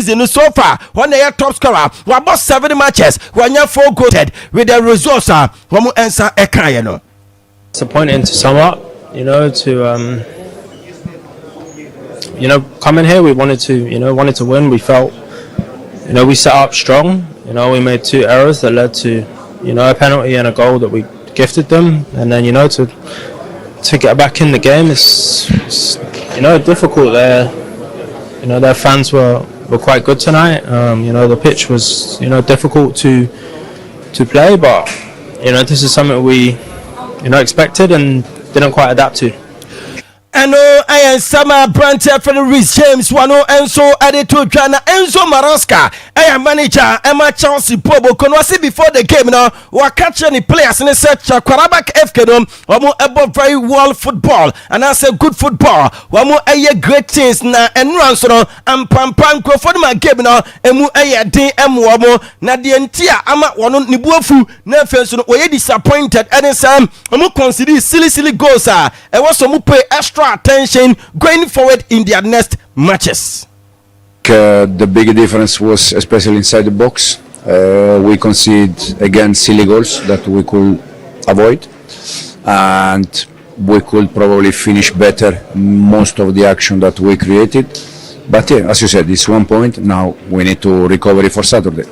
season so far. When they are top scorer, we about 7 matches. When you 4 goals with the results, we will answer a cry. Disappointing to sum up, to come in here. We wanted to win. We felt, we set up strong. We made 2 errors that led to, a penalty and a goal that we gifted them, and then to get back in the game, it's difficult. Their fans were quite good tonight. The pitch was difficult to play, but this is something we expected and didn't quite adapt to. I am Sama Brandt for the Rhys James Wano Enzo Adeto Jana Enzo Maraska. I am manager Emma Chelsea Bobo Konwasi before the game now. We catch any players in the search Akwaaba FK dom. Wamu about very well football and I say good football. Wamu aye great things na enran so no ampampan for my game now. Emu aye din emu wamu na the entire ama wano nibuafu na fence no we disappointed and some wamu consider silly goals e was some pay extra attention going forward in their next matches. The big difference was especially inside the box. We conceded again silly goals that we could avoid, and we could probably finish better most of the action that we created. But yeah, as you said, it's 1 point. Now we need to recover it for Saturday.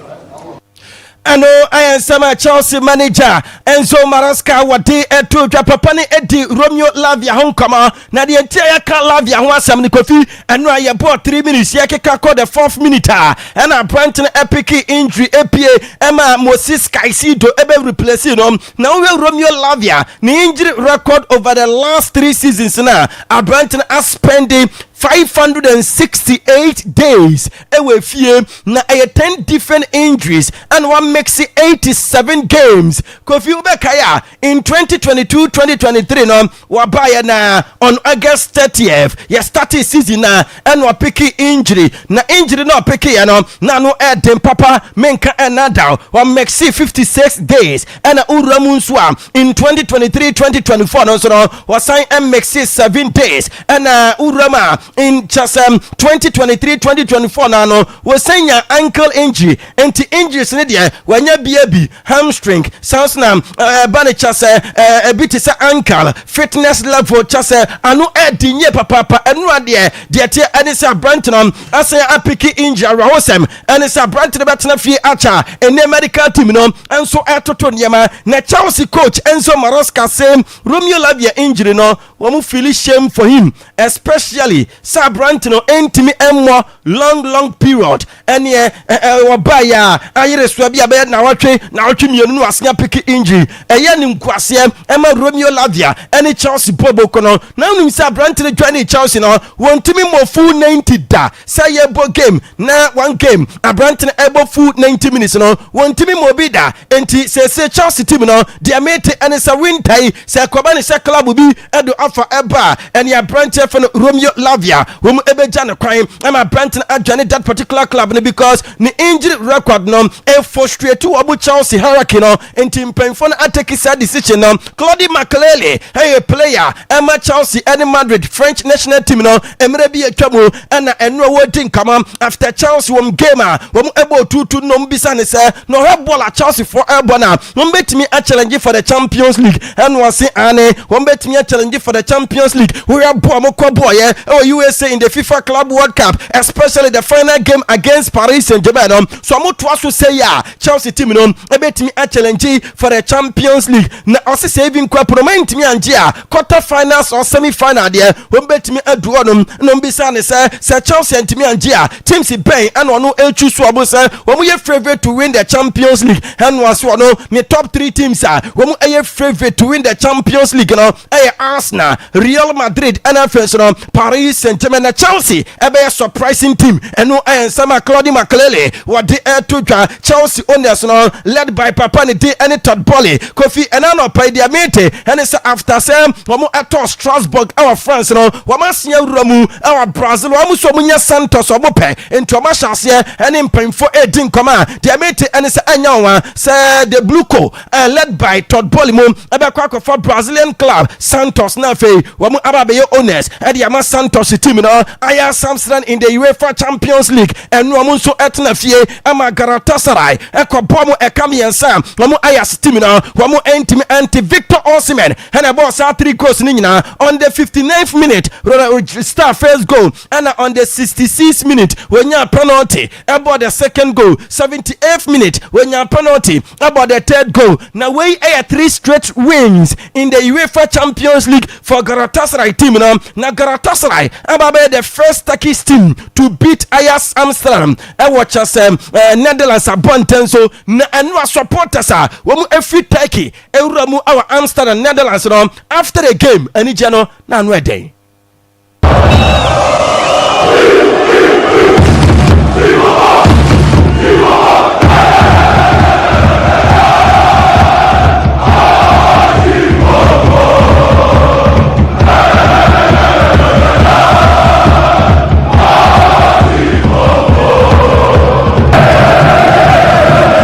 I am Sama Chelsea manager Enzo Maraska wadi eto Japapani edi Romeo Lavia homecoming na the entire Lavia Wasam Nikofi and I bought 3 minutes Yakeka called the 4th minute and a Branton epic injury APA Emma Moses Kaisido ebe replace now Romeo Lavia the injury record over the last 3 seasons now a Branton are spending 568 days away fear na 10 different injuries and one makes it 87 games. Kofi Ubekaya in 2022-2023 no wabaya na on August 30th ya started season na and wa picky injury na injury no picky no na no edem papa menka enada one makes it 56 days and uramunswa in 2023-2024 no so was sign and makes it 7 days and urama in just 2023-2024 now no was saying your ankle injury and injuries in there when you baby hamstring sounds now bunny just a bit is ankle fitness level just anu edinye papa and no there there and it's a Branton I say a picky injury rahosem and it's a Branton better fee acha and the medical team no and so atoton yama na Chelsea coach Enzo Maraska same Romeo Lavia injury no we feel shame for him especially Sir Branton entimi emmo long period and ye wabaya ayere swabia be na watwe mienu no asnya pick injury eye ni nkwase emma Romeo Lavia any Chelsea bobo kono na unu Sir Branton join Chelsea no wontimi mo full 90 da say ye bo game na one game a Branton ebo full 90 minutes no wontimi mo bi da enti say Chelsea team no dia mate and say win tie say Akwaaba ni say club bi edo offer eba and ya Branton for Romeo Lavia whom ebeja no kwan am Branton adwane that particular club because the injury record no e frustrate obu Chelsea hierarchy no enti mpenfo na atake sad decision no Claude Makelele hey player am Chelsea and Madrid French national team no emre bi atwamu and enro waiting come after Chelsea won game won ebo 2-2 no mbisa ne say no help ball at Chelsea for Ebona won betimi a challenge for the Champions League and was say ane won betimi a challenge for the Champions League we are boy USA in the FIFA Club World Cup, especially the final game against Paris Saint-Germain. So I'm to say yeah, Chelsea team no bet me a challenge for the Champions League. Na also saving kwa proment me anjia quarter finals or semi final there. When bet me a draw no bisa ne say Chelsea and me anjia teams ben and no choose so say when we favorite to win the Champions League and was no the top 3 teams are when we favorite to win the Champions League no Arsenal, Real Madrid and no Paris Saint-Germain na Chelsea ebe a surprising team and no Sama Claude Makelele what the air to Chelsea owners no led by Papa ni di any Todd Bolly Kofi and no pay their mate and it's after some wamo ato Strasbourg our France no wama sia Ramu our Brazil wamu so munya Santos obope into a chance and in pain for 18 comma their mate and it's anyawa say the Blue Co led by Todd Bolly mo ebe kwa for Brazilian club Santos na afei wɔn aba bɛyɛ owners ɛde ama Santos team no Ajax Amsterdam in the UEFA Champions League ɛnu wɔn nso ɛtena fie ama Galatasaray ɛkɔbɔ mu ɛka mmiɛnsa wɔn Ajax team no wɔn ɛntimi ɛnti Victor Osimhen ɛna bɔɔ saa 3 goals ne nyinaa on the 59th minute start first goal ɛna on the 66th minute wɔnya penalty ɛbɔ the second goal 78th minute wɔnya penalty ɛbɔ the third goal na wei ɛyɛ 3 straight wins in the UEFA Champions League for Galatasaray team no na Galatasaray aba bɛyɛ the first Turkish team to beat Ajax Amsterdam ɛwɔ kyɛsɛ Netherlands abɔnten so na ɛno a supporters a wɔn ɛfiri Turkey ɛwura mu ɛwɔ Amsterdam Netherlands no after the game anigye no na ano ɛdɛn.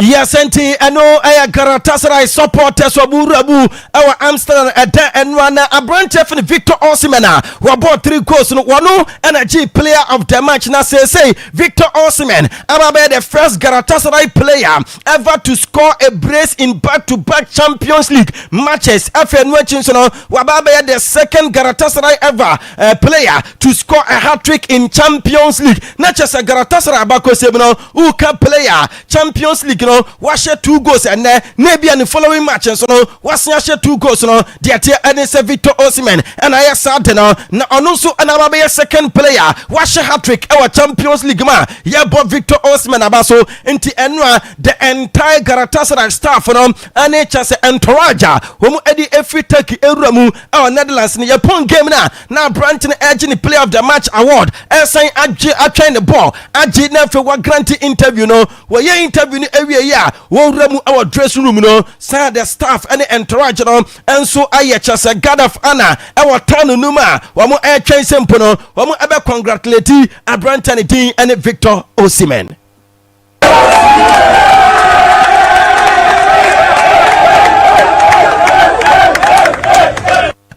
Yasenti eno aya Galatasaray supporters waburabu awa Amsterdam eda enwana abrante fin Victor Osimhen wabo 3 goals no wano energy player of the match na say Victor Osimhen ababe the first Galatasaray player ever to score a brace in back-to-back Champions League matches. FNW Chinsono wababe the second Galatasaray ever player to score a hat-trick in Champions League. Not just a Galatasaray abako sebno uka player Champions League no washe 2 goals and maybe in the following matches no washe 2 goals no diatia and say Victor Osimhen and I said no na also another second player washe hat-trick our Champions League ma yeah but Victor Osimhen abaso inti enwa the entire Galatasaray staff no and just entourage homo edi every Turkey ewuramu our Netherlands ni Japan game na branch edge ni player of the match award esan attrain the ball aji na fe wa grant interview no we interview ni ewie ya wo ramu our dressing room no say the staff and entourage no enso aye chase God of honor our town numa wo mo twen sempo no wo mo ebe congratulate Abrantani Dean and Victor Osimhen.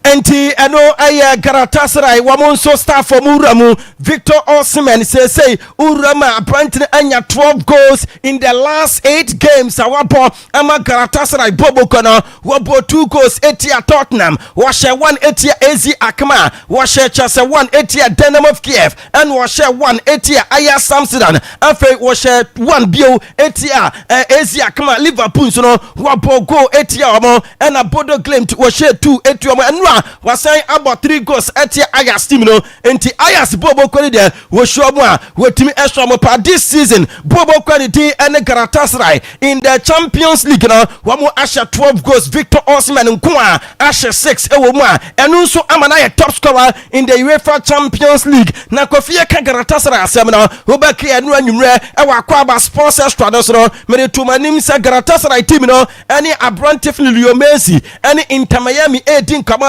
Enti eno aya Galatasaray wamonso staff for Uramu Victor Osimhen say Urama apparently anya 12 goals in the last 8 games awapo ama Galatasaray bobo kono wabo 2 goals etia Tottenham washe 1 etia AZ Akma washe chase 1 etia Dynamo of Kiev and washe 1 etia Ajax Amsterdam afa washe 1 bio etia AZ Akma Liverpool so no wabo go etia omo and abodo Glimt washe 2 etia omo and was saying about 3 goals at your Ajax team no enti Ajax bobo kwani de wo show mo a wetimi extra mo pa this season bobo kwani team and Galatasaray in the Champions League no wa mo asha 12 goals Victor Osimhen nko a asha 6 ewo mo a enu nso amana ye top scorer in the UEFA Champions League na kofie ka Galatasaray asem no obeke enu anwumre e wa Akwaaba Sports Extra no so mere to manim sa Galatasaray team no any Abrantif Leo Messi any Inter Miami 18 come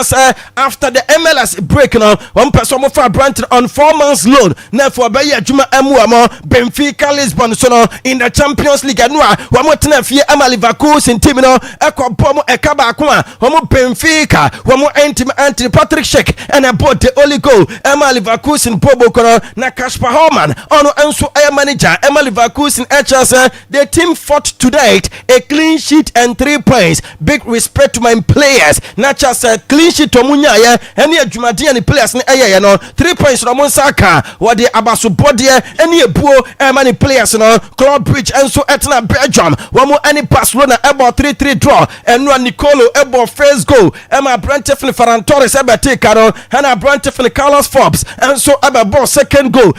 after the MLS break now one person for Brandon on 4 months loan now for Bayer Juma Emuamo Benfica Lisbon so no in the Champions League anua one more time for Leverkusen team no Ekwabomo Ekaba Akuma one Benfica one more anti Patrick Schick and about the only goal Leverkusen Bobo Kono na Kasper Holman ono enso manager Leverkusen HS the team fought to date a clean sheet and 3 points. Big respect to my players not just a clean sheet to munya ye any adwumade any players ne eye no 3 points no monsaka what the abaso body any ebuo many players no Club Bridge enso etna Belgium one any Barcelona about 3-3 draw and no Nicolo about first goal Brantef Ferran Torres take no and Brantef Carlos Forbes and so about second goal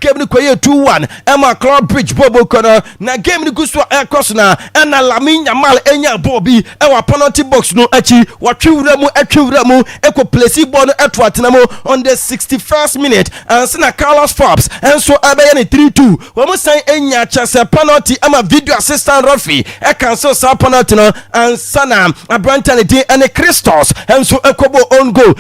game ni koye 2-1 Club Bridge bobo kono na game ni guswa cross na Lamine Yamal enya bobi penalty box no achi watwura mu eko place ball no eto atenamo on the 61st minute and sina Carlos Forbes and so abeye ni 3-2 we mo san enya chase penalty video assistant referee e cancel sa penalty no and sana Abrantani Dean and Christos and so ekobo on goal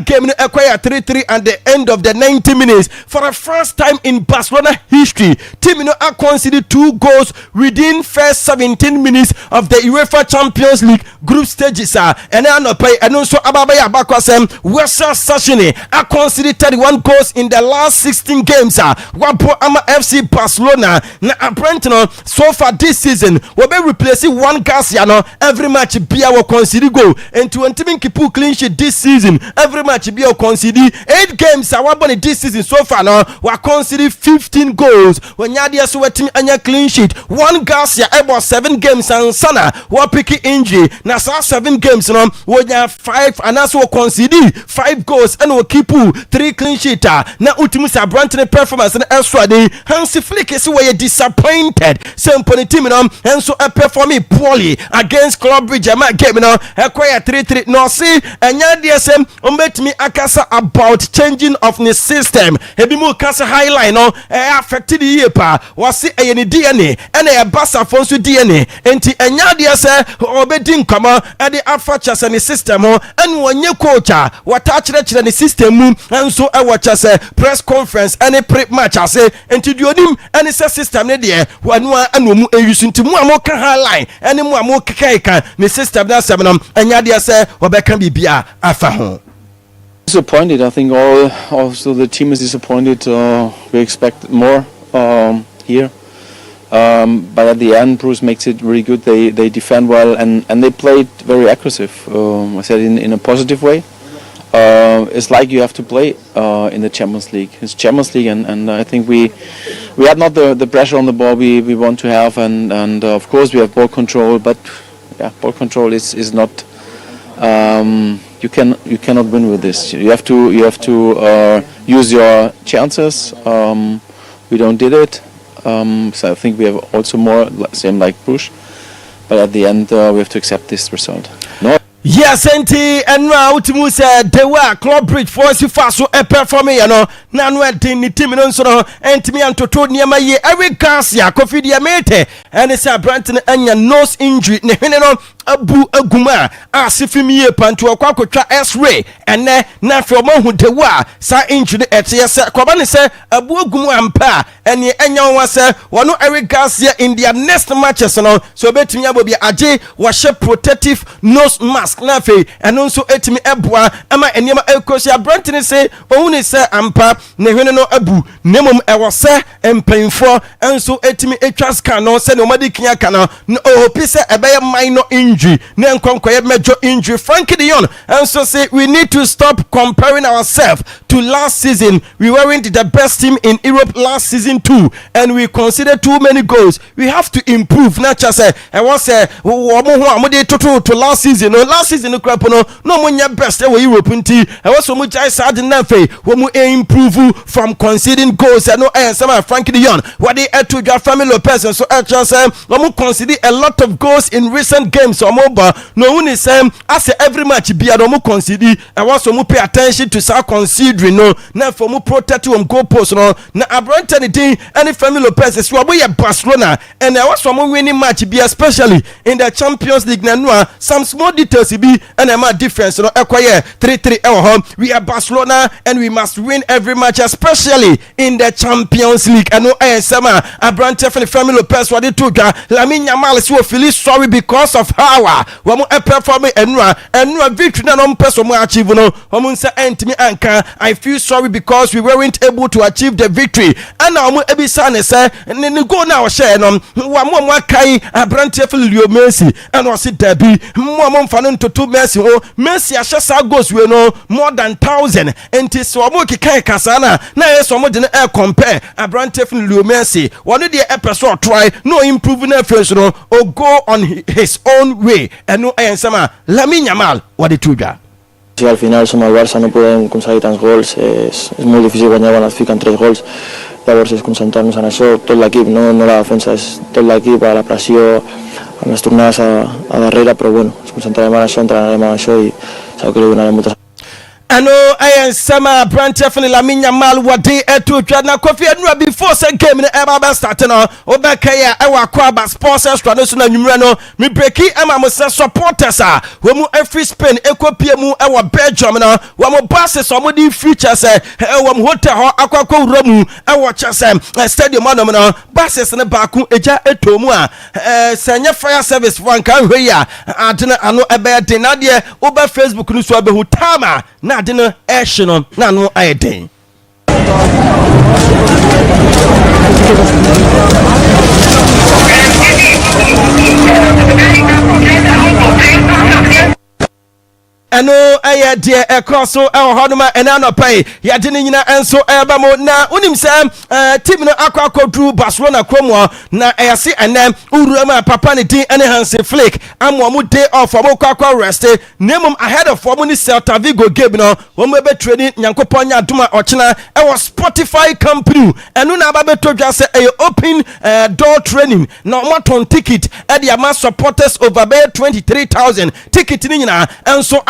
game no ekoya 3-3 at the end of the 90 minutes for the first time in Barcelona history team no conceded 2 goals within first 17 minutes of the UEFA Champions League group stages and no pay and also ababaya bakwasem Western Sashini I considered 31 goals in the last 16 games wapo ama FC Barcelona na apparently so far this season we be replacing one Garcia no every match bia we concede goal and 20 keep clean sheet this season every match bia we concede 8 games wabone this season so far no we concede 15 goals when yadia so wetim anya clean sheet one Garcia about 7 games and sana we pick injury na 7 games no we 5 and also we concede 5 goals and we keep 3 clean sheet na ultimate Brantony performance and extra day Hansi Flick is where disappointed same team no and so performing poorly against Club Brugge game no acquire 3-3 no see anya DSM met me akasa about changing of the system ebi mu kasa highline no affected the year pa was see any DNA and a bassa fonso DNA enti anya DSM obedi nkama and the afacha and the system and wonye coach what touch the system and so I watch as a press conference and a pre-match I say enti duonim and it's a system ne there wanwa anomu eyusu nti mu amoka highline and mu amoka kai the system that seven anya DSM obeka bibia afa ho. Disappointed. I think also the team is disappointed. We expect more here, but at the end, Bruce makes it really good. They defend well and they played very aggressive. I said in a positive way. It's like you have to play in the Champions League. It's Champions League, and I think we had not the pressure on the ball we want to have, and of course we have ball control, but yeah, ball control is not. You cannot win with this. You have to use your chances. We don't did it. So I think we have also more same like Bruges, but at the end we have to accept this result. No. Yes, enti enra utimu se dewa Club Brugge force faso performing na no enti ni team no so no enti mi antoto niema ye every Garcia Kofi Diamete and say Brantony anya nose injury ne hwene no abu aguma asifimi ye panto akwa X-ray ene na fe omahu dewa sa injury ete se kwaba ne se abu agumu ampa ene anya won se wono Eric Garcia in their next matches no so betimi abobi age wo she protective nose mask na fe eno nso etimi eboa ama eniema ekosia Brantony se ohuni se ampa ne hwene no abu nemom ewo se empenfo enso etimi etwa scan no se ne omadi kinya kana no opi se ebeye minor injury na nkonkoye major injury. Frankie de Jong enso say we need to stop comparing ourselves to last season. We weren't the best team in Europe last season too and we consider too many goals. We have to improve. Not just say I was say to last season. No last season no crap no munya best we Europe nti I was so much I sad na fe we mu improve from conceding goals and no some Frankie de Jong what they had to your family Lopez and so just say we mu concede a lot of goals in recent games or mobile no one is saying as every match be no mu concede I was so mu pay attention to start considering no na for mu protect on goal post no na Brantony din any family Lopez is we Barcelona and I was so mu winning match be especially in the Champions League na no some small details be and a difference no acquire 3-3 we are Barcelona and we must win every match especially in the Champions League and no sama Brantony family Lopez what they took Lamine Yamal is feel sorry because of how we mo perform and victory na no person mo achieve no we say entimi anka I feel sorry because we weren't able to achieve the victory and now mo ebisa ne say ne go na o share no wa mo kai Brantony Leo Messi and was it derby mo mfa no to Messi Messi a sa goals we no more than 1,000 and so mo kikai kasana na yeso mo de compare Brantony Leo Messi one dey episode try no improve na face no or go on his own way and no sama Lamine Yamal what the tuya. Si al final som el Barça no podem aconseguir tants gols és molt difícil guanyar quan et fiquen 3 gols llavors és concentrar-nos en això tot l'equip no la defensa és tot l'equip a la pressió amb les tornades a darrere però bueno ens concentrarem en això entrenarem en això i segur que li donarem moltes ano ayen sama branch fene la minya mal wade eto twa na Kofi Adura before say game no eba ba start no obeka ya ewa Akwaaba sports extra no so na nwumra no me breaki ema mo say supporters we mu every Spain ekopie mu ewa Belgium no we mo passes o mo di features ewa mo hotel ho akwakwa wura mu ewa chase stadium no passes ne ba ku eja etomu senya fire service one kan hwe ya adena ano ebe de na de oba Facebook no so abehu tama na adena no na no ayeden ano aye de ekoso ehonoma enano pai ya de nyina enso eba mo na unim se team no akwakodru Barcelona kromo na eyase enem uruma papa ne din ene Hansi Flick amo mo day off mo kwakwa rest nemum ahead of form ni Celta Vigo game no wo mo be training nyankopon nya aduma ochina e was Spotify company enu na ba beto dwa se e open door training na mo ton ticket e de ama supporters over 23,000 ticket ni nyina enso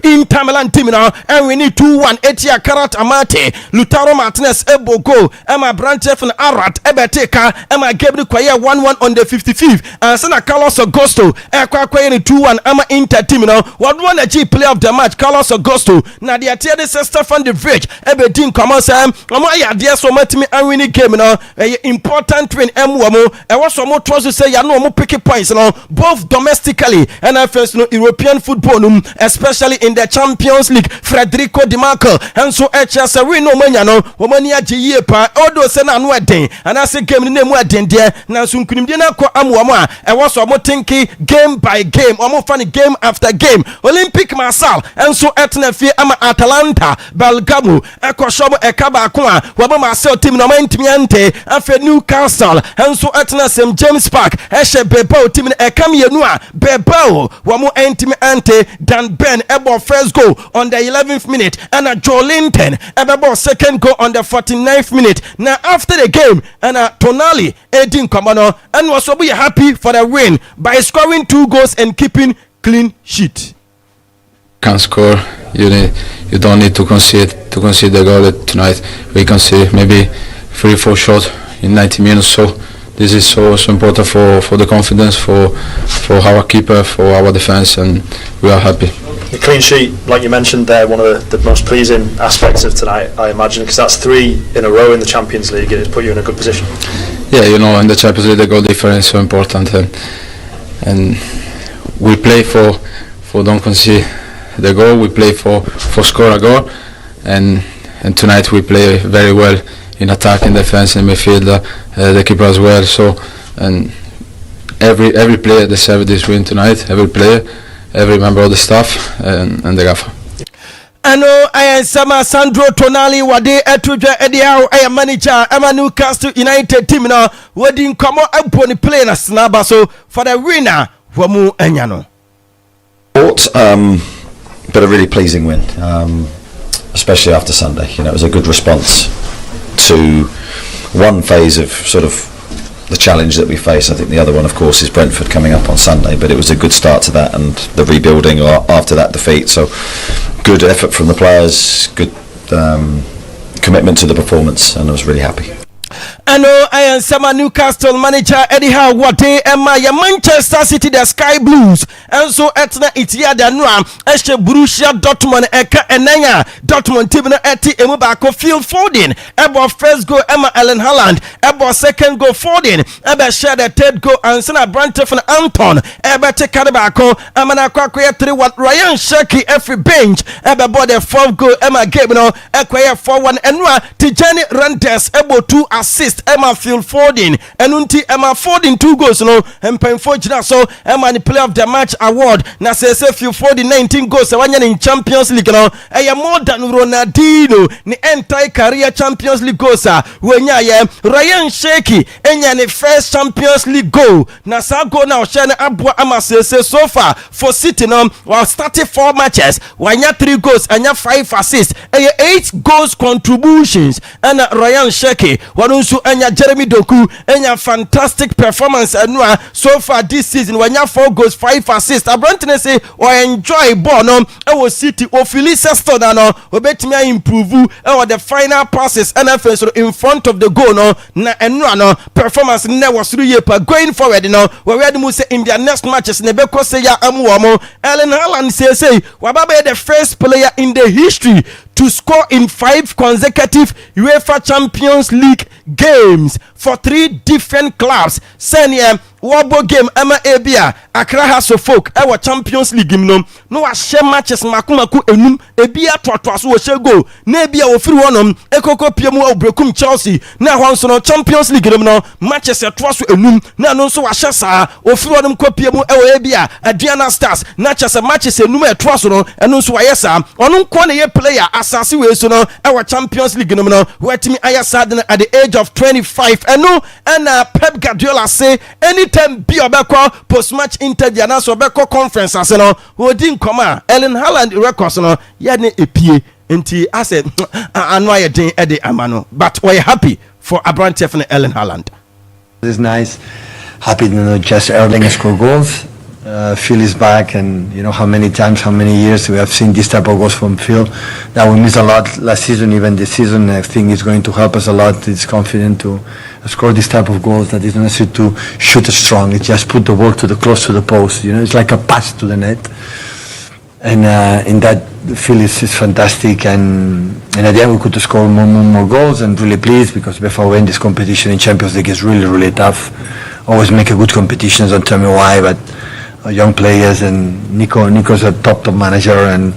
Inter Milan team now and we need 2-1 Etia Karat Amate Lautaro Martinez Ebogo Emma Branchef and Arat Ebeteka Emma Gabriel Kwaye 1-1 on the 55th and Sana Carlos Augusto Kwaye 2-1 Emma Inter team now what one a G player of the match Carlos Augusto na dia tie de Stefan de Vrij Ebedin come say omo ya dia so matimi and winning game now important win emwo e was so mo trust say ya no mo pick points now both domestically and first no European football especially in the Champions League. Federico Di Marco and so HS we no manya no womani agiye pa odo se na no eden and as game ni nemu eden de na so nkunimde na ko amoamo a e was so mo tinki game by game omo fan game after game Olympic Marseille and so etna fie ama Atalanta Belgamo e ko shobo e kaba ko a wabo Marseille team no mantimi ante afa Newcastle and so etna St James Park e she Bilbao team e kam yenu a Bilbao wamo antimi ante Dan Ben ebo first goal on the 11th minute and a Joe Linton ebo second goal on the 49th minute. Now after the game and a Tonali Edin Kamano and was so be happy for the win by scoring 2 goals and keeping clean sheet. Can score. You don't need to concede the goal tonight. We can see maybe 3-4 shots in 90 minutes. So this is so important for the confidence for our keeper, for our defense, and we are happy. The clean sheet, like you mentioned there, one of the most pleasing aspects of tonight, I imagine, because that's 3 in a row in the Champions League and it's put you in a good position. Yeah, in the Champions League the goal difference is so important, and we play for don't concede the goal, we play for score a goal, and tonight we play very well in attack, in defense, in midfield, the keeper as well. So and every player deserves this win tonight, every player, every member of the staff and the gaffer. Ano I sama Sandro Tonali wade etudwa ediao I manager Emma Newcastle United team na wadi nkomo aboni play na snaba so for the winner wamu enyano. But a really pleasing win, especially after Sunday. It was a good response to one phase of sort of the challenge that we face. I think the other one, of course, is Brentford coming up on Sunday, but it was a good start to that and the rebuilding after that defeat. So good effort from the players, good commitment to the performance, and I was really happy. Ano I am sama Newcastle manager Eddie Howe wade Emma ya Manchester City the Sky Blues and so etna itia da noa ehye Borussia Dortmund eka enanya Dortmund team na eti emu ba ko Phil Foden ebo first goal Emma Erling Haaland ebo second goal Foden ebe share the third goal and sana Brentford and Anton ebe take ba ko amana kwakoye 3-1 Ryan Shaki every bench ebe board the fourth goal Emma game no ekwaye 4-1 enwa Tijani Randers ebo 2 assist Emma Phil Foden enunti Emma Foden 2 goals no empenfo gina so Emma the player of the match award na say Phil Foden 19 goals wanya in Champions League no more than Ronaldinho ni entire career Champions League goals wenya ye Ryan Shaki enya ni first Champions League goal na sa goal na share abua ama say so far for City no while starting 4 matches wanya 3 goals anya 5 assists 8 goals contributions and Ryan Shaki wanu ɛno nso anya Jeremy Doku anya fantastic performance ɛno so far this season wanya 4 goals 5 assists abrantene say or enjoy ball no ɛwɔ City ofili sesto na no obetumi improve ɛwɔ the final passes NFL so in front of the goal no na ɛno no performance na was through year going forward no we ready mu say in their next matches ne beko say ya amu wo Erling Haaland say wababa the first player in the history to score in 5 consecutive UEFA Champions League games for 3 different clubs. Senior Wabo game Emma Abia Accra House of Folk our Champions League no wa share matches makumaku enum ebia twatwa so wo share goal na ebia wo free wonom ekoko piemu obrekum Chelsea na hwanso no Champions League no matches etwa so enum na no so wa share saa wo free wonom ko piemu ewo ebia Adriana Stars na chese matches enum etwa so no eno so wa yesa ono nko na ye player asase we so no our Champions League no wetimi ayasa at the age of 25 eno and Pep Guardiola say anytime be obeko post match interview na so obeko conference ase no odi nkoma Erling Haaland records no ya ne epie nti ase anu aye den e de amano but we happy for Abrante for Erling Haaland. It's nice, happy to know just Erling score goals. Phil is back, and you know how many times, how many years we have seen this type of goals from Phil. That we missed a lot last season, even this season. I think it's going to help us a lot. It's confident to score this type of goals. That is not necessary to shoot strong. It just put the ball close to the post. You know, it's like a pass to the net. And in that, Phil is fantastic. And at the end, we could score more goals, and really pleased because before we end this competition in Champions League is really tough. Always make a good competitions. Don't tell me why, but. Young players, and Nico's a top manager, and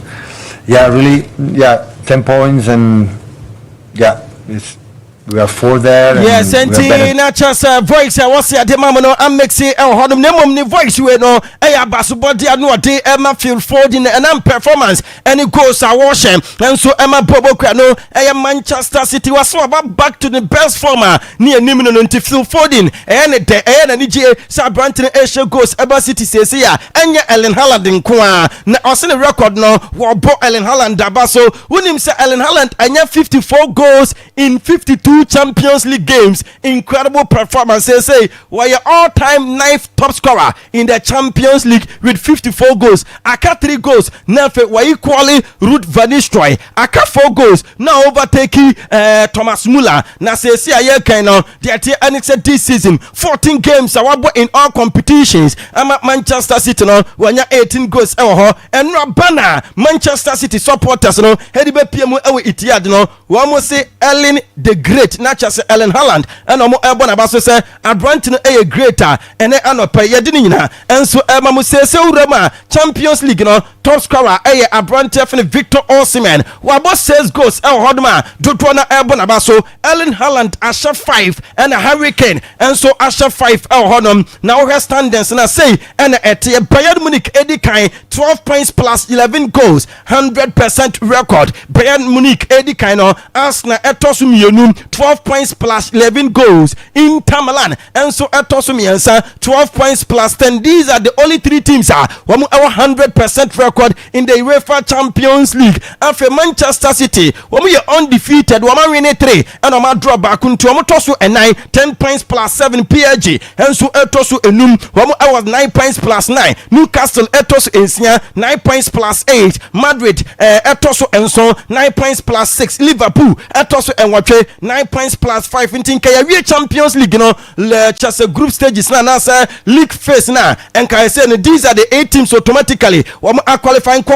10 points, and we are 4 there. Yes, and na just voice I was here the mama no am make say hodom nemom ni voice we no basubodi anu ode Emma field folding and performance any goals are washing and so Emma Bobo no Manchester City was about back to the best former near nimino no field folding and the ni je Sabranton Asia goals Eba City say ya enya Erling Haaland nko na osene record no wo bo Erling Haaland dabaso unim say Erling Haaland anya 54 goals in 52 Champions League games. Incredible performances. Say were all-time 9th top scorer in the Champions League with 54 goals. Aka 3 goals. Now were equally Ruud van Nistelrooy. Aka 4 goals. Now overtaking Thomas Muller. Now say aye kind of the annexed this season 14 games in all competitions. I'm at Manchester City no when 18 goals and Rabana Manchester City supporters no headi be PM ewe Etihad no we almost say Erling the Great not just Erling Haaland and omo ebo na baso say Abrante no e greater ene anopa yedi nyina enso ema mo say urama Champions League no top scorer e Abrante fene Victor Osimhen wa bo 6 goals e hodoma dodo na ebo na baso Erling Haaland asha 5 and Harry Kane enso asha 5 e hodom na wo standings na say and ete Bayern Munich edi kan 12 points plus 11 goals 100% record Bayern Munich edi kan no Arsenal etosu mienu 12 points plus 11 goals. Inter Milan and so etosumiensa 12 points plus 10. These are the only 3 teams our 100% record in the UEFA Champions League. After Manchester City when we are undefeated we win 3 and we draw back into tosu 9 10 points plus 7 PSG and so etosu enum we was 9 points plus 9 Newcastle etosu ensia 9 points plus 8 Madrid etosu enso 9 points plus 6 Liverpool etosu enwatwe 9 points plus 5 in Kaya Champions League no le chase group stages na say league phase na and can say these are the 8 teams automatically we are qualifying we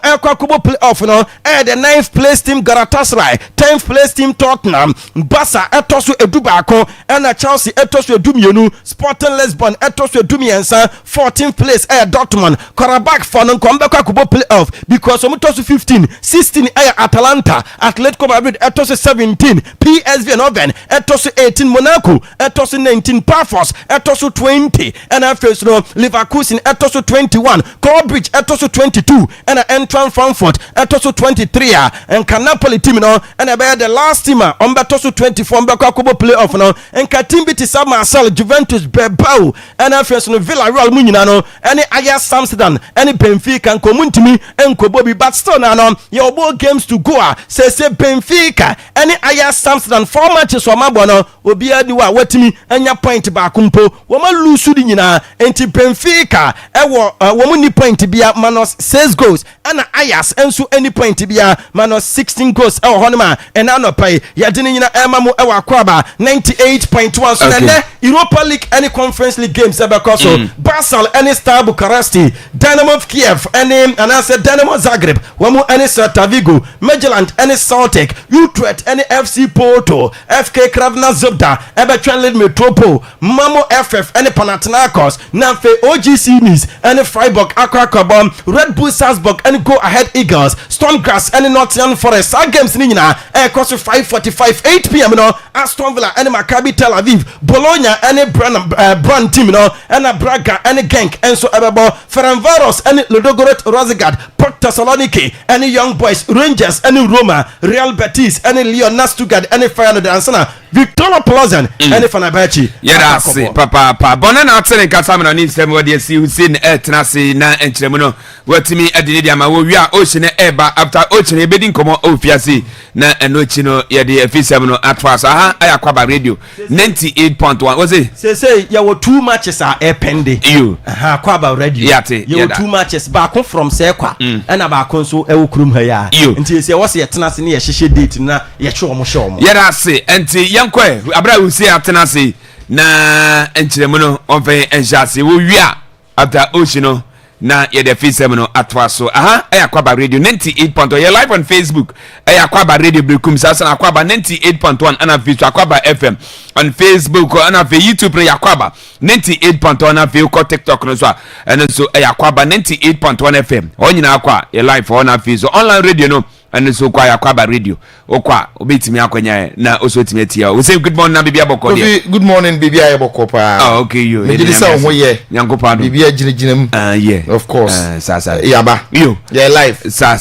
are kubo playoff no the 9th place team Galatasaray 10th place team Tottenham Barca etosu edubako and Chelsea etosu edumienu Sporting Lisbon etosu edumiensa 14th place Dortmund Karabakh for no kombeka kubo playoff because omutosu 15 16 Atalanta Atletico Madrid etosu 17 PSV and Oven etosu 18 Monaco etosu 19 Pafos etosu 20 and first no Leverkusen etosu 21 Cambridge etosu so 22 and Entran Frankfurt ɛtɔ so 23 and Napoli team no and ɛbɛyɛ the last team on bɛtɔ so 24 mbɛkɔ akɔbɔ playoff no nka team bi te sa Marseille, Juventus, Bilbao and afei no Villarreal mu nyina no ɛne Ajax Amsterdam ɛne Benfica nkomuntimi nkɔbɔ bi but still na no yɛ ɔbɔ games to go say Benfica ɛne Ajax Amsterdam 4 matches ɔmabɔ no obiara di wa watimi anya point baako mpo wɔma lose di nyina enti Benfica ɛwɔ wɔn ni point bia minus 6 goals ɛna Ajax enso any point bia minus 16 goals ɛwɔ hɔ no ma ɛna no pai yɛde ne nyina ɛma mu ɛwɔ Akwaaba 98.1 so na Europa League any Conference League games ɛbɛkɔ so Basel any Star Bucharesti Dynamo Kiev any anase Dynamo Zagreb wɔn any Celta Vigo Midtjylland any Celtic Utrecht any FC Porto FK Kravna Zubda ɛbɛtwa Metropole Mamo FF any Panathinaikos Nanfe OGC Nice any Freiburg Akwaaba Red Bull Salzburg any Go Ahead Eagles Stormgrass any Nottingham Forest sa games ni nyina ɛkɔ so 5:45 8 p.m. no Aston Villa any Maccabi Tel Aviv Bologna any Brand team no and Braga any Genk enso ɛbɛbɔ Ferencvaros any Ludogorets Razgrad Port Thessaloniki any Young Boys Rangers any Roma Real Betis any Lyon Stuttgart any Feyenoord ansana Victoria Plzen any Fenerbahce yes papa bona na atene kasa me no ni nsem wode asi Hussein etnase na enkyeremu no watimi adini dia ma wo wi a ohyene eba after ohyene ebedi nkomo ofiase na enochi no ye de afisem no atwasa ha Akwaaba radio 98.1 was it say ya were 2 matches are pending you Akwaaba radio yate you were 2 matches back from Sekwa and back so ewo kurum ha ya nti say was ye tenase ne ye hyehye date na ye hwe omo hwe omo yera se enti yankwe abra wo si atenase na enkyeremu no onfe enhyase wo wi a after ocean no na ye de fisem no atwaso Akwaaba radio 98.1 ye live on Facebook Akwaaba radio brekum sasa Akwaaba 98.1 ana Facebook Akwaaba FM on Facebook ana fe YouTube na Akwaaba 98.1 na fe ko TikTok no so and so Akwaaba 98.1 FM onyina akwa ye live on na Facebook online radio no and so kwa Akwaaba radio okwa obetimi akwanya na osotimi atia we say good morning na bibia boko there good morning bibia yeboko pa okay you me did say ho ye nyankopado bibia gineginem yeah of course sa yaba you yeah live sa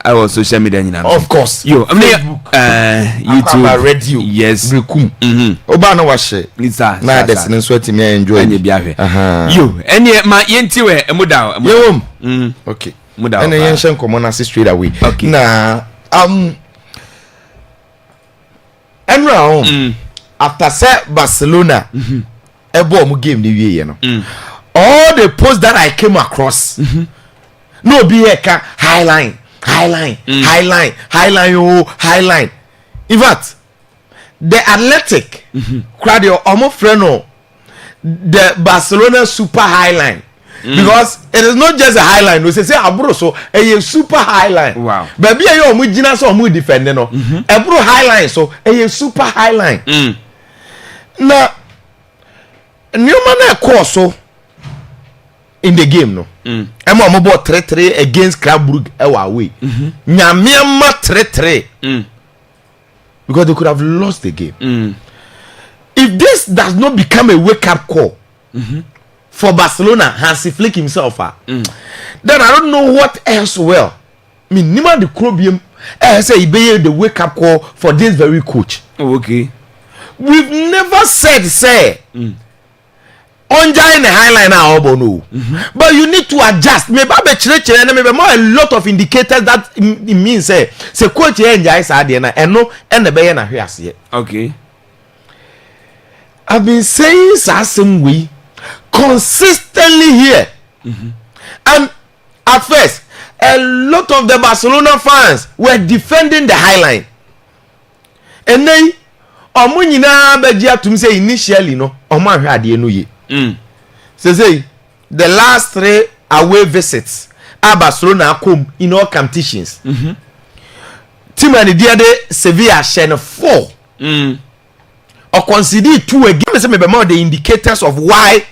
I was social media nyina of course you YouTube Akwaaba radio yes brekum oba na wa she na des ne so atimi enjoy anya biahwe you ene ma yenti we emuda yewom okay muda and yen shen komo straight away okay. Na enra after say Barcelona ebo mu game ni wie no all the posts that I came across no be here ka highline in fact the Athletic crowd your omo friend no the Barcelona super highline because it is not just a highline no say aburo so a super highline wow baby ayo omu gina so omu defend no aburo highline so a super highline na Newman na call so in the game no emo omo ball 3-3 against Krabbrug away nyamiama 3-3 because they could have lost the game if this does not become a wake up call for Barcelona, Hansi Flick himself, then I don't know what else will. I mean, Nima the Crobium say he be the wake up call for this very coach. Okay. We've never said onja in the highline no. But you need to adjust. Maybe more a lot of indicators that it means say coach enjoy say and no and the be na hwe okay. I've been saying same way consistently here and at first a lot of the Barcelona fans were defending the highline and then omo nyina begia tum say initially no omo ahwe ade no ye say the last 3 away visits at Barcelona come in all competitions team and the Sevilla share 4 or consider 2 again say maybe more the indicators of why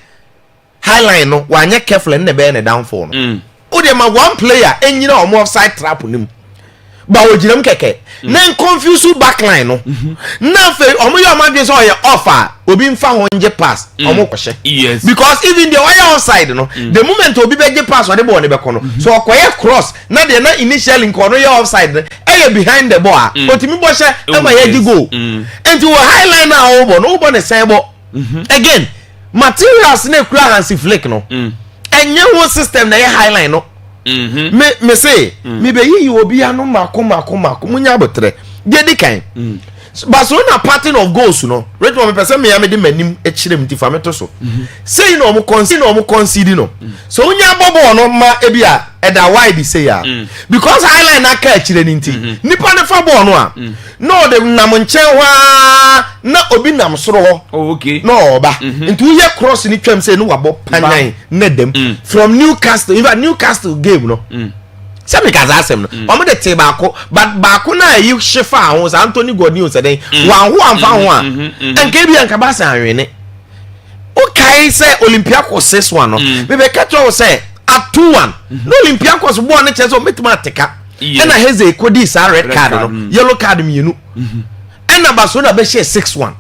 highline no wanye careful and be na downfall no o dey ma one player enyina omo offside trap nim ba oginam keke na confuse backline no na fe omo yo amadwe so ye offer obi mfa ho nje pass omo kwhye yes because even the wire outside no the moment obi beje pass ode ball ne be kono so okoye cross na de na initially nkono ye offside e behind the ball otimi bo hye e ma ye di goal and we highline na obo no obo ne sen bo again materials na kura hansi flick no enye wo system na ye highline no me say me be yi obi anu mako munya botre de di kan Barcelona pattern of goals no right one person me am de manim e kire mti fa meto so say no mo concede no so unya bobo no ma e bia e da wide say ya because highline na ka kire ni nti nipa ne fa ball no a no de nam nchen wa na obi nam soro okay no ba nti uye cross ni twam say no wabo panyan na dem from Newcastle game no Sami kaza asem no omo de te baako but baako na yi shefa ho sa Anthony Gordon se den wan ho amfa ho a enke bi anka ba sa anwene o kai se Olympiacos 6-1 no me be catch o se at 2-1 no Olympiacos bo ne che so metima ateka na heze kodi sa red card no yellow card mienu na Barcelona be share 6-1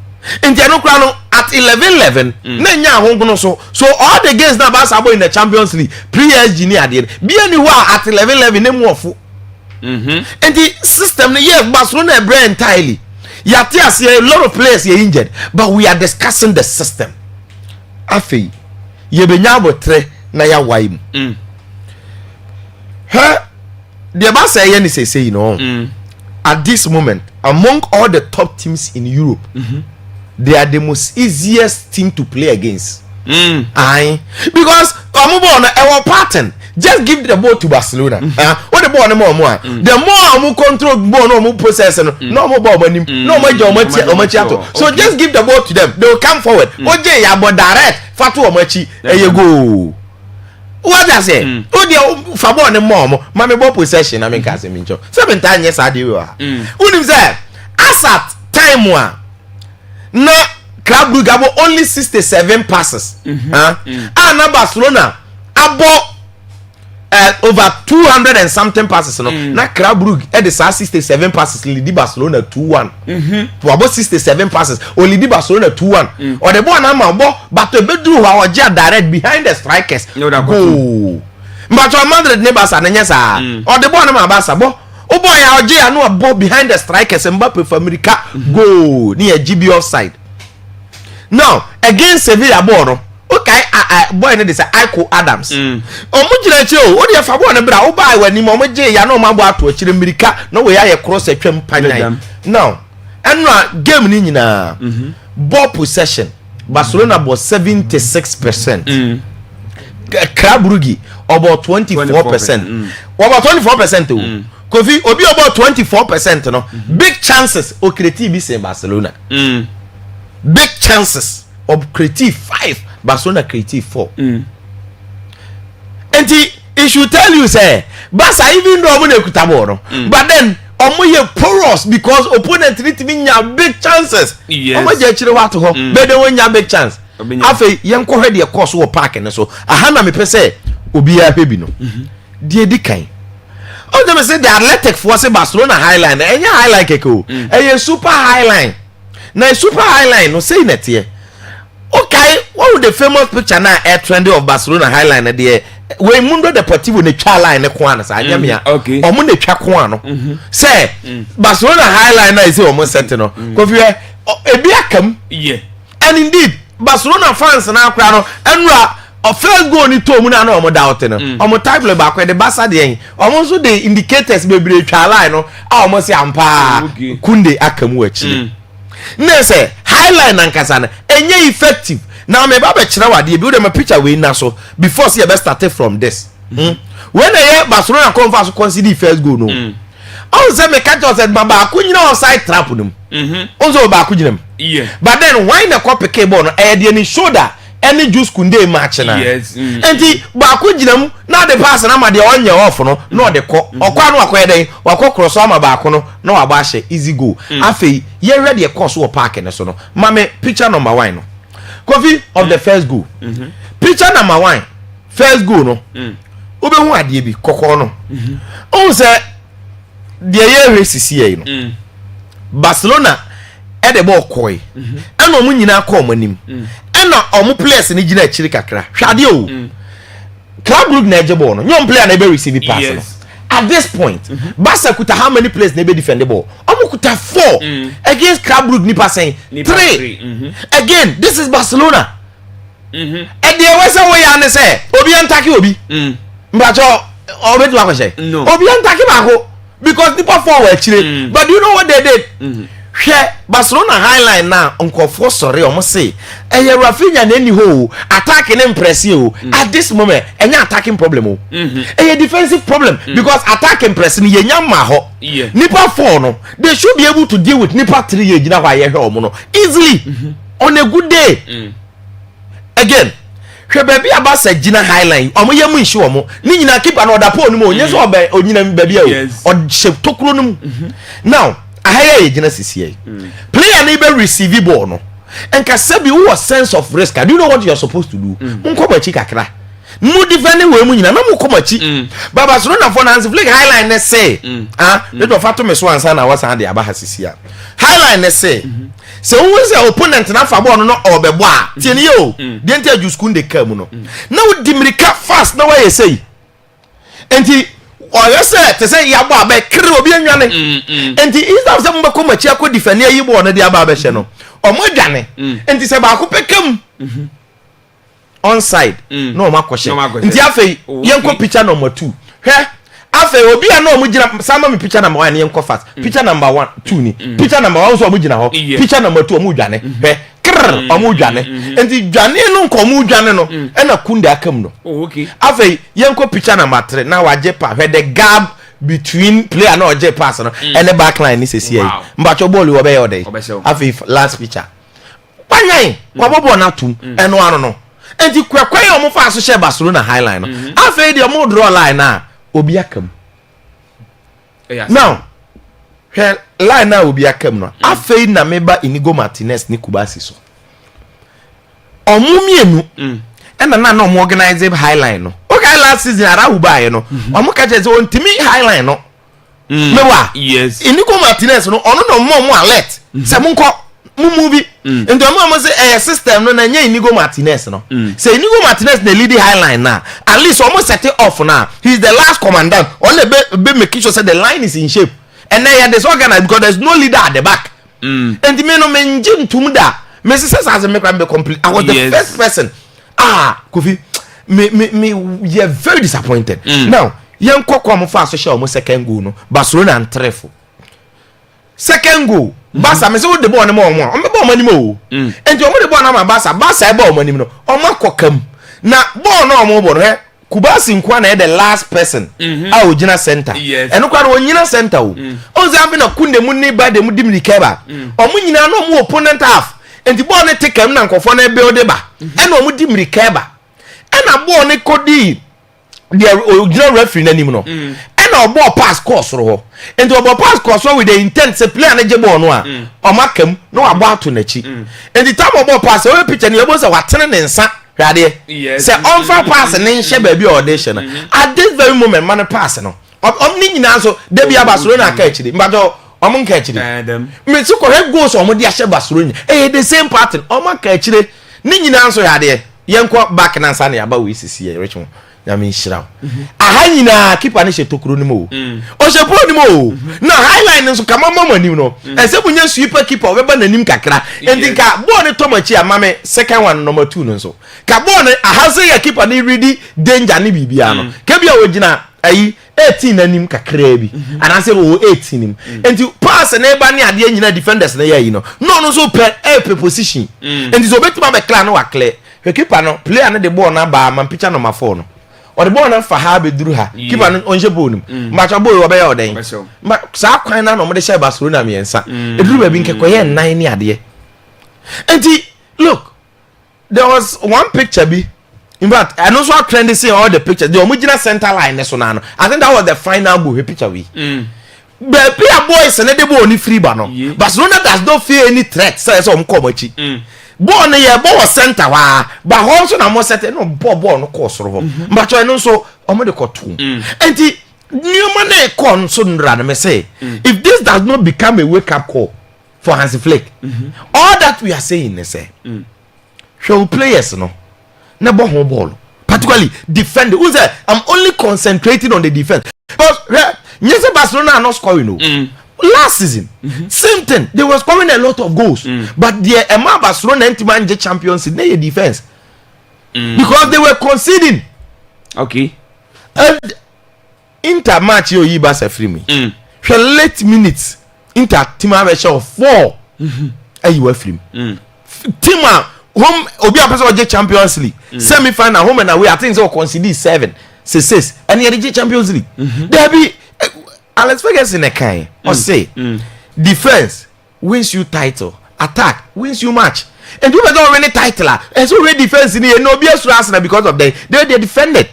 India no kra no at 11-11 na nya ahongono so all the games na ba sabo in the Champions League PSG ni ade bi ani ho at 11-11 na mu ofu and the system yes Barcelona brand entirely yati ase a lot of players are injured but we are discussing the system afei ye benya abotre na ya waim the ba say ye ni say no at this moment among all the top teams in Europe they are the most easiest team to play against. Because Amubo na our pattern. Just give the ball to Barcelona. What the ball no more. The more Amu control ball no more possess no more ball money. No more Omachi. So just give the ball to them. They will come forward. Oje ya bo direct fatu Omachi e you go. What I say? O dia fa ball no more. Mame ball possession na me ka se mincho. 7 times yes ade we ha. Unim say as at time one no Club Brugge have only 67 passes. Na Barcelona abo over 200 and something passes no. Na Club Brugge at the 67 passes lead Barcelona 2-1. To about 67 passes only lead Barcelona 2-1. Or the ball na abo but to bedru wa oja direct behind the strikers. Go. But Madrid neighbors are nyesa. Or the ball na Barca bo o boy ya oje ya no ball behind the strikers Mbappe for America go near GB offside. Now against Sevilla ball no okay boy no dey say Iko Adams omo gina chi o dey fa ball no bra o buy wani mo je ya no ma bo ato akire America no we ya cross atwam panyan. Now enra game ni nyina ball possession Barcelona was 76%. Club Brugge about 24%. About 24% Kofi obi about 24% no. Big chances o creative is in Barcelona. Big chances of creative 5, Barcelona creative 4. And it should tell you say Barca even though omo ekuta ball no, but then omo ye porous because opponent need to nya big chances. Omo je chire wa to ho be de won nya big chance. Afei yenko hwe de course wo park ne so aha na me pese obi ya hwe bi no. Die di kan oh, they say the athletic force Barcelona highline. Any highline keko. A super highline. Now super highline no say net here. Okay, what would the famous picture now air trendy of Barcelona highline there? We Mundo Deportivo ne twa line ne kwana sa anya me okay. Omo ne twa kwana no. Say Barcelona highline na is almost set no. Kofi e bi akam. Yeah. And indeed Barcelona fans na akra no enra o first goal ni to mu na na omo doubt no omo type le back the Barca dey omo so the indicators bebre twa line no a omo se ampa kunde akamu achi na say highline ankasa na enye effective now me ba be kire wade bi o dem picture we na so before see be started from this when the Barcelona conference concede first goal no on say me catch us at baba akunyina on side trap no onzo ba akunyina but then why na copy cable no e dey ni shoulder any juice kunde match na yes enti ba akugina mu na the pass na ma de onye off no no de ko okwa no akoye den wakọ cross ama ba no na wa ba hye easy goal afei ye ready course wo park ne so no mame picture number 1 no Kofi of the first goal picture number 1 first goal no obe hu ade bi kokọ no on say the year race here, you know. Barcelona at the ball coy. And no money now come on him. And now omu players in the Gina Chirikakra. Shadio. Club group Najabon. Young player never receive it pass. At this point, Barca could have how many players never defend the ball? Omu could have 4 against Club group Nipa saying 3. Again, this is Barcelona. And the Western way and say, Obi and Taki Obi. Mbacho, Obi to Akoshe. No. Obi and Taki Mako. Because Nipa 4 were actually. But do you know what they did? Share Barcelona highline now, Uncle for sorry, almost say, and you're Rafinha and any hole attacking impress you at this moment, and you're attacking problem. A defensive problem because attacking pressing Yamaho. Nipa 4 no, they should be able to deal with Nipa 3 you know why you're easily on a good day. Again, baby about say Gina highline, omo yamu issue omo, ni nyina keep another pole no, yes or baby or shape tokunum. Now, I hire Gina CCA. Player never receive ball no. And Kasabi who a sense of risk. Do you know what you are supposed to do? Unko chika kra. Mu defending we mu nyina na mu komachi. Baba so na for Nancy Flick highline na say, let me fato me so ansa na wasa de aba hasisia. Highline na say, so who say opponent na fa ball no obebo a. Tie ni yo. De enta ju school de kam no. Na wo dimirika fast na why say. Enti or you say to say ya ba be kire obi anwane. Enti instead of say mo ko machi akọ defend ya yi ball na de aba be hye no. O mo dwane. Enti say ba ko pekam. Onside no makwoshe nti afei yenko picture number 2 he afei obi a no mugina sama me picture number 1 yenko fast picture number 1 2 ni picture number 1 so mugina ho picture number 2 omudwane he krr omudwane nti dwane no nko omudwane no e na kunde akam no okay afei yenko picture number 3 na waje pa he the gap between player na oje pass no and the back line ni sesi yi mbacho ball wo be yode afei last picture panyan wabobo na tum eno ano no enti kwekwe omo fa so she Barcelona highline no afei de omo draw line na obi akam now he line na obi akam no afei na meba Inigo Martinez ni Kubasi so omo mienu ena na omo organize highline no okay last season ara hubaye no omo ka je on timi highline no mewa yes Inigo Martinez no ono no mo alert se munko movie and the say a system no na Inigo Martinez no say Inigo Martinez the leading highline now at least almost set it off now he's the last commandant only be making sure say the line is in shape and then there's organized because there's no leader at the back and the men no menjin tumda me say as make am be complete I was the first person Kofi me you're very disappointed now yen kokko am fa social almost second goal no Barcelona and trefle second goal Barca me say wo de ball ne mo o me ball mani mo enti o mo de ball na ma Barca e ball mani no o ma kokam na ball na o mo ball he Kubasi nkwa na the last person a ogina center eno kwa na onyina center o onze am na kunde mu ni ba de mu dimri keba o mu nyina na o mu opponent half enti ball ne tekam na nkofo na build ba ena o mu dimri keba ena ball ne kodi the original referee na nim no ena o ball pass course ro enti o ball pass course with the intent say player na je ball no a o makam no abo ato na chi enti time o ball pass o picture ne ebo say watene ne nsa hwade say on fa pass ne nhye ba bi audition at this very moment man pass no ni nyina so de bia Barcelona ka achiri mbajo omo nka achiri me ti ko he goals omo de ahye Barcelona the same pattern omo ka achiri ni nyina so hwade yenko back na nsa na ya ba we sisi ye rich ya me shira aha nyina keeper ne she tokuro ni mo o she pro ni mo na highline nso kama mama ni no ese bunya sweeper keeper obeba nanim kakra endinka ball ne tomachi amame second one number 2 no so ka ball ne aha se ya keeper ne ready danger ne bibia no ka bia wogina ayi 18 nanim kakra bi ana se wo 18 nim enti pass ne ba ne ade nyina defenders na yayi no no so per position enti so betima be clear no wa clear keeper no player ne the ball na ba man picture number 4 no or the ball na fa ha be duru ha keep an onje bonum ma cha boy obe ya oden ma sa kwan na no mo de share Barcelona miensa eduru ba bi nke koye nnan ni ade enti look there was one picture bi in fact I know so trendy see all the pictures the original center line so na no I think that was the final goal picture we but Pia boys and the ball ni free ba no Barcelona does not feel any threat say so mo come achi ball na ye ball center wa ba ho so na mo set no ball no course ro but no so o mo de koto enti Newman con so me say if this does not become a wake up call for Hansi Flick, all that we are saying is say show players no never home ball, particularly defend. Who say I'm only concentrating on the defense because yes, Barcelona are not scoring no. Last season, same thing. They were scoring a lot of goals, but the Emma Barcelona anti-manager champions in their defense because they were conceding. Okay. And Inter match you Ibas free me. For late minutes, Inter team have a show of 4. And you were free. Team home obi a person of Champions League semi-final home and away. I think they will concede 7, 6, and the Champions League. There be Alex Ferguson a kind or say defense wins you title, attack wins you match. And you don't win a title. And so we defense in here no be Arsenal because of they defended.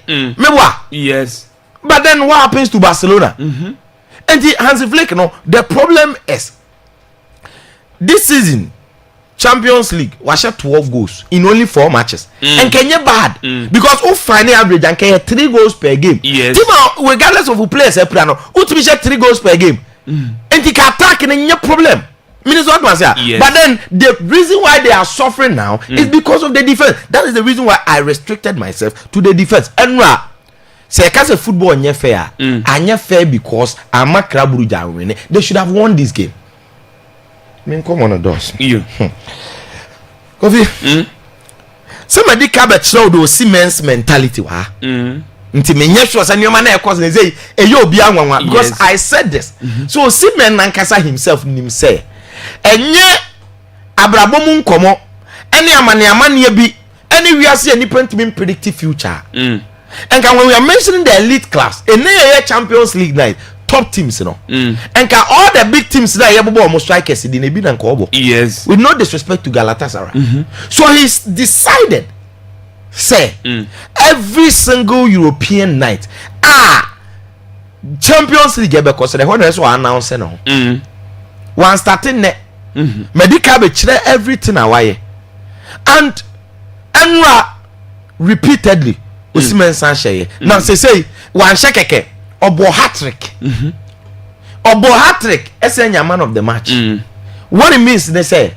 Yes. But then what happens to Barcelona? And the Hansi Flick, the problem is this season Champions League was 12 goals in only 4 matches. And can you bad? Because who find average and can 3 goals per game. Yes. Team, regardless of who plays a plano, who to be 3 goals per game. And the attack and no problem. Minnesota was here. Yes. But then the reason why they are suffering now is because of the defense. That is the reason why I restricted myself to the defense. And say because football is fair. And fair because I'm a Krabuja winning. They should have won this game. I mean, come on, does you? Coffee. Somebody can show those Siemens mentality. Nti menye sure say nyoma na ekos na say eyo obi anwanwa because I said this. So Siemens nankasa himself nim say enye abrabom nkomo ene amane bi ene wiase ani pentimi predict future. And when we are mentioning the elite class, a Champions League night, top teams, and all the big teams that are almost strikers in the and Kobo. Yes. With no disrespect to Galatasaray. So he's decided, say, every single European night, Champions League because the whole rest will announce no. One starting net, medical be everything away, and repeatedly. Osimhen Sanchez. Now say one shakeke obo hat-trick. Obo hat-trick essential man of the match. What it means they say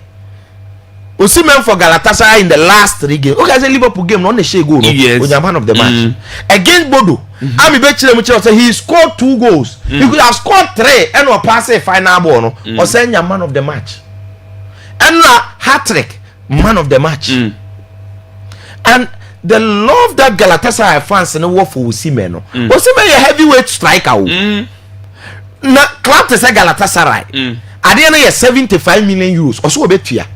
Osimhen for Galatasaray in the last 3 games. Okay, say Liverpool game no share goal. Yes. Man of the match. Against Bodo. Ami be chire mu say he scored 2 goals. He could have scored 3 and or pass a final ball no. Osimhen man of the match. And hat-trick man of the match. And the love that Galatasaray fans and war for Osimhen no. Osimhen a heavyweight striker. Na club to say Galatasaray. At the end of 75 million euros. Also betua.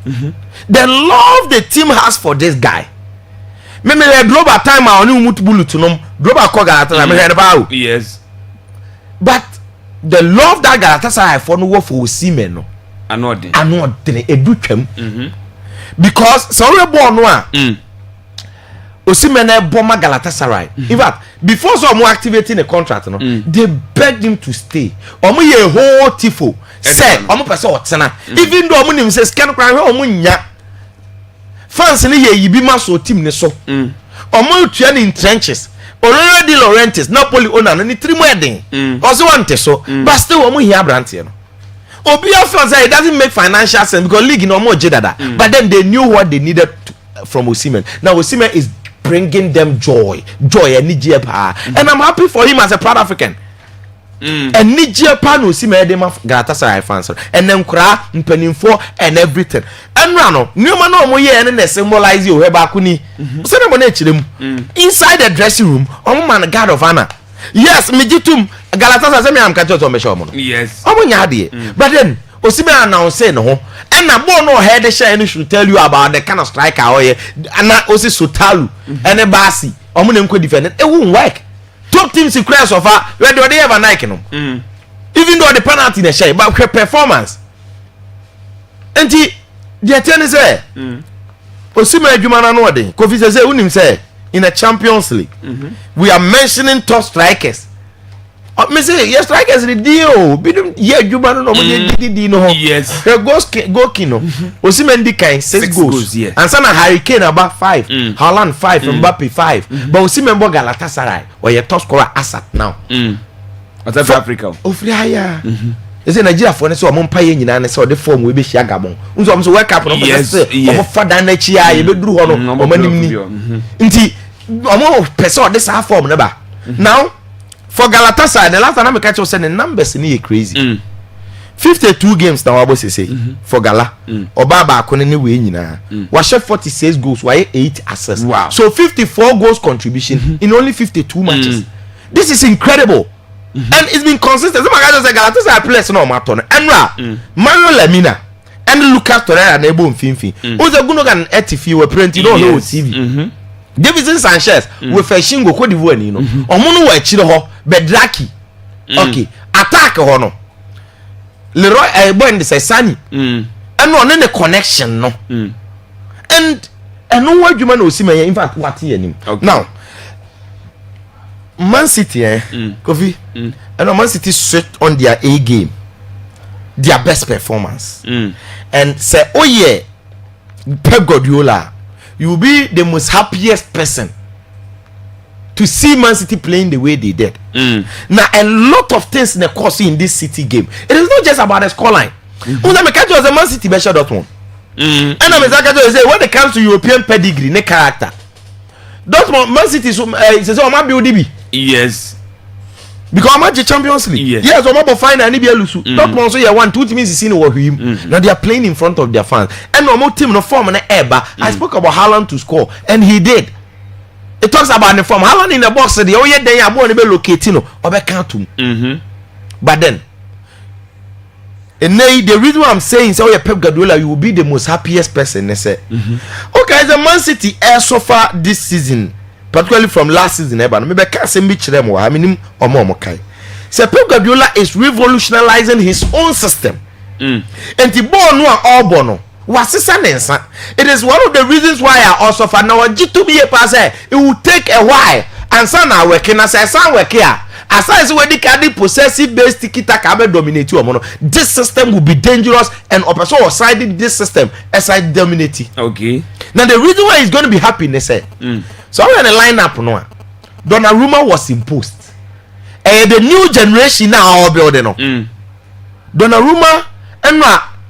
The love the team has for this guy. Me global time I only mutbulu to nom. Global call Galatasaray. Yes. But the love that Galatasaray for no war for Osimhen no. Anodin. Edutwem. Because sorry born no Osimhen bomber Galatasaray. In fact, before some more activating a contract, they begged him to stay. Omo ye whole tifo. Say, omo person otsena. Even though omo nim say scan kran omo nya. Fans ni ye yibima so team ne so. Omo tua ni in trenches. Already Laurentiis, Napoli owner ni 3 more den. Also want so, but still omo here brand no. Obia fans say it doesn't make financial sense because league no more jedada. But then they knew what they needed from Osimhen. Now Osimhen is bringing them joy and and I'm happy for him as a proud African. And Nigeria no Osimhen dem Galatasaray fans and then kra mpanimfo and everything. And no nyoma no mo ye na symbolize you heba kuni. So na mo na chirem inside the dressing room omo man guard of honor. Yes, mijitum Galatasaray say me am catch to me show mo. Yes. Omo nya de. But then Osimhen announced no ho and na ball no head share should tell you about the kind of striker oye and na Osi Sotalu and Basi omo na nko defend it won't work. Top teams in crash of where do they ever Nike no even though the penalty na share but performance and the tennis say Osimhen adwuma na no dey Kofi say unim say in a Champions League we are mentioning top strikers. Me say yes, strikers the deal. Bidum ye adwuma no mo ye no. Yes. The goal kino. Osimhen di kan 6 goals. Yes. And sana Harry Kane about 5. Haaland 5, Mbappe 5. But Osimhen bo Galatasaray or your top scorer asset now. South Africa ofri haya ese Nigeria for ne so omo mpa ye nyina ne so de form we be hia Gabon unzo omo so wake up no pese omo fada na chi ya ye be duru ho no omo nim ni nti omo pese o de sa form ne ba now for Galatasaray the last time I catch you say the numbers ni crazy 52 games na wabo say for Gala oba ba ko ne we nyina wa shot 46 goals wa 8 assists so 54 goals contribution in only 52 matches this is incredible and it's been consistent. So my guys say Galatasaray players no matter no enra Mario Lemina and Lucas Torreira na ebo mfimfin Oze Gundogan etifi we print no no TV Davidson Sanchez we Fashingo Cote d'Ivoire ni no omo no wa chire ho Bedraki okay attack ho no Leroy boy ndi say Sani and no ne connection no and no wadwuma na Osimhen in fact what here nim now Man City Kofi and Man City set on their A game their best performance and say oh yeah Pep Guardiola you will be the most happiest person to see Man City playing the way they did now a lot of things in the course in this City game it is not just about the scoreline I catch was a Man City better Dortmund and I'm say when it comes to European pedigree ne character Dortmund Man City says oh man build yes because I'm at the Champions League yes I'm about final ni be lusu Dortmund so yeah 1-2 teams is in over him now they are playing in front of their fans and normal team no form na eba I spoke about Haaland to score and he did it talks about the form Haaland in the box the oh yeah then abo ni be locate no obe count but then and the reason why I'm saying so yeah Pep Guardiola you will be the most happiest person they say okay the Man City so far this season particularly from last season maybe can't say me chirem wa I mean omo kai say Pep Guardiola is revolutionizing his own system and the ball no all bono wasisa nensa it is one of the reasons why I also for now to be a pass it will take a while and some are working as I sound work here as I say when the cardi possessive based tiki-taka be dominate you omo this system will be dangerous and person was siding this system as I dominate okay now the reason why he's going to be happy they say so when the lineup no Donnarumma was imposed the new generation now all building no Donnarumma and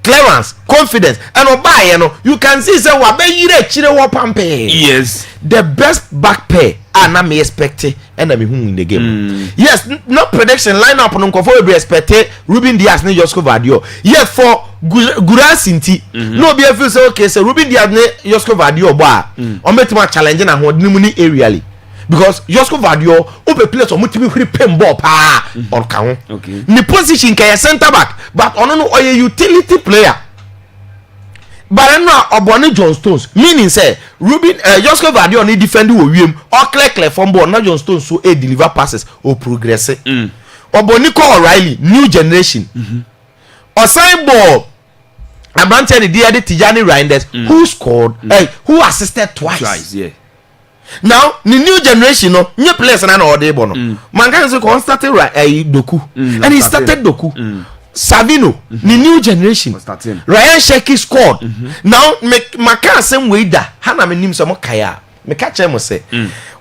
clearance confidence and oba no you can see say wa be yire chire wo pampe yes the best back pair na me expect and me in the game yes no prediction lineup no nkofo we expect Ruben Dias ne Josko Vadio yes for Gurasinti no be feel say okay say Ruben Dias ne Josko Vadio ba o metima challenge na ho ni mu ni aerially because Josko Vadio ope place o mutimi huri pem ball pa on kan okay ni position kay center back but ono no oye utility player but no oboni John Stones meaning say Ruben Josko Vadio ni defend wo wiem o clear from ball na John Stones so e deliver passes o progress oboni ko O'Reilly new generation o sign ball Abrante the dear Tijani Reinders who scored who assisted twice yeah now the new generation no new players na all dey born man can say ko started Doku and he started Doku Savino the new generation Ryan Sheki scored now maka same way da hana me nim some kaya me catch him say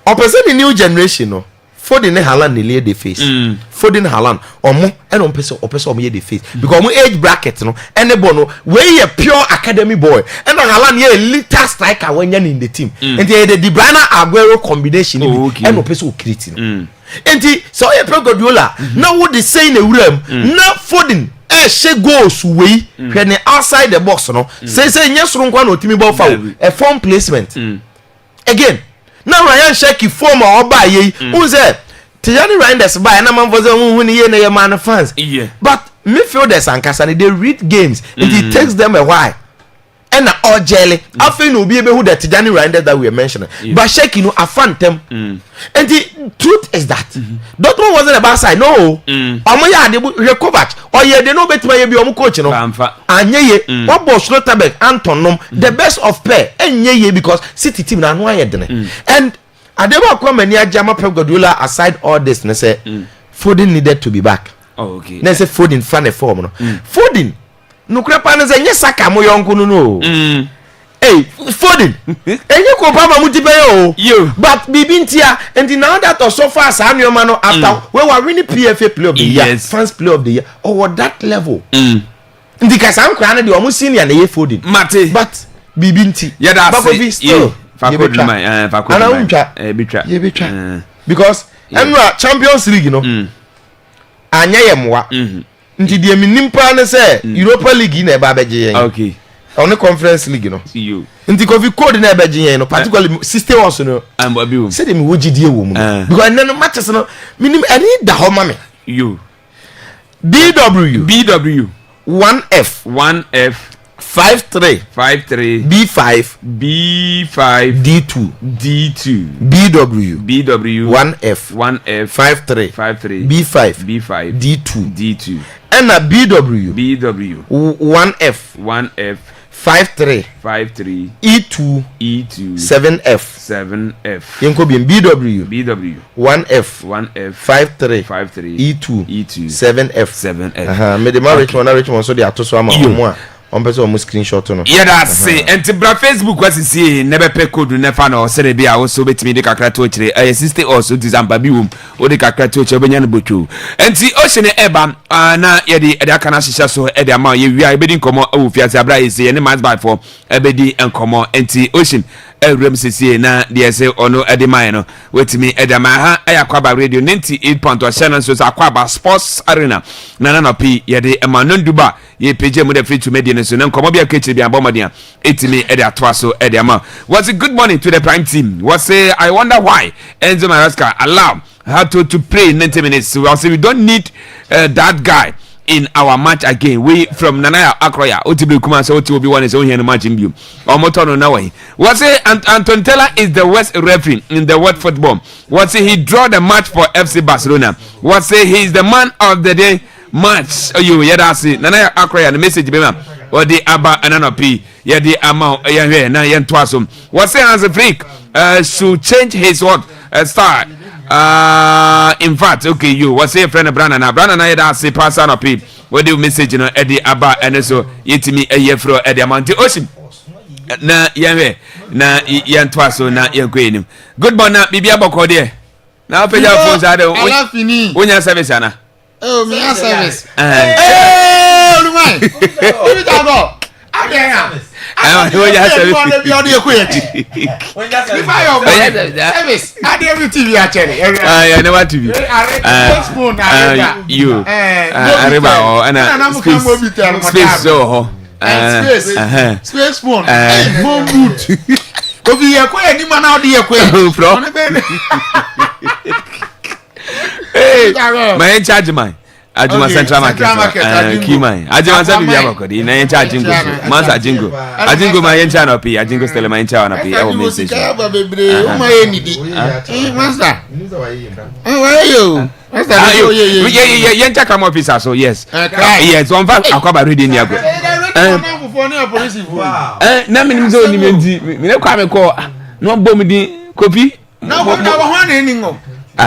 o person the new generation no Foden ne Haaland ne lay the face Foden Haaland omo and on person omo ye the face because omo age bracket no and the no we a pure academy boy and Haaland ye little striker when you in the team and the De Bruyne Aguero combination and on person create no and so ye Pep Guardiola now what they say in the room now Foden she goes we when outside the box no say yes nkwa no timi ball foul a form placement again now Ryan Sheki form or buy ye who say Tijani Reinders buy na man for say who ni ye na ye man fans but midfielders and Kasani they read games and it takes them a while and all jelly after no be able who the Tijani Reinders that we are mentioning but Sheki no afantem and the truth is that Dortmund wasn't a bad side no omo ya de recover or ye they no betima ye be omo coach no anye ye what boss Schlotterbeck Anton the best of pair enye ye because City team na no ayedene and Adeba Kwame ni ajama Pep Guardiola aside all this na say Foden needed to be back okay na say Foden fan a form no Foden no krepa na say nye Saka mo yonko no Hey, Foden. And you go Papa Mutipe You. but Bibintia, and now that or so far, Samuel Mano after we were winning PFA Player of the Year, Yes. Fans Player of the Year, or that level. Because I'm crying the almost senior and the Foden. Mate. But Bibinti. Yeah, that's but it. still. Because Champions League, you know. Anya yemwa. Nti die minim pa ne say Europa League na eba beje yen. Okay. On the Conference League no. You. Nti Kofi code na beje yen no, particularly 60 was no. I'm Abiu. Say dem wo gidie wo mu. Because na no matches no minim any da ho ma me. You. BW 1F 1F 53 B5 D2 BW 1F 53 B5 D2 and a BW 1F 53 E2 7F Yenko bien BW 1F 53 E2 7F me de ma Richmond so de atoso ama omo a on person o screenshot no yeah that's it and bra Facebook was see never pay code never no say be a so betimi de kakra to kire eh sister also December bi wom o de kakra to kire benya no botu enti ocean eba na ye de aka na hihya so e de ama ye wi a be di nkomo awufiase abra ye say ne match by for e be di nkomo enti ocean ewrem sisi na de say ono e de man no wetimi e de ma ha Akwaaba radio 98.1 channel so Akwaaba Sports Arena na no pi ye de ema no nduba ye page mu de free to media so na nkomo bia kechiri bia bomadia etimi e de atwa so e de ama was a good morning to the prime team was say I wonder why Enzo Maresca allow her to pray 90 minutes so we don't need that guy in our match again. We from Nanaya Akroya Otibi Kuma so Oti will be one is only in the match in view or Motono Naway was say Anton Taylor is the worst referee in the world football was say he draw the match for FC Barcelona was say he is the man of the day match you yeah that's it Nanaya Akroya the message be or the Abba Ananopi yeah the amount yeah na yen twasum was say as a freak should change his what style in fact okay you was say friend Brandon I that say pass on up what do message you know Eddie Abba and so yetimi fro Eddie amount ocean na yeah na yen twaso na yen kwenim good morning bibi aboko there na page your phone side onya service ana oh me service Olumai bibi tago abia service. I did every TV actually. I never TV. You. Space so. Space phone. More mood. Kofi ye ko eni man out there ko. Hey, my charge mine. Ajuma Central Market. Kimai. Ajuma Sabi Yabakodi. Na yencha Jingo. Mansa Jingo. Ajingo ma yencha no pi. Ajingo stele ma yencha na pi. E wo message. O ma yenidi. Master. Where are you? Master. Yencha come officer so yes. Yes, on va Akwaaba radio ni agbo. Na me nimzo ni mendi. Me ne kwa me ko. No bom di kopi. Na ko na ho na ni ngo. I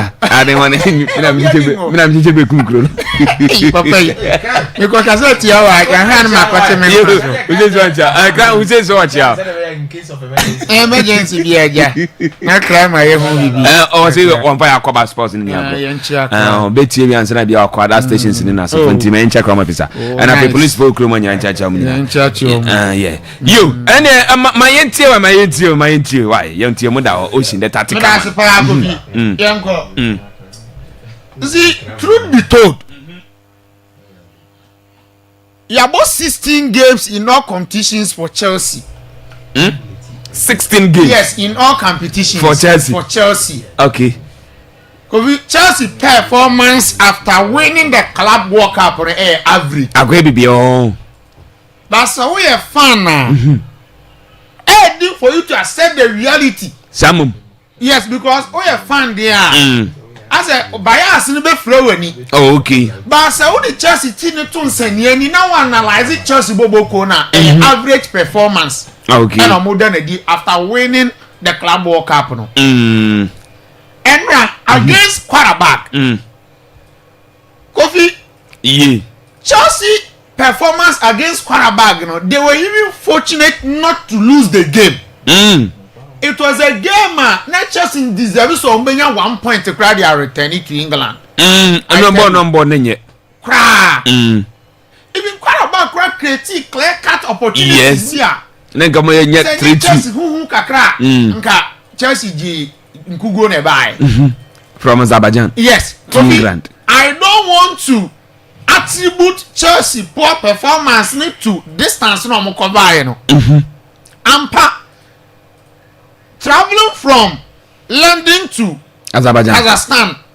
don't want to. I'm just a cool. Because I said to you, I can hand my question. I can't say so much. Emergency, yeah. Not cry my movie. Oh, see, one fire Akwaaba Sports in the Betty and Sana be Akwaaba stations in us. 20 men check on officer. And I police folk room on your church. Yeah. You and my entio. Why? Young Tia Muda or Ocean that See, truth be told, you have about 16 games in all competitions for Chelsea. 16 games? Yes, in all competitions for Chelsea. Okay. Chelsea performance after winning the Club World Cup on the average. That's how we are fan now. It's for you to accept the reality. Samum. Yes, because we are fan there. As a bias in the flow any. Oh, okay. But so the Chelsea team to send you now analyze it Chelsea Bobo Kona average performance. Okay. And a modern after winning the Club World Cup no. And against quarterback. Kofi. Yeah. Chelsea performance against Akwaaba, you know, they were even fortunate not to lose the game. It was a game, not just in deserve so 1 point to cry they are returning to England. Number nenye. Cry. Even Akwaaba create clear cut opportunities here. Nenga mo yenye 3-2. Who kakra. Nka Chelsea ji nkugo ne buy. From Azerbaijan. Yes. England. I don't want to attribute Chelsea poor performance to distance no mo cover you know. Ampa traveling from London to Azerbaijan.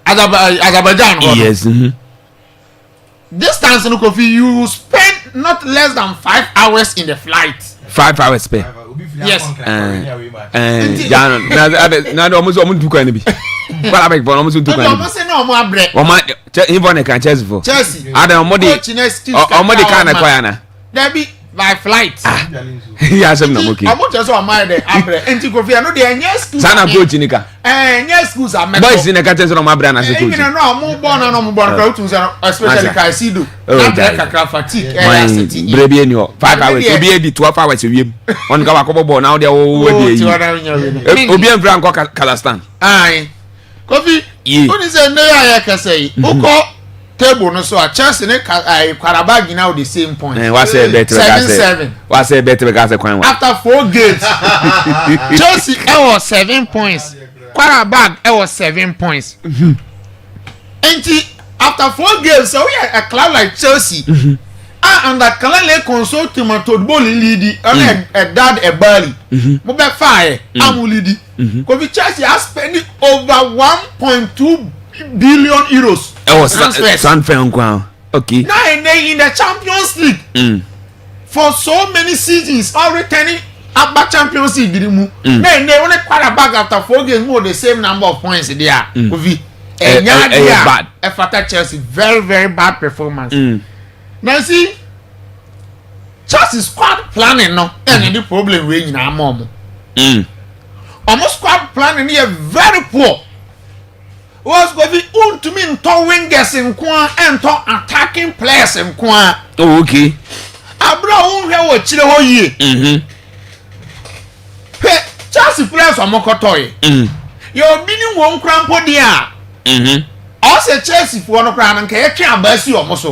Azerbaijan. Yes. Distance no coffee you spend not less than 5 hours in the flight. 5 hours spare. Yes. Na almost tukwa ni bi. Kwala beg for almost tukwa ni. Almost say no mo abre. O ma even can Chelsea for. Chelsea. Ada omodi kana kwa yana. Debi by flight. Ya sem na okay. Omo just o ma de abre. Enti kofi no de enye school. Sana coach ni ka. Enye schools are met. Boys ni ka tense no ma abre na se coach. Even no mo born no mo born crowd to especially Kaisedo. Na kakra fatigue. Brebi eni o 5 hours. Obi edi 12 hours wiem. On ka wakobo ball na o de o we dey. Obi en Franco Kazakhstan. Ai. Kofi. Oni say no ya kase. Uko table no so Chelsea ne Akwaaba now the same point. What say better 7-7. What say better because kwan. After 4 games. Chelsea was 7 points. Akwaaba was 7 points. And after 4 games so we are a club like Chelsea. And that Kalale consult to my football lead and a dad a bally. Mobile fire. I'm leady. Because Chelsea has spent over 1.2 billion euros. Okay. Now in the Champions League. For so many seasons, all returning up back Champions League. Then they only Akwaaba after 4 games more the same number of points there. Bad. After Chelsea, very very bad performance. Now see, Chelsea squad planning no, and the problem we in our mom. Almost squad planning here very poor. Was going to be to wingers in Kwan and to attacking players in Kwan. Oh, okay. Abra here what chile ho ye. Hey, Chelsea players are mokotoy. You're being one crampo dia. Also Chelsea for no crown and can abasi almost.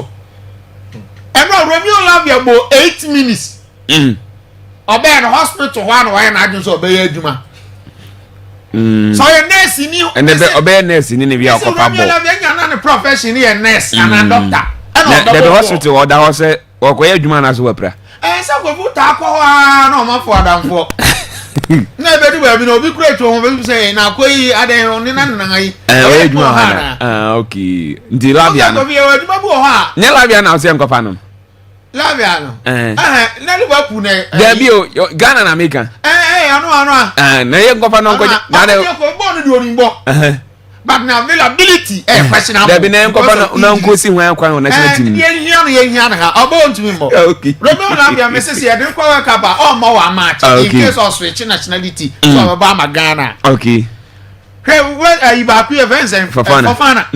And now Romeo Lavia about 8 minutes. Obey the hospital one way and I just obey Juma. So your nurse in you and the obey nurse in the via of a profession here, nurse and a doctor. And the hospital or the house or where Juma as well. And some of you talk no more for them for. Never do have no big great one say now quay are they on in okay. The Lavia. Nelavia now say Copano. Laviano. Liverpool. There be Ghana and America. I know. You go for no but now availability question. There be no go see when I national team. About me more. Okay. Romeo Lavia Mrs. I didn't call a cup or more match in case of switching nationality to Obama Ghana. Okay. Hey, where are you back events and for Fana?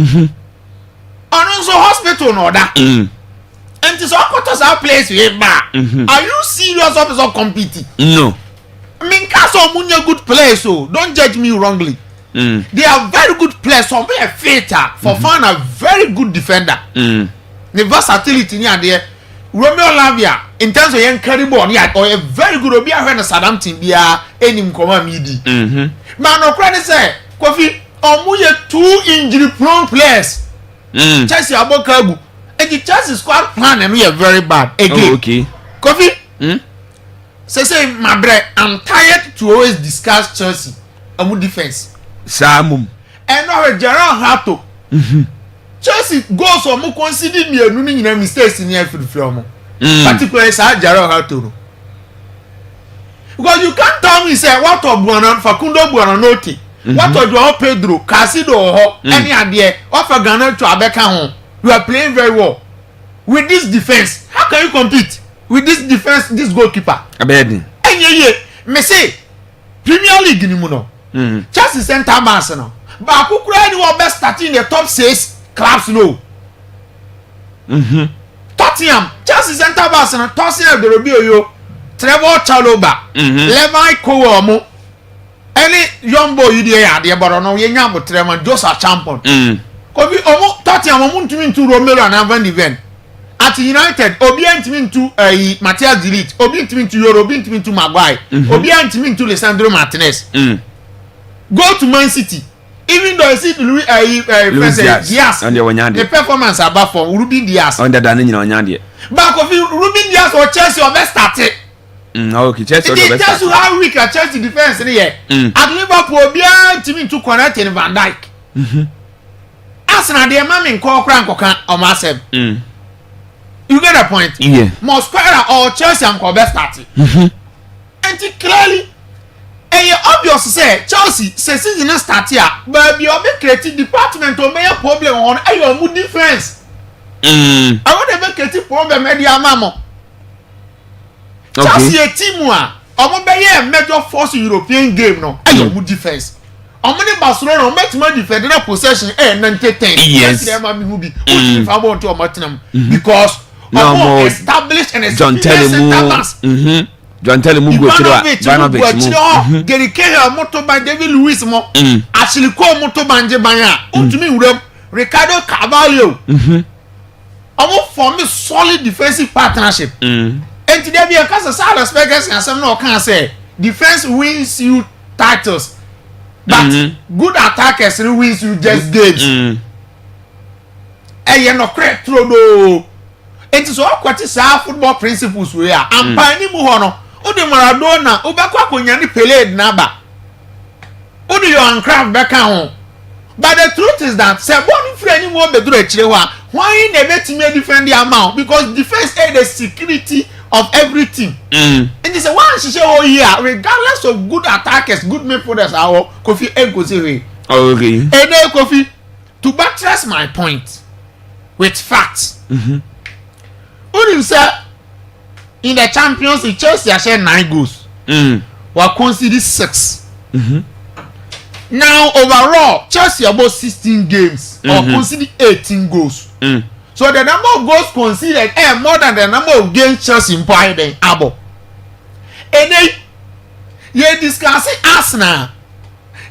Also hospital no that. And this is our place we back. Are you serious of competing? No. I mean, Castle Munya good players, so don't judge me wrongly. They are very good players. Some be a fighter for fun, a very good defender. The versatility near there. Romeo Lavia, in terms of young Caribou, or a very good Obia when a Saddam team be any Mkoma midi. Man, no credit say, Kofi, Munya 2 injury prone players. Chelsea Abokabu. And the Chelsea squad plan and we are very bad. Again, okay. Kofi, say, my brother, I'm tired to always discuss Chelsea and defense. Samum. And now Gerard Hato. Chelsea goes or more consider me a new mistakes in the film. Particularly, Gerard Hato. Because you can't tell me, say, what of Buono, Facundo Buonanotti, what of Joao Pedro, Casido, any idea, offer Ghana to Abeka home. You are playing very well. With this defense, how can you compete? With this defense, this goalkeeper. Abedi. And me say, Premier League ni muno. Chelsea center backs now. But Akukura ni one best starting the top 6 clubs no. Tottenham Chelsea centre backs na Tottenham de Robbie Oyo Trevor Chalobah Levi Kowomo any young boy you dey there but no ye nya botrema Joseph Champon Kobi omo Tottenham omo ntimi ntu Romero and Van de Ven at United obi ntimi ntu Matthias de Ligt obi ntimi ntu Yoro obi ntimi ntu Maguire obi ntimi ntu Lisandro Martinez go to Man City even though I see Luis Diaz the performance above for Ruben Diaz on the dane nyina onyade back of Ruben Diaz or Chelsea or best started okay Chelsea or best Chelsea how weak a Chelsea defense in here at Liverpool bia team to connect in Van Dijk Arsenal dey mama call crank on myself you get a point Mosquera or Chelsea and best started and clearly and obvious say Chelsea say season start here but you be creative department or main problem on your mood defense I want to make creative problem media mama Chelsea a team one omo be here major force European game no your mood defense omo ni Barcelona o make man defend na possession 90-10 yes dem ma me who be if I want to Tottenham because omo established and established John tell him go to Gary Cahill moto by David Luiz mo actually call moto banje banya untumi wurem Ricardo Carvalho omo form a solid defensive partnership and today be a case of respect and some no can say defense wins you titles but good attackers wins you just games you no correct throw no it is all quite football principles we are and pani mu hono Udi Maradona, ubekwa kunyani Pelé naba. Udi yo ancraft beka hon. But the truth is that say one friend mo be duro chirewa. Why never to me defend the amount because defense is the security of everything. And they say one she say oh yeah regardless of good attackers, good midfielders our Kofi Engoziwe. Okay. And then Kofi to buttress my point with facts. Udi say in the Champions League, Chelsea has 9 goals. We conceded 6. Now overall, Chelsea about 16 games or conceded 18 goals. So the number of goals conceded is more than the number of games Chelsea implied in Abo. And then you discuss Arsenal.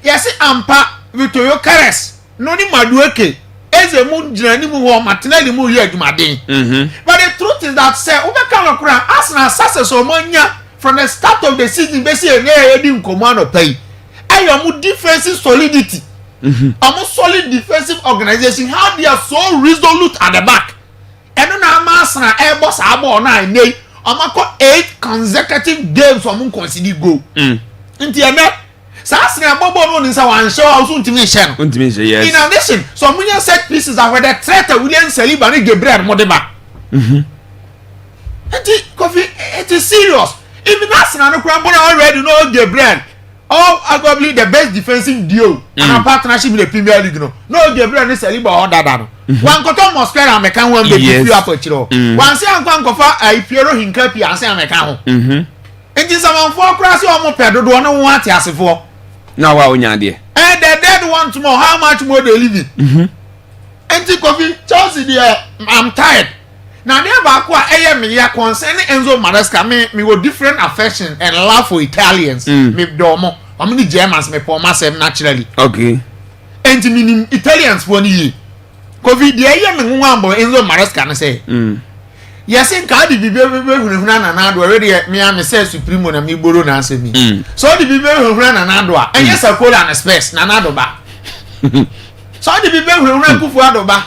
You see Ampa Victorio Carres. No ni Madueke. Eze mu jina ni mu ho Martinelli mu ye adwumaden but the truth is that say ubeka no kura Arsenal success o manya from the start of the season be say na edi nkomo no pay ayo mu defensive solidity solid defensive organization how they are so resolute at the back eno na Arsenal e boss abo na nei amako 8 consecutive games from concede goal nti ene Arsenal bobo no nsa wan show also ntimi hye no yes in addition some million set pieces are where the threat William Saliba and Gabriel Modeba Kofi it is serious even Arsenal no kwambo na already know Gabriel arguably the best defensive duo and a partnership in the Premier League no Gabriel and Saliba or that no one koto Mosquera American one be you up chiro one say ankofa Piero Hincapi and say American ho it is someone for cross o mo pedo do no want asefo now wa onya de and the dead want more how much more they living enti Kofi Chelsea there I'm tired now never akwa me ya concerning Enzo Maresca me with different affection and love for Italians me domo how many Germans me for myself naturally okay enti meaning Italians for ni Kofi there me nwambo Enzo Maresca na say yes in ka di bibe hunhuna na nado already me am say supremo na me gboro na answer me so di bibe hunhuna na nado a enye sakola na space na nado ba so di bibe hunhuna kufu ado ba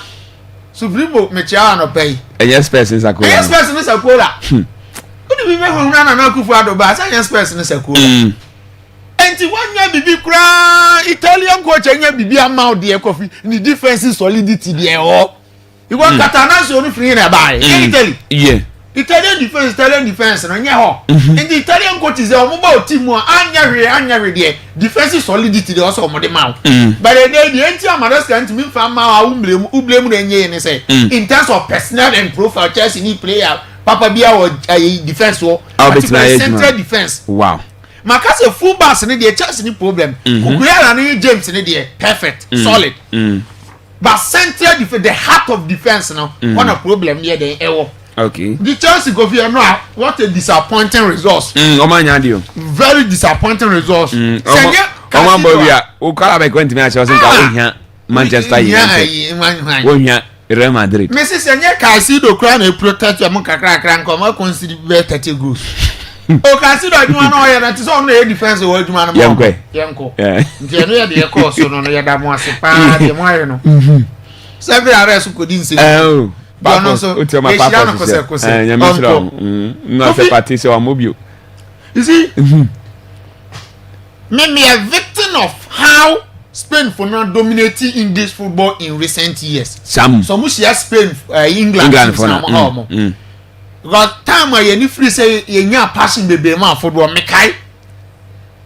supremo me chia no pay enye space in sakola enye space in sakola di bibe hunhuna na kufu ado ba say enye space in sakola enti wanya bibi kura Italian coach enye bibi amount de Kofi ni defensive solidity de o you want Catalan so no free na buy Italy Italian defense no nye ho and the Italian coach is o ba team anya hwe de defensive solidity de also mo de ma but the anti Maresca anti me fa ma ublemu na nye ne say in terms of personnel and profile Chelsea ni player papa bia o defense wo central defense wow makase full backs ni de Chelsea ni problem Kukuya na James ni de perfect solid but central defense the heart of defense no one a problem here then ewo Okay. The Chelsea go here now. What a disappointing result. Very disappointing result. Oma Bobia, who call up a quaint match was in Manchester United. Real Madrid. Mrs. Senya Casido crown a protect your Munkaka crank or consider 30 goose. O consider you know that is only a defense of man. Yanko. Yeah. The course, you know, the Damosa, the Marino. Several others who couldn't say, oh, but also, my papa, not a party or mobile. You see, maybe a victim of how Spain for not dominating English football in recent years. Some she has Spain, England for now. Because time where you free say you passing the man football mekai.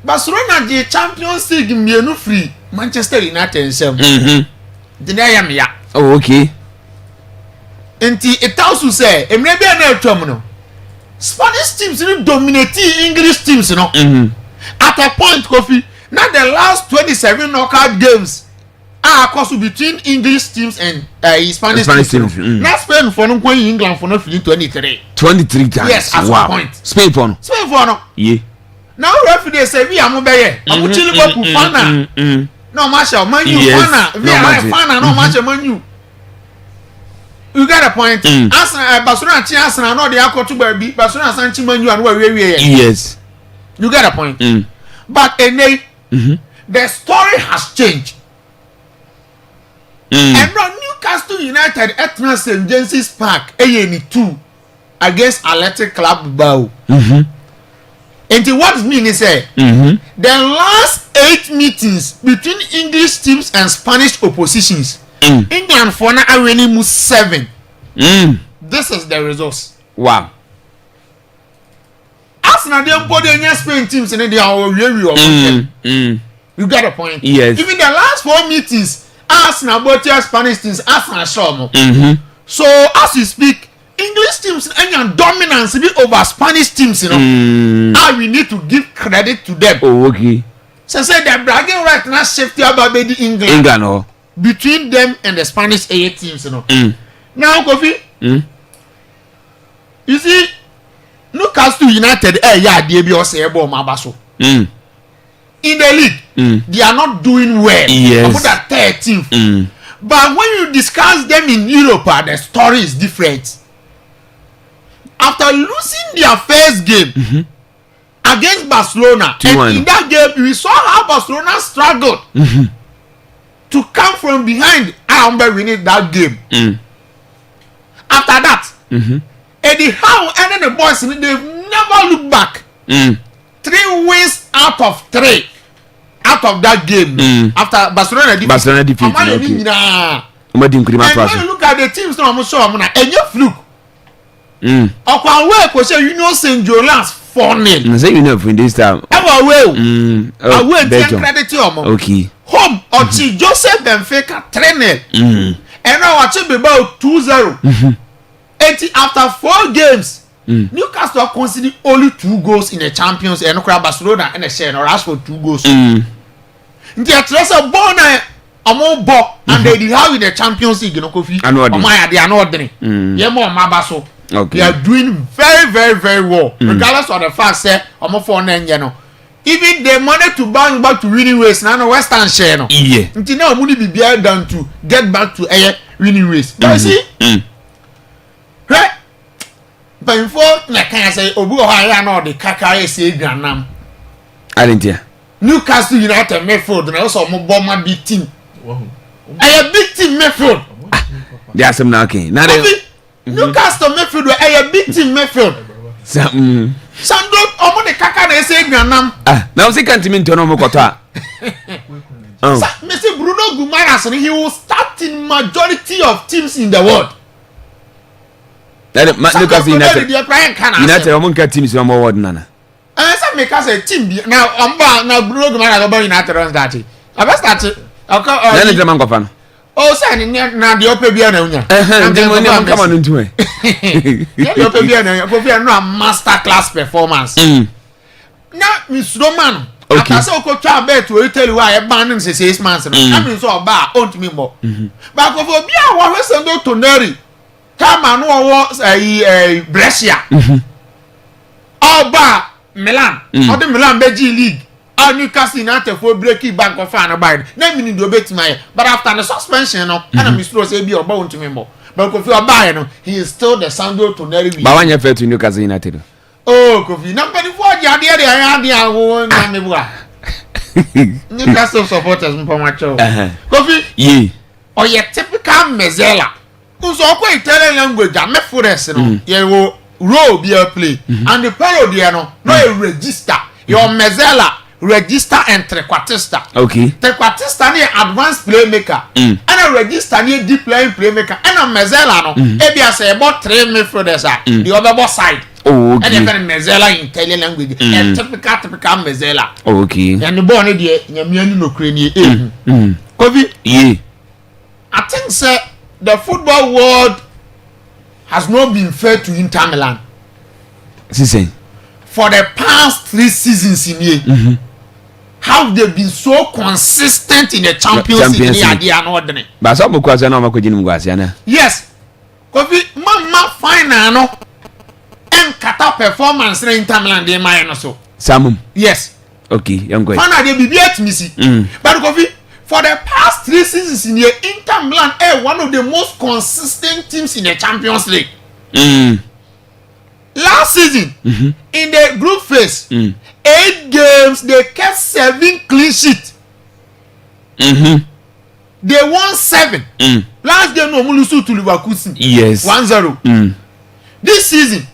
Barcelona the Champions League me free. Manchester United self. Deny am ya. Oh, okay. Enti it also say, e maybe na twam no. Spanish teams really dominating English teams, you know. At a point, Kofi, now the last 27 knockout games are course between English teams and Spanish teams. Now Spain for no going England for no feeling 23. 23 times. Yes, at wow. one point. Spain for no. Spain for no. Yeah. Now referee say we am obeye. Am chili Liverpool fan. No Marshall, Man U fan. We are fan no Marshall Man U. You got a point. Arsenal, Barcelona, Arsenal, no, they are called to baby. Barcelona, Sanchi, Man U, and where we are. Yes. You got a point. But the story has changed. And now Newcastle United at St. James's Park, AN2 against Athletic Club Bilbao. And what it means is the last 8 meetings between English teams and Spanish oppositions. England for now are winning 7. This is the results. Wow. Arsenal they put the Spain teams and they are really. You got a point. Yes. Even the last 4 meetings, Arsenal both your Spanish teams, Arsenal show. So as we speak, English teams and dominance be over Spanish teams, you know. And we need to give credit to them. Oh, okay. So say they're bragging right now, safety about the England. Oh. Between them and the Spanish A teams, you know. Now, Kofi, you see, Newcastle United, they be also able to in the league, they are not doing well. Yes. About that 13th. But when you discuss them in Europe, the story is different. After losing their first game against Barcelona, and in that game, we saw how Barcelona struggled. To come from behind, I remember winning that game. After that, Eddie Howe and then the boys, they've never looked back. 3 wins out of 3 out of that game. After Barcelona defeat. And when you look at the teams now, I'm sure I'm gonna and you fluke. Akwaaba was you know St. John's 4-0. Say you know in this time. I will take credit to you. Okay. Home Ochi Joseph Benfica 3-0. And now watch it be about 2-0. After 4 games, Newcastle conceded only 2 goals in the Champions and Barcelona and the share or ask for 2 goals. The address of Bona among Bob and they did have in the Champions League, you know, Kofi. They are not ordinary. Mabaso. Okay. They are doing very, very, very well. Regardless of the fact that I'm for you know. Even the money to bounce back to winning ways now Western share no. Yeah. Until now money be done to get back to winning ways. But you see, right? But before like can I say Obu Ohaya no the Kakare say Granam. I didn't hear. Newcastle United midfield and also mo bomber big team. A big team midfield. There are some knocking. Now Newcastle midfield a big team midfield. Sandro omo de kaka na ese granam. Now say can't mean to no mo kota. Mr. Bruno Guimaraes he will start in majority of teams in the world. Newcastle United omo ka teams no more world nana. Some make us a team now now Bruno Guimaraes go United runs that. I best start okay. Nene man go fan. Oh, say na the ope bia na unya. Come on into it. The ope bia na go bia no master class performance. Now Miss Roman. After say ko twa bet we tell you why e ban 6 months no. I mean so ba on to me more. But go for bia wa Sando Toneri. Tama no was Brescia. Oba Milan. Or the Milan Beji League. Newcastle United for breaking back of fan about. Then we need to bet my. But after the suspension, and I'm supposed to be about to remember. But if you are buying, he is still the Sandro Toneri. But when you fell to Newcastle United. Oh, Kofi. Number 4, I Newcastle supporters, Mpamacho. Kofi. Yeah. Or your typical Mezela. Who's all quite Italian language. I'm a forest. You will role be a play. And the parodiano, no register. Your Mezela. Register and trequartista. Okay. Trequartista ni advanced playmaker. And a register ni deep playing playmaker. And a Mezela no. Ebia say about 3 midfielders. The other side. Oh, okay. And even Mezela in Italian language. A typical Mezela. Okay. And the born idea Yamiani no crane. Kofi. Yeah. I think sir the football world has not been fair to Inter Milan. See. For the past 3 seasons in here. How they've been so consistent in the Champions League. But some of us are not going to. Yes. Kofi, Mama final no. And kata performance in Inter Milan de Mayano so. Samum. Yes. Okay, young guy. Final they be at me see. But Kofi, for the past 3 seasons in here, Inter Milan are one of the most consistent teams in the Champions League. Last season, in the group phase, 8 games, they kept 7 clean sheets. They won 7. Last game, no Mulusu to Leverkusen. Yes. 1-0. This season,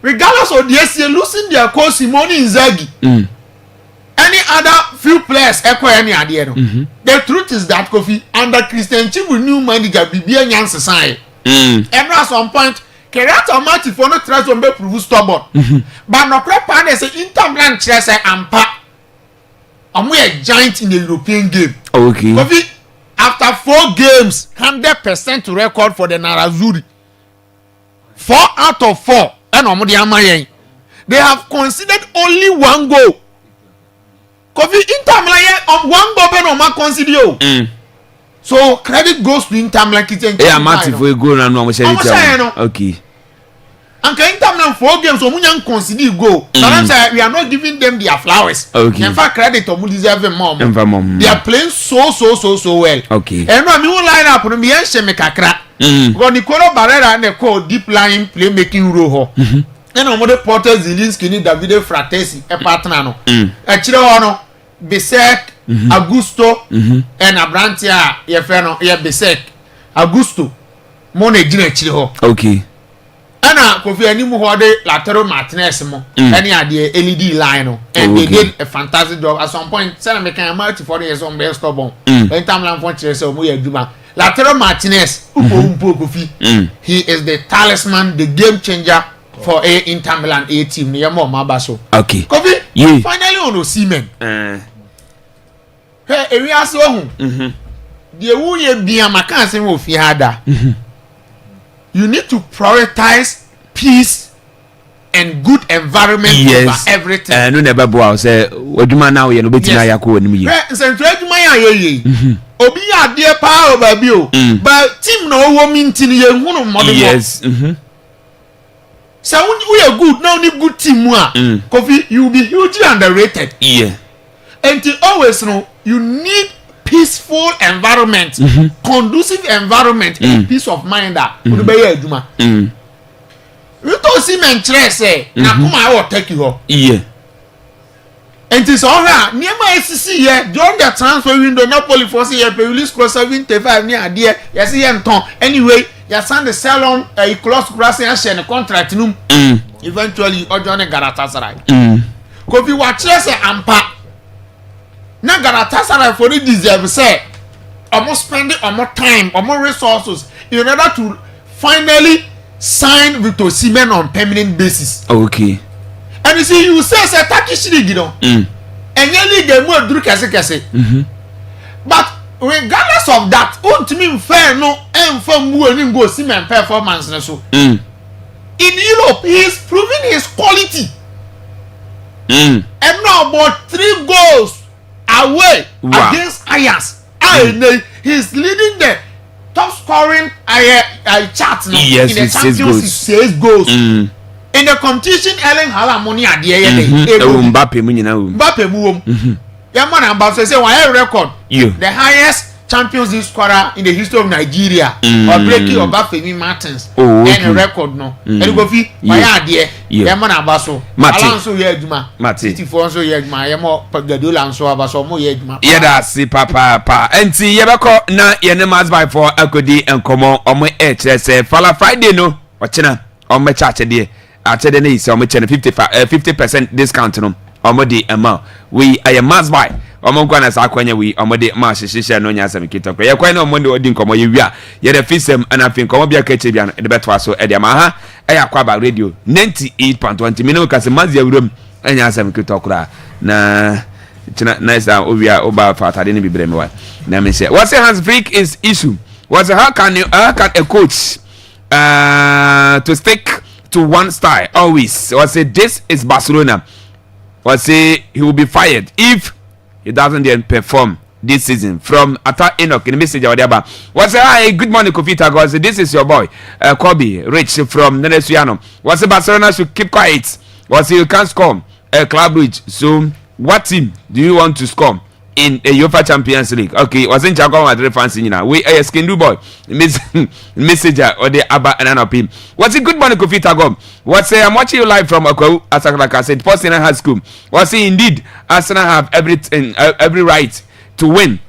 regardless of the SCA losing their coach Simone Inzaghi, any other few players echo any idea. The truth is that Kofi under Christian Chibu new manager Bibia Nyanse sign. And at some point, Kerata Mati for no try to prove stubborn. But no crap and say Inter Milan chess ampa. And we a giant in the European game. Okay. Kofi, after 4 games, 100% to record for the Nerazzurri. 4 out of 4. And they have conceded only 1 goal. Kofi Inter Milan 1 goal ben Oma consider. So credit goes to Inter Milan kitchen. Yeah, Mati for a goal and no okay. And Inter Milan 4 games so munyan consider goal. Sometimes we are not giving them their flowers. Okay. In fact, credit to deserve more. They are playing so well. Okay. And no me line up no me enche me kakra. Because Nicolo Barrera and call deep line playmaking role. And omo Porter Zielinski ni Davide Fratesi e partner no. E chire ono Bisek Augusto and Abrantia ye fe no ye Bisek Augusto mo na gina chire ho. Okay. Ana Kofi animu ho de Lautaro Martinez mo any ade LED line no and they did a fantastic job at some point. Say na can match for the years on best stubborn. When time land for chire say mo ye aduma. Lautaro Martinez Kofi. He is the talisman, the game changer for a Inter Milan A team. Niyamo mabaso. Okay. Kofi. Yeah. Finally on Osimhen. Hey, area so hu. The wu ye bia maka se wo fi hada. You need to prioritize peace and good environment over everything. No never bo say oduma now ye no betina yakọ anim ye. Central aduma ya ye. Obi ya de pa o ba bi o. But team no wo mintin ye hunu model. Yes. So we are good now, need good team. Kofi, you will be hugely underrated. Yeah. And to always know you need peaceful environment, conducive environment, and peace of mind. That would be a juma. You don't see men say, "Na come I will take you up." Yeah. And it's all right. Near my SCC here during the transfer window, Napoli for say you release close 75 near there. Yes, anyway. You sign the sell on a close grass and a contract. Eventually, or Johnny Galatasaray. Kofi watch say ampa. Na Galatasaray for it deserve say almost spending more time, more resources in order to finally sign Victor Osimhen on permanent basis. Okay. And you see, you say Turkish league, you know. And your league get more druk kase. But regardless of that, ultimately fair no and from winning go Osimhen performance so. In Europe, he is proving his quality. And now about 3 goals away against Ajax. He is leading the top scoring chart no yes, in the Champions 6 goals. In the competition, Erling Haaland money at the end. Mbappe mu nyina wo. Mbappe mu wo. Yeah, man, Mbappe say one record. The highest Champions League scorer in the history of Nigeria, or breaking Obafemi Martins. And a record no. And go fi why adie. Yeah, man, Abaso. Alonso ye adwuma. City for so ye adwuma. Ye mo Guardiola so Abaso mo ye adwuma. Yeah, that's papa. Enti ye beko na ye ne match by for akodi enkomo omo say Fala Friday no. Ochina omo chache de. Achede ne ise omo chene 50% discount no. Omo de amount. We are match by. Omo kwa na sa kwanya we omo de ma hyehyehye no nya asem kitoko ye kwan na omo de odi nkomo ye wia ye de fisem ana fin nkomo bia ka chebia no de beto aso e de ma ha e Akwaaba radio 98.20 minute ka se mazi awuram enya asem kitoko ra na china nice obia oba fatade ne bibre me wa na me say what say Hans Flick is issue was how can a coach to stick to one style always was say this is Barcelona was say he will be fired if he doesn't then perform this season. From Ata Enoch in the message or whatever. What's a good morning, Kofita? God, this is your boy, Kobe Rich from Nenesuano. What's a Barcelona should keep quiet? What's you can't score a club bridge. So, what team do you want to score in a UEFA Champions League? Okay, was in Jaguar Madrid fans in we a skin boy messenger or the Abba and Anapim. What's a good morning, Kofita? God, what's I'm watching you live from Akwaaba, as like I said, Arsenal High School. What's indeed Arsenal have every right to win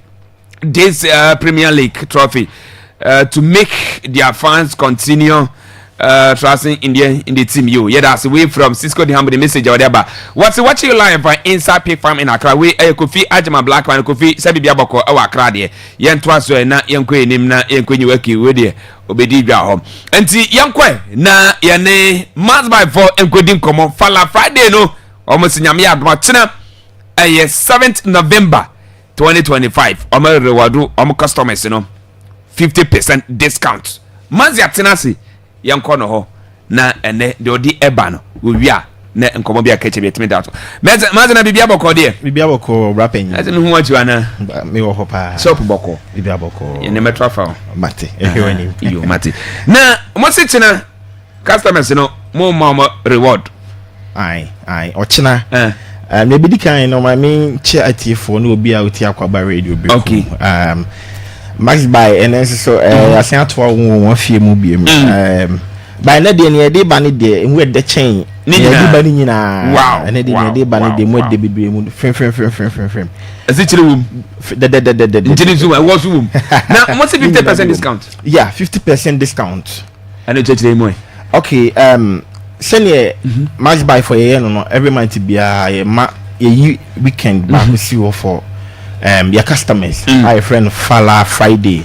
this Premier League trophy to make their fans continue trusting in the team. Yeah, that's away from Cisco the Humble, the message or whatever. What's watching you live by Inside Pig Farm in Accra? We Kofi Ajama Black Man Kofi Sabi Biaboko our Accra there. Yen twaso na yenkwe nim na yenkwe nyiwaki we there obedi bia hom. Enti yenkwe na yene match by 4 enkodim komo Fala Friday no almost nyame adoma chena 7th November 2025. Omo reward omo customers no 50% discount. Manzi atenasi yanko no ho na ene de odi eba no wia na nkomo bia ka chebe timi dato maze na bibia boko de bibia boko rapen ase no hu achi ana me wo ho pa shop boko bibia boko ene metrafa mate ehwani yo mate na mo se china customers no mo reward ai ochina me bidi kan no my mean che atifo no obi a oti Akwaaba radio be okay max by and so asan atwa won fie mu biem by na de ne de ba ne de enwe de chain ne de ba ne nyina wow ne de ba ne de mu de bibire mu frem ase chire wum de ntini zoom I was wum na mo say 50% discount yeah 50% discount and it chire mu okay senior max by for year no every month bia ye weekend ba ko si wo for your customers my friend Fala Friday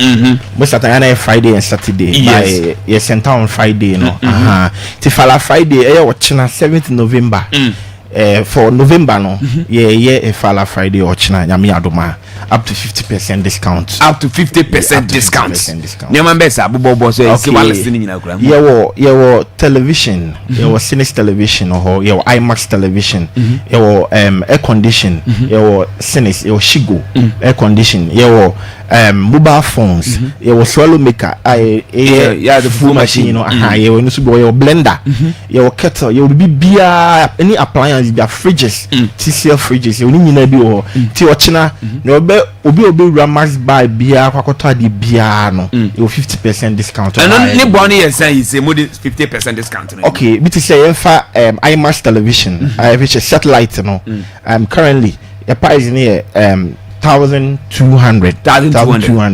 most of the time Friday and Saturday by yes center on Friday no ti Fala Friday watching 7th November for November no yeah Fala Friday watching nyame adoma up to 50% discount discount nyama mbesa bobo so isi wala sini nyina kura yewo television yewo Cinex television or yewo IMAX television yewo air condition yewo Cinex yewo Shigo air condition yewo mobile phones yewo swallow maker the full machine you know yewo nusu bo yewo blender yewo kettle yewo bibia any appliance their fridges TCL fridges yewo nyina bi wo ti ochina no obi Max by bia kwakota di bia no you 50% discount and ni boni yes say say more 50% discount okay bit say for IMAX television which is satellite no currently the price near 1200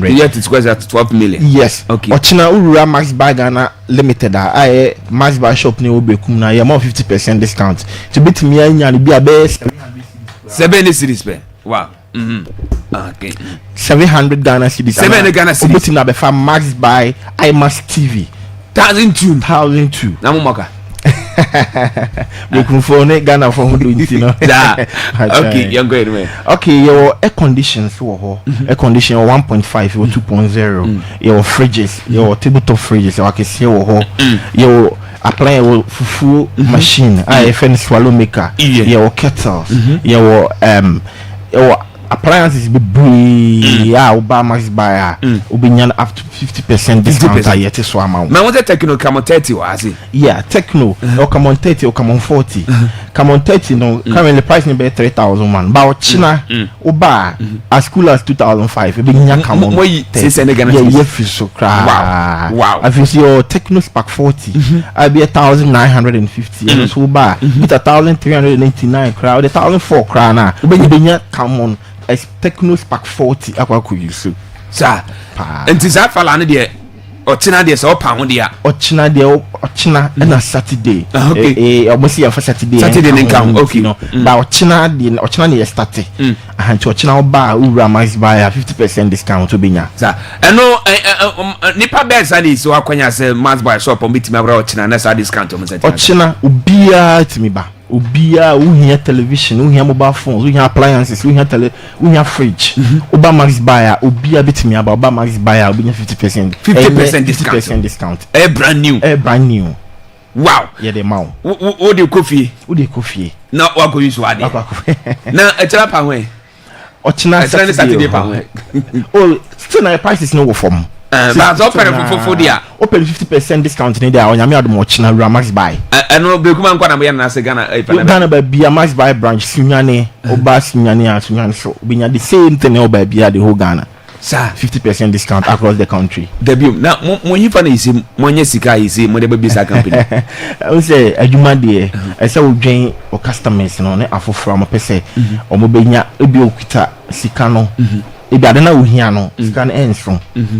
yet it's worth at 12 million yes okay ochina urura Max by Ghana limited Max by shop ni obekum na more 50% discount to bit me anya ni bia be 70 series pe wow okay 700 Ghana cedis 700 Ghana cedis obuti na be fa Max by IMAX TV 1002 na mo maka microphone Ghana for who do you know okay young girl man okay your air conditions for air condition 1.5 or 2.0 your fridges your tabletop fridges I can see your apply your fufu machine I FN swallow maker your kettles your appliances be bree oba max buy obinya up to 50% discount yet so amount. Man, what Techno come on 30 was it? Yeah, Techno or come on 30 or come on 40. Come on 30 no currently price ni be 3,000 man. But China oba as cool as 2005 obinya come on. Yeah, so wow. If you see your Techno Spark 40 I be 1,950 and so oba with 1,389 crowd 1,004 crowd na obinya come on as Techno Spark 40 akwa ku use. Sir, and this I fall under the Ochina de so pound dia. Ochina and a Saturday. Okay. Almost here for Saturday. Saturday then come. Okay. No. But Ochina de start. And to Ochina bar Ura max buy a 50% discount to Binya. Sir. And no Nipa best and so akwanya say mass buy shop on bit me bra Ochina na discount on say. Ochina ubia to me ba. Ubia who hear television, who hear mobile phones, who hear appliances, who hear fridge. Uba max buyer, ubia bit me about Uba max buyer, ubinya 50%. 50% discount. Brand new. Wow. Yeah, the amount. What do coffee? Now what go use what? Now a trap away. Ochina Saturday pa. Oh, still na price is no for. But open for dia. Open 50% discount in there on Yami Admochina Ramax buy. I know Bekuman Kwana na Segana. Ghana by Bia Max buy branch Sunyane, Oba Sunyane, so we are the same thing over Bia the whole Ghana. Sir, 50% discount across the country. Debut. Now, when you find is Monesika is a Model Business Company. I would say, a human dear, I saw Jane or customers on it from a pese or Mobina, Ubiokita, Sikano. If I don't know here, scan ends from.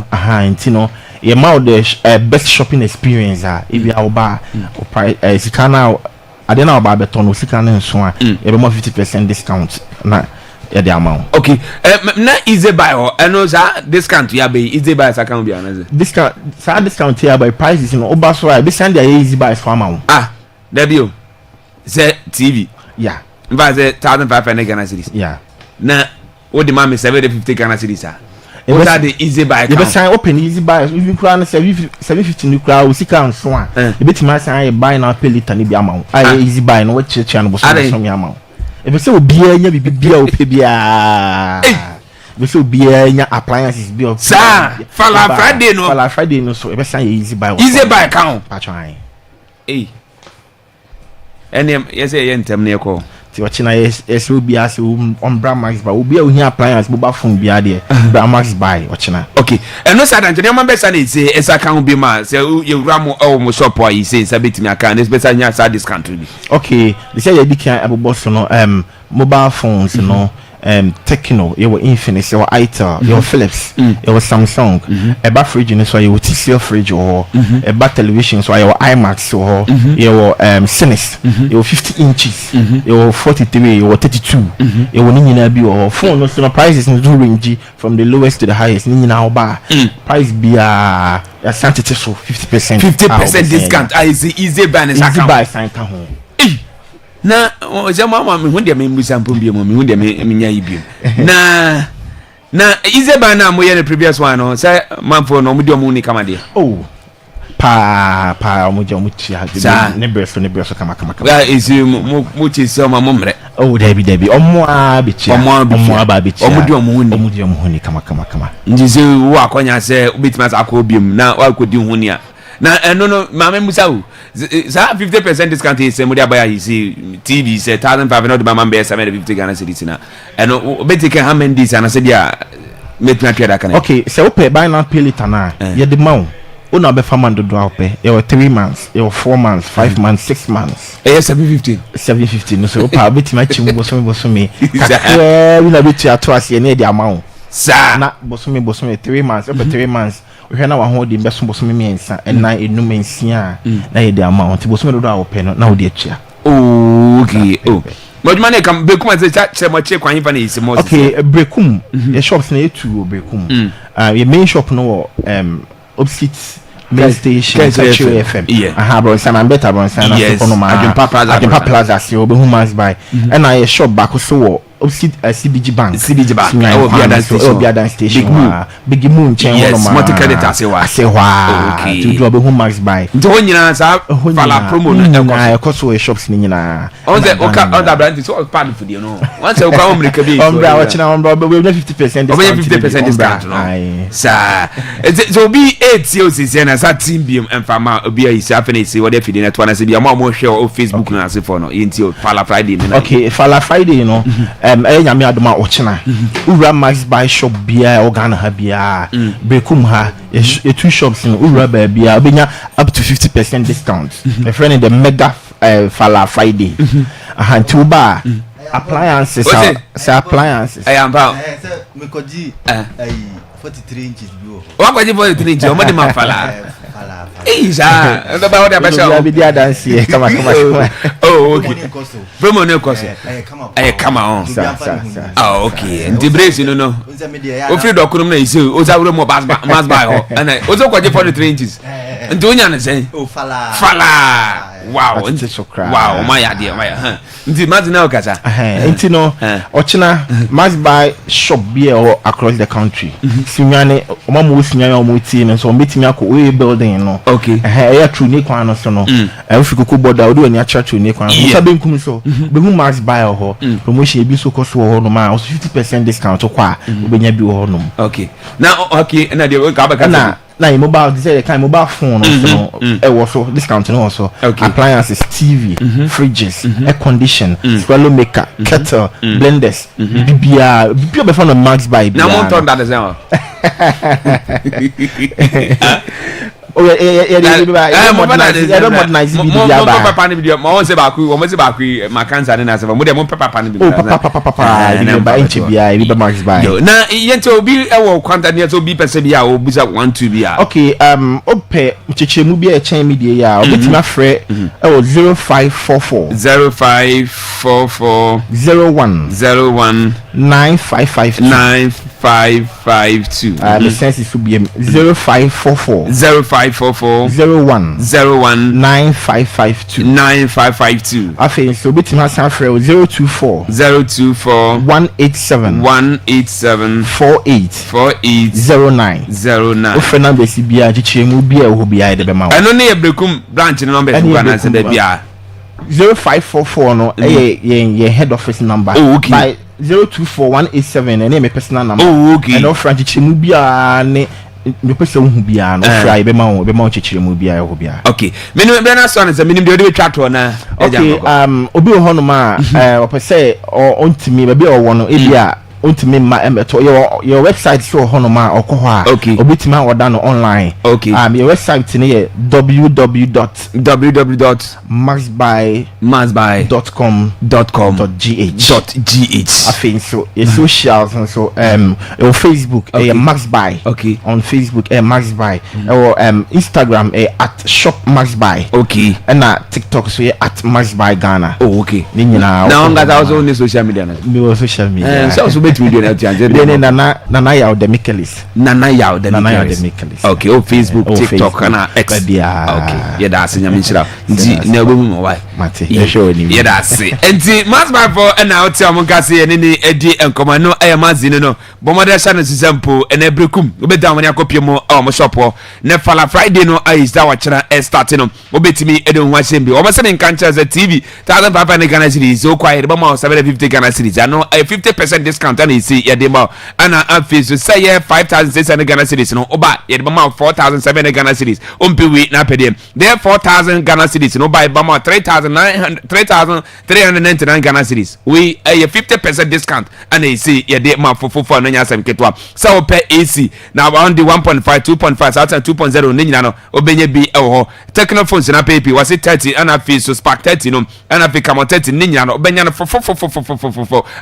And you know, your mouth the best shopping experience. If you are bar or price, Sikana, I don't know about Beton or Sikana and so on. You have more 50% discount. Yeah, the amount. Okay, not easy buy or I know that discount here be easy buy. I can't be honest. Discount here by prices in Obaswa. This Sunday easy buy for amount. Debut. Say TV. Yeah. But 1,500 Ghana cedis. Yeah. Now. What the man is 750 Ghana cedis are. What are the easy buy? You better sign open easy buy. If you crown 750 new crowd, we see can so on. You better my sign buy now pay little ni bi amount. I easy buy no what church and boss some amount. If you say beer nya bi o pay bia. We say beer nya appliances bi o. Sir, Fala Friday no so. You better sign easy buy. Easy buy count. Patron. Eh. Any yes say yentem na call. Watching is will be as on Bramax by will be here appliance mobile phone be there Bramax buy watching. Okay, and no sad Antonio Mambesa say as I can't be man say you ram almost shop why he says a bit me account it's better than this country. Okay, they say you can able boss no mobile phones you know Techno, your Infinix, your Itel, your Philips, your Samsung, a bar fridge in so your TCL fridge or a bar television so your IMAX or your Cinex, your 50 inches, your 43, your 32, your Nina be or phone no prices in range from the lowest to the highest. Nina bar price be a Santa so 50% discount. I see easy buy sign home. Na mama me hunde me musa mpombi me hunde me nya ibiem na ize ba na moye the previous one no say manfo no mudi omu ni kama de pa omu je omu tia ne breso kama ya isi mu chi so ma momre debi omu abichi omu ababichi omudi omu huni kama njize wo akonya say obitima akọ obiem na wa kodi huni a na no mama musa o 50% discount is somebody buy you see TV say 1,500 the man be 750 Ghana cedis na and bet can how many days and I said yeah make me try that can okay so we buy now pay later na you the man una be farm do pay you 3 months you 4 months 5 months 6 months 750 no so pa bet my chimbo so me we na bet ya to as ye the amount sa na boso me 3 months over 3 months we na wa holding be so boso me ensa and na enu mensia na ye the amount boso me do pay no na wo de chia okay but man come Brekum say mo che kwan fa na isi mo okay Brekum your shops na etu Brekum your main shop no opposite main station Country FM bro say man better bro say na so no ma Ajumpa Plaza say obi human buy and na your shop back so CBG Bank. CBG Bank. Oh, Biadan Station. Big Moon chain. Yes, multi credit asewa. Okay. To do a home max buy. Nti ho nyina sa fala promo na ekoso shops ni nyina. On the other brand so part for the no. Once you come America be. Ombra watching on we 50% discount. No. Sa. So be 8 years na sa team bi emfama obi ayi sa fene si what dey feeding net one say bi mo share o Facebook na se for no yenti Fala Friday ni. Okay, Fala Friday no. Nyame adoma ochina. Ura Max buy shop bia organ ha bia. Bekum ha. Two shops in Ura bia obenya up to 50% discount. My friend in the mega Fala Friday. Until bar appliances. Appliances. I am about. Me koji 43 inches bio. Wa kwaji 43 inches o mo de ma fala. Isa, ndo ba oda basha. Ya bidia dance come on. Oh, okay. Promo no koso. Come on. Ah, okay. Ndi brace no. O free dokunum na ise o za wuro mo mass buy ho. Ana o zo kwaji 43 inches. Ndi onya na say. Oh, Fala. Wow, wow, my idea, my Ndi Martina Okasa. Enti no, Ochina must buy shop beer or across the country. Sinyane, Omamu Sinyane Omuti, so meeting me we building no. Okay. Eh, true ni kwa no so no. If you could border, do any church ni kwa. So be nkum so. Be who must buy ho. Promotion be so cost ho no ma, 50% discount to kwa. Obenya bi ho no. Okay. Now okay, na de ka ba ka. Na mobile say kind mobile phone also discount also appliances TV fridges air condition swallow maker kettle blenders bibia be found on Max buy na mo turn that down oh yeah modernize bibia ba papa ni video mo se ba ku ma cancer na se mo de mo papa ni bibia ba inchi bia e be Max buy na yente obi e wo kwanta ne so obi pese bia o busa 1-2 bia okay ope chichemu bia e chen media ya obitima frɛ e wo 0544 01 9552 the sense is to be 0544 01 9552 afei so obitima san frɛ 024 187 48 ofe na besi bia chichemu bia wo bia de be ma eno ne ebrekum branch no number ku na se da bia 0544 no ye head office number by 024187 and my personal number. Oh, okay. And offer chichemu bia ne me pese hu bia no fry be ma chichemu bia ho bia. Okay. Me no be na so na se me nim de twa to na. Okay, obi ho no ma opese ontimi be o no e bia ontimi ma emeto your website so ho no ma okoho a obitimi oda no online. Okay. Your website ne www.maxbuy.com.gh. I think so. Your socials and so your Facebook maxbuy. Okay. On Facebook maxbuy. Or Instagram at shop maxbuy. Okay. And TikTok so at maxbuy Ghana. Oh, okay. Now that also on social media. Me social media. So bet we do na Nana Yaw the Michaelis. Nana Yaw the Michaelis. Okay, oh Facebook, TikTok and X. Okay. Yeah, that's nyame nshira. Nti na obomu mo why. Mate. Yeah, that's it. Nti Mass by for na oti amunkase ne edi enkoma no ayamazine no. Bomode sha no sisempo ene brekum. Obeda woni akopie mo mo shop ho. Ne Fala Friday no ayisa wa kira start no. Obetimi ede ho ahyem bi. Obese ne nkancha za TV 1500 ne Ghana cedis. So kwa ede ba ma 750 Ghana cedis. Ano 50% discount and see ya de ma ana afis so say 5600 Ghana cedis no. Oba ede ba ma 4700 Ghana cedis. Ompewi na pede. There 4000 Ghana cedis no buy ba ma 3399 Ghana cedis. We a 50% discount and they see ya de ma for no nya sam ketwa. So per AC now on the 1.5 2.5 outside 2.0 ni nyina no obenye bi e ho. Techno phones na pay was it 30 and afis so spark 30 no and afis come 30 ni nyina no obenya no for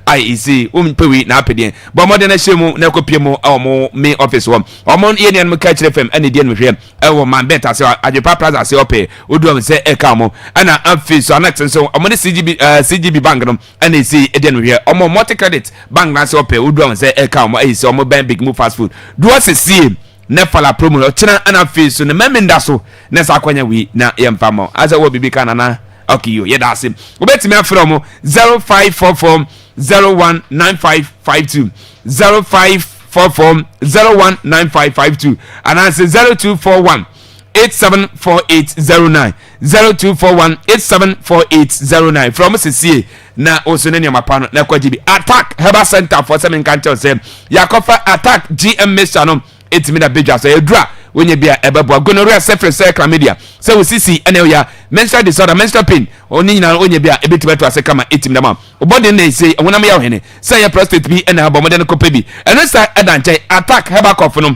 IEC ompewi na pede. But more than a shemu na kopie mo mo me office wo. Omon ye nem catch FM and the me hwem e wo man better say ajepa plaza say ope odu am say e ka mo ana afis so next so omon CGB bank no and see e den hwe omon multi credit bank na say ope odu am say e ka mo e say omon ban big move fast food do us see ne Fala promo no china ana afis so ne memenda so ne sa kwanya wi na yemfa mo asa wo bibi kana na okay yo yeah that's him obetimi afro 0544 019552 0544 019552 and answer 0241 874809 0241 from CCA na osonenia mapano na kwajibi attack Herbal Center for seven cancer say yakofa attack GM Mission etimi na beja so edra wenye bia ebebo gonorrhea sepsis chlamydia say we sisi ene ya menstrual disorder menstrual pain oni nyina onye bia ebetimi to ase kama etimi na ma obodi na say wona me ya hene say ya prostate bi ena abomode no kopa bi eno say edanche attack Herbal cough no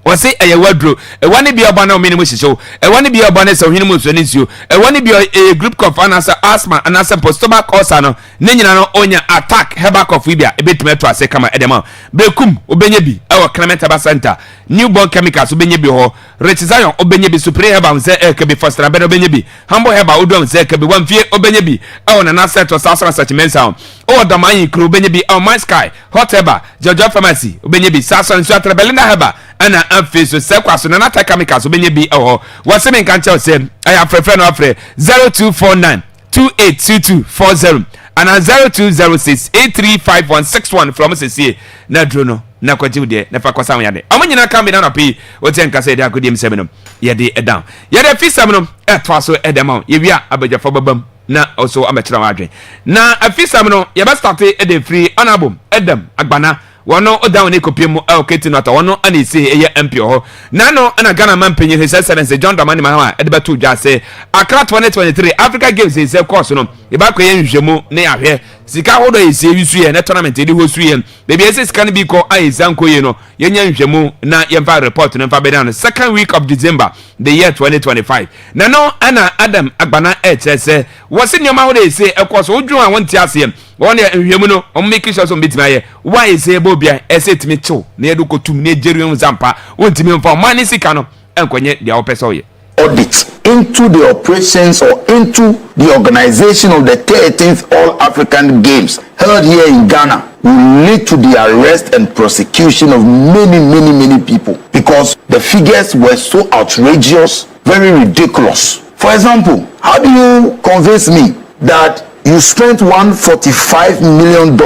wase eye wadro ewani bi oba na omini mo hihyew ewani bi oba na se ohini mo so nsuo ewani bi a group cough anasa asthma anasa stomach ulcer no ne nyina no onya attack Herbal cough bi a ebetime to ase kama edema bekum obenye bi ewo Herbal Center newborn chemicals obenye bi ho Retizion obenye bi Supreme Herbal nse kebi Foster Abed obenye bi Humble Herbal odom nse kebi wamfie obenye bi ewo na nasa to sasra such mensa o daman kru obenye bi o My Sky Hot Herbal Jojo Pharmacy obenye bi sasra nso Belinda Herbal ana amfeso sekwaso na nata chemicals obenye bi ewo waseme kan tell say aya frefre no afre 0249 282240 and 0206835161 from CCA na drono na kwaji de na fa kwasa yade amanyina kan bi na pi oten ka say de akodiem semeno ye de down ye de fisam no etwa so edema ye wia abajafo babam na also amechira wadwen na afisam no ye ba start e de free honorable Adam Agbana wono odan ne kopiem oketi no ta wono ana ese eye MP ho na no ana Ghana man penye his excellence John Dramani Mahama e de batu dwa se Accra 2023 Africa Games is a course no e ba kwa ye nhwemu ne ahwe sika hodo ese wisu ye na tournament e de ho su ye baby ese sika ne bi ko aizanko ye no ye nya nhwemu na ye va report no fa be down second week of December the year 2025 na no ana Adam Agbana se wose nyoma hodo ese e course odwu a wonti ase won ye nhwemu no o make sure so bitima ye why ese bia ese timi cho na ye do kotum na Nigerian zampa wontimi mfa mani sika no enkonye dia opesa ye audit into the operations or into the organization of the 13th All-African Games held here in Ghana will lead to the arrest and prosecution of many people because the figures were so outrageous, very ridiculous. For example, how do you convince me that you spent $145 million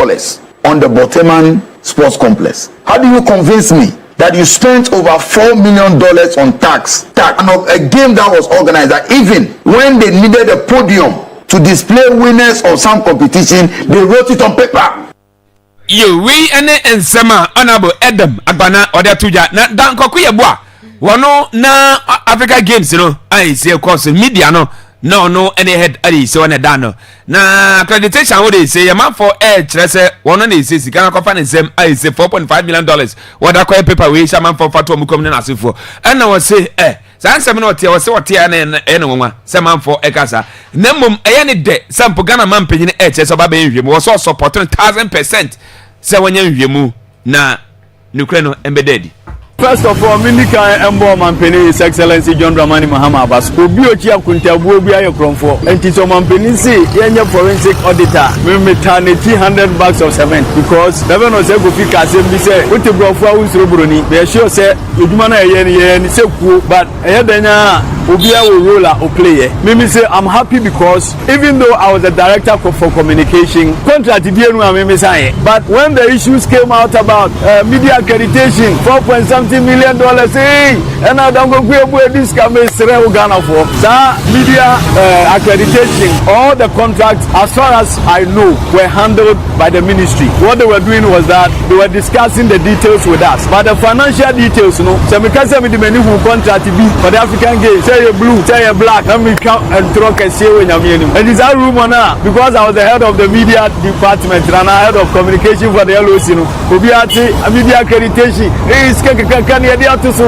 on the Boteman Sports Complex? How do you convince me that you spent over $4 million on tax and of a game that was organized, that even when they needed a podium to display winners of some competition, they wrote it on paper? You we and Sema honorable Adam Agbana or that tuja na dan kokuye boa wono na Africa Games no I say of course media no any head ali so na dan no na accreditation what they say your man for air say wono na say sika na kofa nsem I say $4.5 million what that paper we shaman for fatu mukom na asifo and na we say sansem na otie we say otie na nwa seman for ekasa na mom ne de sampo Ghana man penyin so ba be nhwem we so support 1000% se wanya nhwemu na nukre no embedded. First of all, Minika Embo Mampeni, His Excellency John Dramani Mahama Abbas. Obiochi Akuntabu Obia Kromfo. And Tito Mampeni say, Yenya forensic auditor, we maternity $100 of cement because never knows if we can say, what the Brofua Usrubruni, they sure say, Udumana Yen say, but Ayadena Obia will roll out or play. Mimi say, I'm happy because even though I was the director for communication, contract but when the issues came out about media accreditation, $4.something million, hey, and I don't go where this can be Ghana for. Media accreditation, all the contracts, as far as I know, were handled by the ministry. What they were doing was that they were discussing the details with us. But the financial details, so because some of the many who contract to be for the African Games, say you're blue, say you're black, let me come and throw and say when you're meaning. And it's a rumor now, because I was the head of the media department and I head of communication for the LOC, media accreditation, can you do so?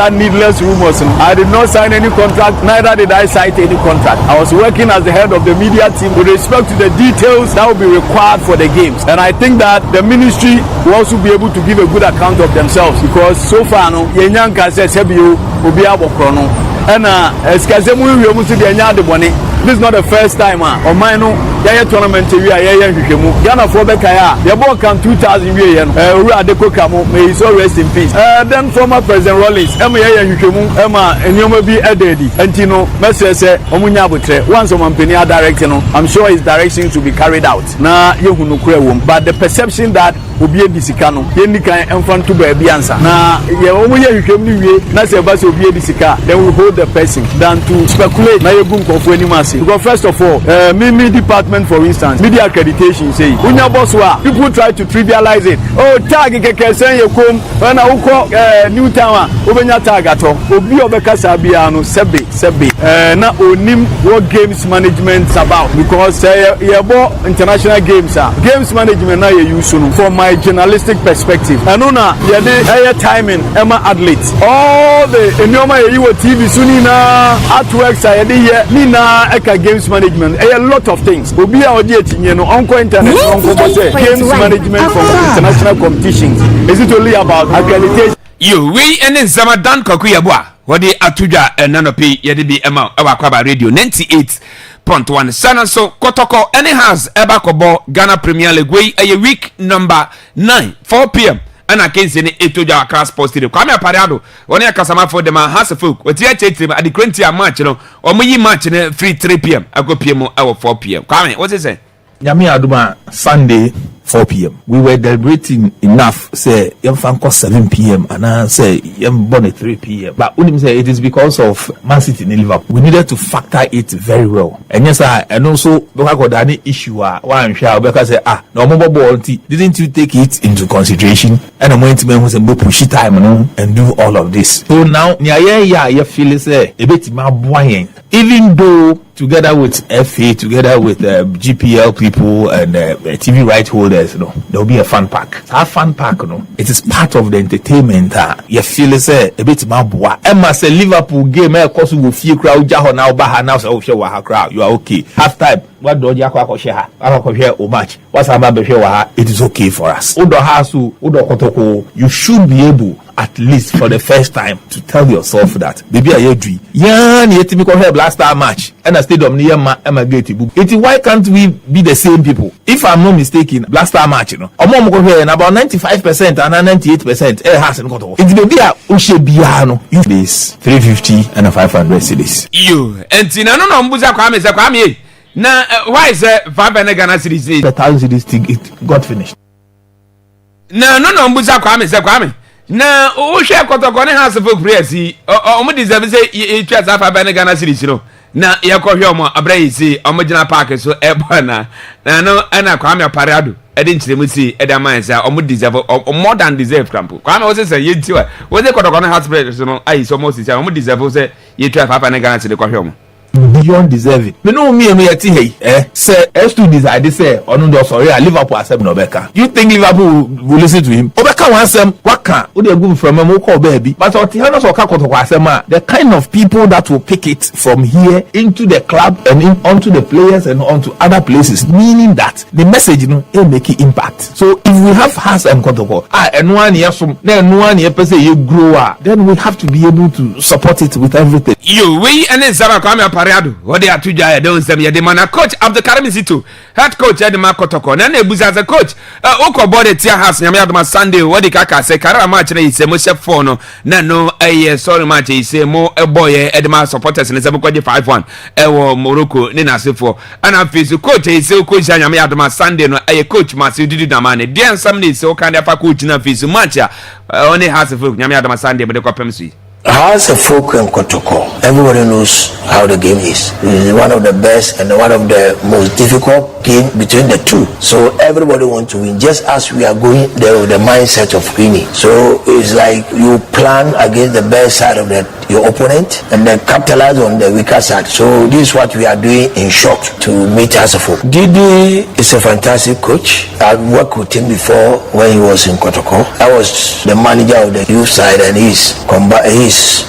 Needless rumors. I did not sign any contract, neither did I cite any contract. I was working as the head of the media team with respect to the details that will be required for the games. And I think that the ministry will also be able to give a good account of themselves because so far, no, Yenyanka says, and this is not the first time on mine. yɛyɛ tournament wi a yɛyɛ hwehwɛmu Ghana for Bekaya the ball can 2000 we yen Ura de Kokamo may he so rest in peace then former President Rollins yɛyɛ hwehwɛmu enyoma bi ededi antino message say omunya abotre once omampani directing no I'm sure his direction to be carried out na yehunu kura wom but the perception that obi edisika no yɛni kan emfa to ba bi answer na ye omuye hwehwɛmu ni wie na say ba say obi edisika then we hold the person than to speculate na yegu nkofo ani mase because first of all me department for instance media accreditation say unya boss wa people try to trivialize it oh tag keke sen ye kom na uko new town obenya tag ato obi obekasa bia no sebe na onim what games management about because ye bo international games games management na ye use no from my journalistic perspective na ye dey timing ema athletes all the enyoma ye wo TV suni na artworks ye dey here ni na eka games management a lot of things obi a odi etinye no onko internet onko say games management from international competitions is it only about accreditation you we and Zamadan Kokuyabwa what the atuja nanopi yede bi ema Akwaaba radio 98.1 sana so kotoko any has ebakobo Ghana Premier League we a week number 9 4 p.m. and I can say etoja Accra Sports Stadium kwame aparado woni akasama for them has folk we tie chetrim at the Quintia match no omuyi match na free 3 p.m. ago p.m. or 4 p.m. kwame what is it Nyame aduma Sunday 4 p.m. We were deliberating enough say yemfanko 7 p.m. and say yembone 3 p.m. But unim say it is because of Man City in Liverpool. We needed to factor it very well. And yes, and also because any issue one share because say no more ball didn't you take it into consideration? And I'm going to push time and do all of this. So now you feel say a bit more buoyant. Even though together with FA, together with GPL people and TV right holders, there will be a fun pack. Our fun pack, it is part of the entertainment. You feel say a bit more boa. Emma say Liverpool game, of course, will few crowd. Now, Baha now, so crowd. You are okay. Half time. What do you share? Or match? What's about it is okay for us. You should be able, at least for the first time, to tell yourself that baby I agree. Last time match and I stadium near Emma Gate. Why can't we be the same people? If I'm not mistaken, last time match, about 95% and 98% has got off. It will be a Ushebiano. You this 350 and a 500 cities. You and Tinano Mbuza Kwame. Now, why is that 500 Ghana cities? The 1,000 cities thing it got finished. No, Mbuza Kwame. Now, who share Kotokone has a book presi or deserve say you try 500 Ghana cities, you know. Now, you call your more abrasi, Omogina Park, so Ebana. Now, no, Anna Kwame Parado. I didn't see Edamans or deserve or more than deserve Crampo. Kwame was a you too. What they Kotokone has spread, so I so most is a deserve say you try 500 Ghana city Kohom. Beyond deserving. Me know me say S2 decide say Onundo sorry Liverpool accept Nobeka. You think Liverpool will listen to him? Obeka wants them waka. Who they go from a call baby. But the kind of people that will pick it from here into the club and onto the players and onto other places, meaning that the message will make an impact. So if we have Has and Kotoko, and 1 year from then 1 year per se you grow, then we have to be able to support it with everything. You we and then Sarah what they are to Jaya don't say the man coach of the Karamisitu, head coach Edema Kotoko, and Ebuza as a coach. Oko body tia has Yamadama Sunday, what the Kaka say Kara match is a Moshe Fono, Nano, a sorry match is a more a boy Edema supporters in the 5-1, Ewo Morocco, Nina Sifo, and I feel coach is so coach Yamadama Sunday, no a coach must do the money. Then somebody so kind of a coach in a piece of match, only has a folk Yamadama Sunday, but the Copemsi. As a folk in Kotoko, everybody knows how the game is. It is one of the best and one of the most difficult game between the two. So everybody wants to win, just as we are going there with the mindset of winning. So it's like you plan against the best side of your opponent and then capitalize on the weaker side. So this is what we are doing in short to meet as a folk. Didi is a fantastic coach. I've worked with him before when he was in Kotoko. I was the manager of the youth side and he's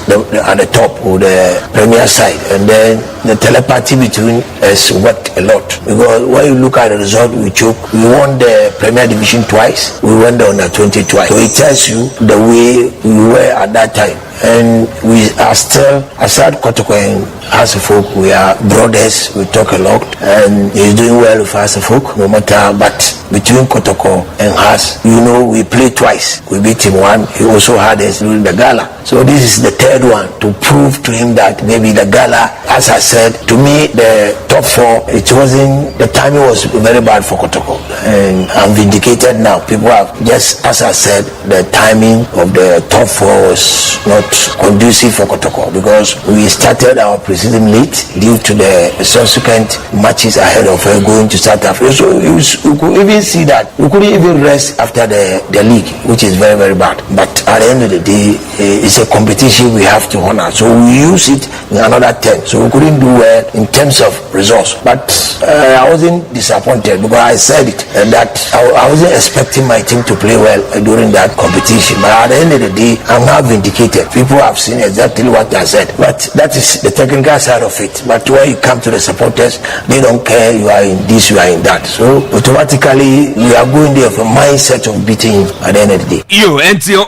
at the top of the premier side, and then the telepathy between us worked a lot, because when you look at the result, we won the Premier Division twice, we won the under 20 twice, so it tells you the way we were at that time. and we are still, aside Kotoko and Hasselhoek, we are brothers, we talk a lot, and he's doing well with Hasselhoek, no matter, but between Kotoko and Has, we play twice. We beat him one, he also had us during the gala. So this is the third one to prove to him that maybe the gala, as I said, to me, the top four, the timing was very bad for Kotoko. And I'm vindicated now. People have, just as I said, the timing of the top four was not conducive for Kotoko because we started our preseason late due to the subsequent matches ahead of her going to South Africa. So you could even see that we couldn't even rest after the league, which is very, very bad. But at the end of the day, it's a competition we have to honor. So we use it in another 10. So we couldn't do well in terms of results. But I wasn't disappointed because I said it, that I wasn't expecting my team to play well during that competition. But at the end of the day, I'm now vindicated. People have seen exactly what I said. But that is the technical side of it. But when you come to the supporters, they don't care you are in this, you are in that. So automatically, we are going there with a mindset of beating at the end of the day. Until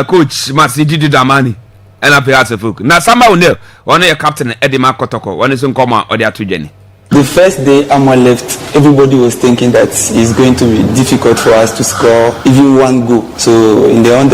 coach Masidi Damani and up here na somehow no one your captain Eddie Makotoko one is Nkoma or the two Jenny. The first day Amor left, everybody was thinking that it's going to be difficult for us to score even one goal. So in the end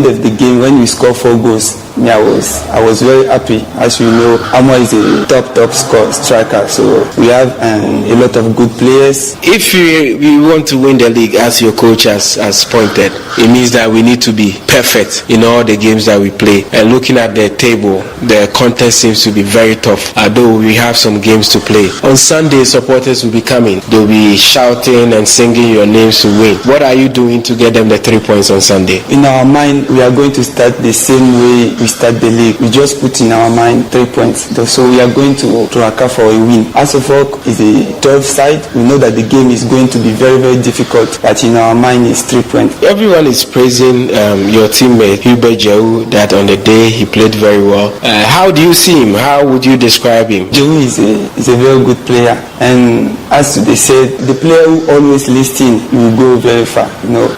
of the game, when we score 4 goals, I was very happy. As you know, Amor is a top striker, so we have a lot of good players. If we want to win the league, as your coach has pointed, it means that we need to be perfect in all the games that we play. And looking at the table, the contest seems to be very tough, although we have some games to play. On Sunday, supporters will be coming. They'll be shouting and singing your names to win. What are you doing to get them the 3 points on Sunday? In our mind, we are going to start the same way we start the league. We just put in our mind 3 points. So we are going to Akwaaba for a win. Hasselhoek is a tough side. We know that the game is going to be very, very difficult, but in our mind it's 3 points. Everyone is praising your teammate Hubert Jehu, that on the day he played very well. How do you see him? How would you describe him? Jehu is a very good player, and as they said, the player who always listens will go very far.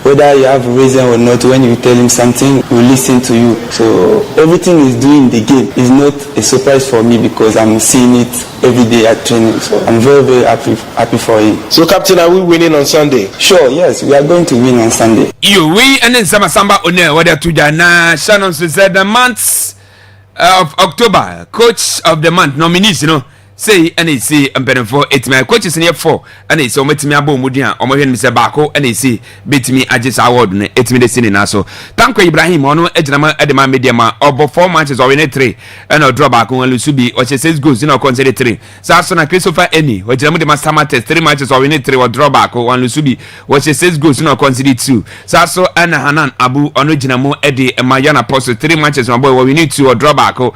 Whether you have reason or not, when you tell him something, he will listen to you. So everything he's doing in the game is not a surprise for me because I'm seeing it every day at training. So I'm very, very happy for him. So, Captain, are we winning on Sunday? Sure, yes, we are going to win on Sunday. You win, and then Samba One, whether to Jana Shannon said the months of October, coach of the month nominees, say NAC and Benefo, it's my coaches in here 4, and it's so much me abo mudia, or my Mr. Bako, NAC, beat me, I just award, it's me the scene also. Thank you, Ibrahim, or no Edema Edema Mediama, or 4 matches or in 3, and a drawback on Lusubi, or she says goes, consider 3. Sarsona Christopher Any, which the master matters 3 matches or in 3 or drawback or one Lusubi, what she says goes, consider 2. Sarso Anna Hanan Abu, original Eddie, and Mayana Apostle 3 matches on boy, we need 2 or drawback, one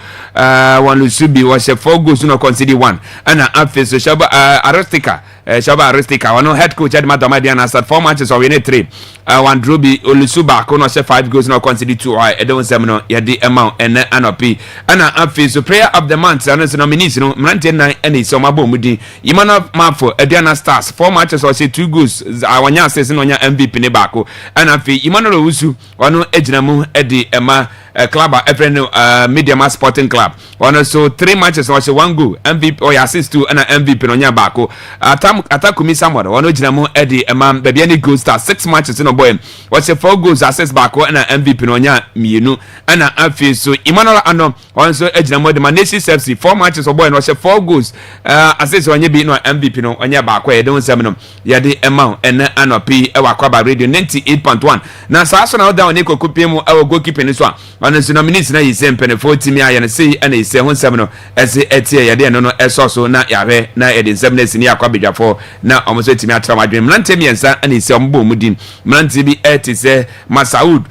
Lusubi, was a 4 goes, consider 1. And after Shaba Aristica, one head coach at Madamadiana said 4 matches or win 3. One Druby Olusuba, Kono 5 goes no consider 2. I don't seminar, the amount and NOP. And after so prayer of the month, and as nominees, Mantina and it's on my boom with the Imana Mafo, Adriana Stars, 4 matches or say 2 goals. Awanya says on your MVP Nebako. And after Imano Usu, one Ejinamu, Eddie Emma. Club a friend Media Mass Sporting Club. One also 3 matches or 1 goal. MVP or assist to an MVP on your back. Atakumi somewhat. One Ojinamu Eddie Emam baby any goal star 6 matches in a boy. What's a 4 goals assist back and an MVP on your Minu and an fee. So Emmanuel Ano also Ojinamu the Manesi FC 4 matches or boy and was a 4 goals assist on your be no MVP on your back. I don't seminar. Yadi Emma and Anopi Akwaaba Radio 98.1. Now Sasson down Nico Kupimo our goalkeeper in this one. And the nominees na yi sempene 40 mi aye na sei ana ise ho nsem no ese etie ye de no no eso na yawe na edi nsem na sini akwa bedwafo na omoso timi atra madwen mlante miensa ana ise ombo mudin mlante bi etise Masaud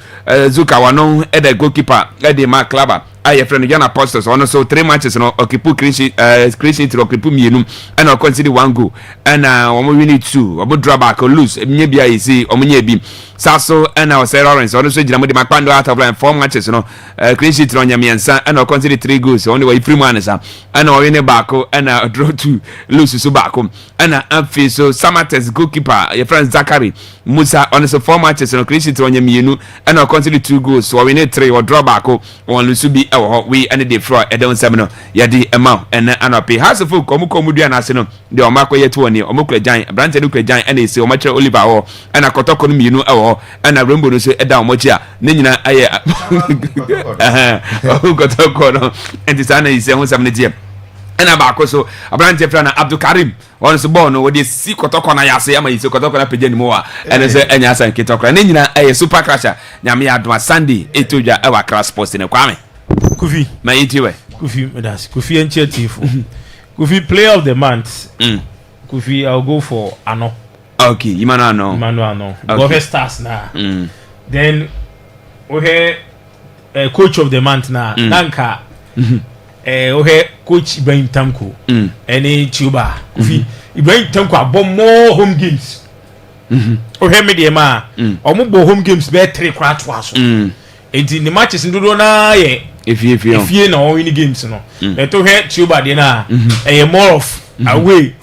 Zuka wano eda goalkeeper edi ma klaba aye friend Jan Apostles on so 3 matches no okipu Christian to okipu mienu and consider 1 goal and omo win 2 omo draw back or lose nye bia isi omo nye bi Sasso and our Sarah Lawrence on the switch Namudi Macpando out of line 4 matches no clean sheet on Yamiansa and consider 3 goals only way 3 man and or in a bako and a draw to lose Subako and a face so Samates goalkeeper your friend Zachary Musa on the 4 matches and clean sheet on Yaminu and or consider 2 goals so we need 3 or draw bako on Lusubi or we and the floor at down seminal yadi amount and pay has a full Komudia National the Omako Yetwani Omukle Giant Branted Luke Giant and it's so much Oliver and a Kotoko Minu and a Rumbo say a down mocha Nina Aya Kotoko and the son is 770 and a bako so a branch of Abdul Karim on the born or the sea Kotoko Nayase Ama is Kotoko Pigeon Moa and as a Nyasa and Kitoko and Nina a super crasher Yamia Dwa Sandy Etuja our class post in a Kwame Kufi my itiwe Kufi Medas Kufi and Chetifu Kufi player of the month Kufi I'll go for Ano. Okay, Imano. Go ahead stars now. Then we coach of the month now. Nanka. We coach Ibrahim Tanko. Any Chuba. Kufi Ibrahim Tanko abom more home games. We media ma. Omo home games be 3 kwatwaso. In the matches ndodo na ye. If you na win games no. Eto he Chuba de na. More of away.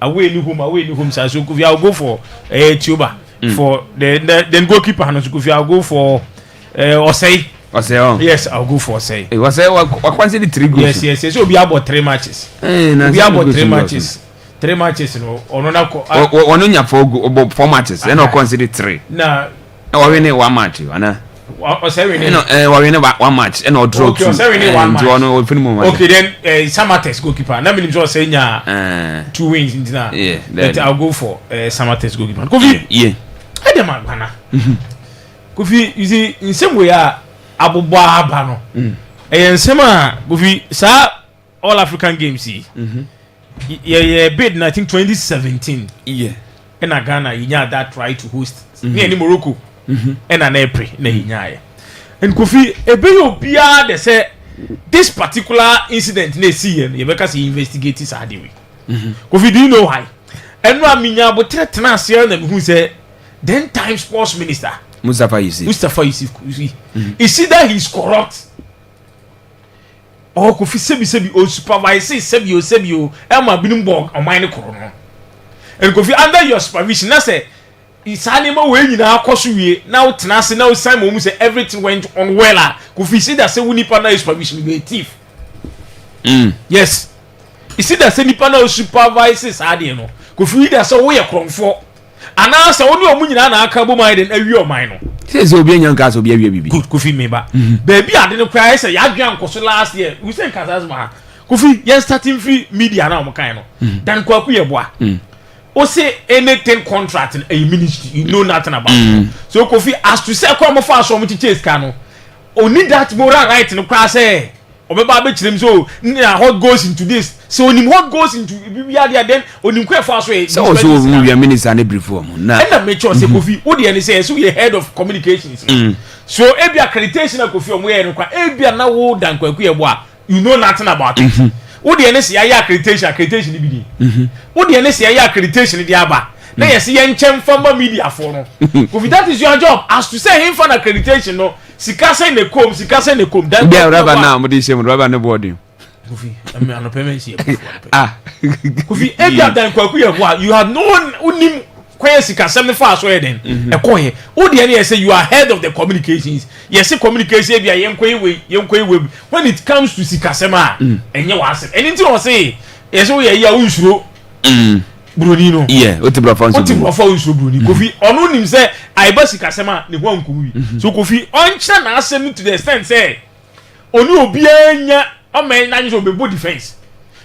Away ni home so Kufi I'll go for Tuba for then goalkeeper and Kufi I'll go for Osei yes I'll go for Osei Osei what consider 3 goals yes so we about 3 matches we about 3 matches no onona ko ononya 4 matches and no consider 3 na we win 1 match ana Osei win we win 1 match and no draw 2 Osei win 1 match okay then Samatex goalkeeper na mean so say nya 2 wins in na but I'll go for Samatex goalkeeper Kofi yeah I dem agana Kofi you see in same way abobbo aba no nsema Kofi sa all African games yeah bid I think 2017 yeah and Ghana you that try to host me any Morocco and an April na hinyaye and Kofi ebe obia they say this particular incident na see you because he investigate this adewe Kofi do you know why and no minya bo tretena ase na who say then time sports minister Mustafa Yusuf you see that he's corrupt or Kofi sebi o supervise sebi o Emma Binumborg on mine corona and Kofi under your supervision na say it's animal way nyina akoso wie now tenase now Simon say everything went on well Kofi see that say we nipa na supervision be a thief yes you see that say nipa na supervises ade no Kofi that say we kronfo ana say oni omu nyina na aka bo man den awi o man no say obi enyan gas obi awi bibi good Kofi me ba baby ade no kwa say ya dwan koso last year we say kasas ma Kofi yes starting free media na o kan no dan kwa ku ye boa o say anything contract in a ministry you know nothing about so Kofi as to say come for so much chase can no only that moral right no kwa say obeba be kirem so what goes into this so onim what goes into bibia there then onim kwa for so so we minister na brief for na and make sure say Kofi wo dey say so you head of communications so ebi accreditation na Kofi omo ye no kwa ebi na wo dan kwa ku ye bo a you know nothing about it wo dey na say ya accreditation bi di wo dey na say ya accreditation di aba na yes ye nchem former media for no Kofi that is your job as to say him for accreditation no sika say na kom dan be rubber now mo dey shame rubber no body Kofi I mean no payment here Kofi ebi dan kwa ku ye bo a you have no unim kwa sika sem for so eden e ko he wo dey na say you are head of the communications yes communication bia yenkwa we when it comes to sika sem a enye wa asem anything o say yes we ya unsuro Bruni no yeah otibra fa unsuro Bruni Kofi onu nim say aiba sika sem a ne ho ankuwi so Kofi oncha na asem to the extent say oni obi anya o men na nso be defense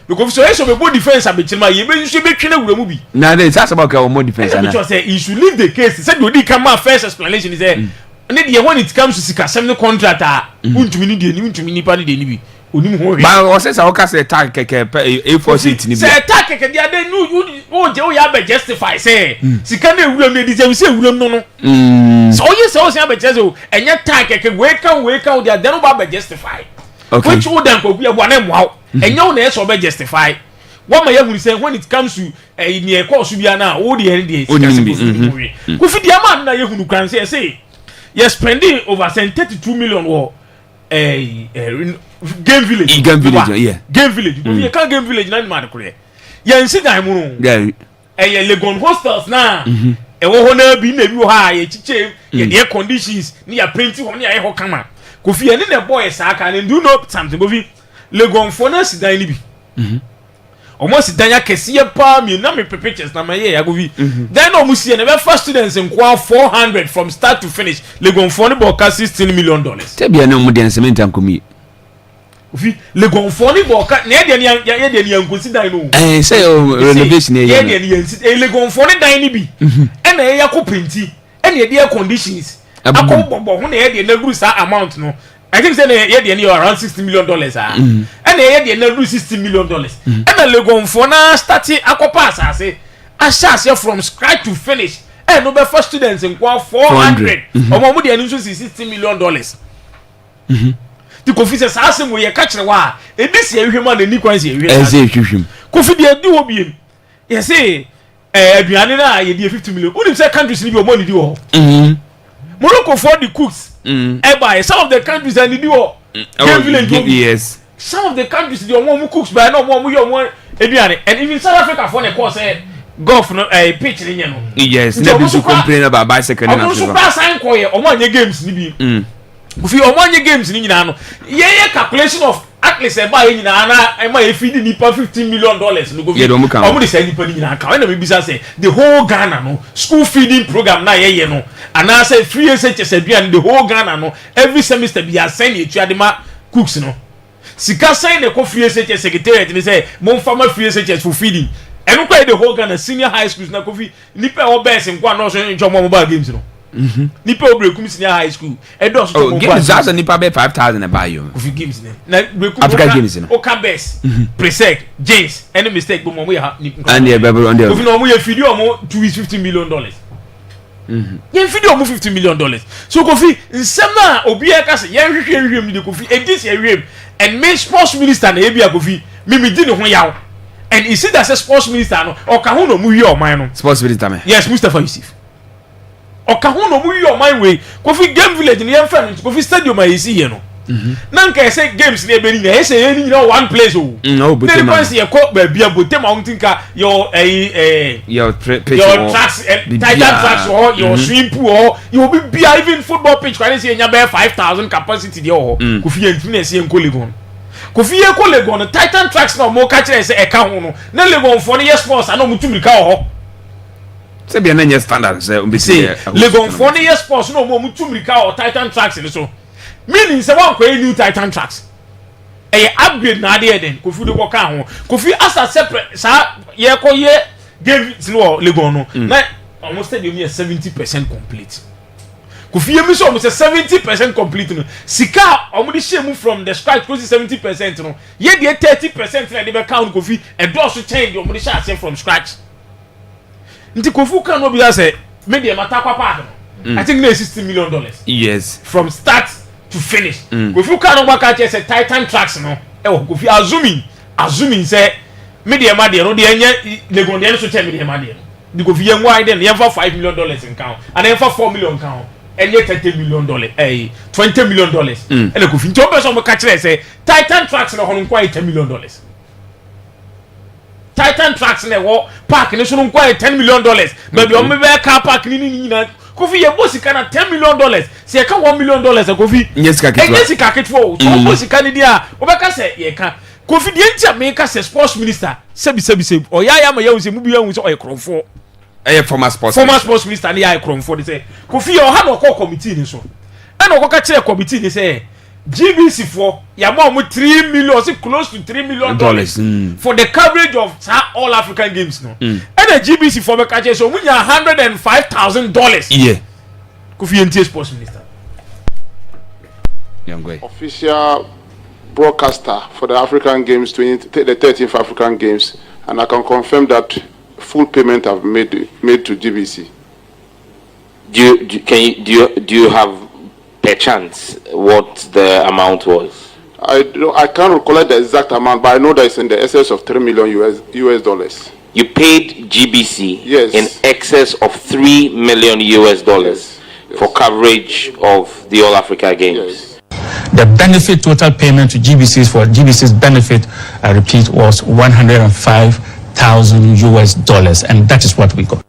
because so yes be defense abechima ye be nso be twene wura mu bi na dey say about ka more defense na because say you should leave the case say do come my first explanation is say when it comes to sika sem the contract untumi ni de ni untumi ni pa ni de ni bi onim ho hwe ba o say o ka say tag keke A4 sheet ni bi say tag keke dia dey no je o ya be justify say sika na ewuram na di say ewuram no so you say o say be justify enye tag keke we kan dia then o ba be justify okay which would then go be one wow enye o na so be justify What my young say when it comes to near course we are now, all the end days. Kofi the amount na you can say, you're spending over 32 million war game village. Game village, yeah. Game village. You can't game village, not matter. Yeah, see that moon. Yeah. Legon hostels now. A woman be never high, chiche, the air conditions, near painting on your air camera. Kofi and the boy sack and do not something. Kofi Legon Fonas is dying. Almost Danya Kessia palm, you know me pictures. Now my year, then almost see never first students in 400 from start to finish. Legon Phone broadcast $16 million. Tell me, no more than cement and commit. Legon Phone broadcast, near the young consider no. Eh, say, renovation, yeah, Legon Phone dining be, and a yako pinty, and the air conditions. A combo when they had the Negusa amount, no. I think they are around $60 million. And they had the $60 million. And the Legon Phone started Akwaaba, I say, I shall from scratch to finish. And no first students in 400. Or more than $60 million. The Kofi says, ask him where you catch the wire. And this year, human and Nico is here. Kofi, they do be. You say, Bianina, you 50 million. Who did say countries need your money? Do Morocco for the cooks. By some of the countries that need do yes. Some of the countries the one cooks by no more and even South Africa for the course golf no pitch in you know. Yes, they be complain about bicycle and also pass and quiet on one games ni bi. If you on one games ni nyina no. Yeah calculation of at least e buy nyina na e ma e feed nipa $15 million no go. Omo dey say nipa ni nyina ka when na be say the whole Ghana no school feeding program na ye no. And I say free SHS and the whole Ghana no every semester be assign you to adema cooks no. Sika sign the free SHS secretariat and say mon farmer free SHS for feeding. And we the whole Ghana senior high schools na coffee nipa o best in kwa no so enjoy mobile games no. Nipa o break senior high school. E do so mobile games that's nipa be 5,000 e buy you. Coffee games na break African games no. O best. Presec, James, any mistake but mo ya and the baby on the. Coffee no mo ya feed you mo $250 million. Yen video mo $50 million. So Kofi nsema obi e ka se yen hwehwe mi de Kofi edis ye wiem and me sports minister na ebia Kofi me di ne ho yawo and you see that say sports minister no o ka ho no mu wi o man no sports minister me yes Mustafa Yusuf o ka ho no mu wi o man we Kofi game village ne yen fa no Kofi stadium a yesi here no nan ka say games ne be ni na say yen ni one place o no but the point say ko ba bia botem a untinka your your tracks titan tracks or your swimming pool or you will be even football pitch can say nya be 5,000 capacity there or Kofi yen say en ko Legon Kofi yen ko Legon titan tracks na mo ka kire say e ka ho no na Legon for yes sports na mo tumri ka ho say be na nya standard say Legon for yes sports no mo tumri ka ho titan tracks ni so meaning say one kwa new titan tracks upgrade na dey den Kofi do ko ka ho Kofi as a separate sa ye ko ye game no Legon no na almost stadium is 70% complete Kofi ye mi so almost 70% complete no sika omo share from the scratch close to 70% no ye dey 30% na dey be count Kofi and do so change omo share from scratch nti Kofi kan no be say me dey matter kwapa I think na $60 million yes from start to finish Kofi kan no waka say titan tracks no Kofi assuming say me dey ma dey no dey nya Legon dey so tell me dey ma dey the Kofi yen wide then yen for $5 million in count and yen for $4 million count and yet $30 million $20 million and the Kofi nti obeso mo ka kire say titan tracks no hono kwa $10 million titan tracks na wo park ni so no kwa $10 million maybe o me be car park ni na Kofi ye bosi kana $10 million se ka $1 million Kofi yes ka kitwa yes ka kitwa so bosi kana dia obeka se ye ka Kofi die ntia me ka se sports minister sebi o ya ma ya se mu bi ya hu se o ye krofo former sports minister ni ya krofo de se Kofi o ha no call committee ni so e no ka kire committee ni se GBC for ya mo $3 million close to $3 million for the coverage of all African games no and the GBC for me ka kire so mu nya $105,000 yeah Kofi entie sports minister official broadcaster for the African Games, the 13th African Games, and I can confirm that full payment have made to GBC. Do you have per chance what the amount was? I can't recollect the exact amount, but I know that it's in the excess of $3 million US dollars. You paid GBC yes. in excess of $3 million US dollars for coverage of the All Africa Games. The benefit total payment to GBC's for GBC's benefit, I repeat, was $105,000 US dollars, and that is what we got.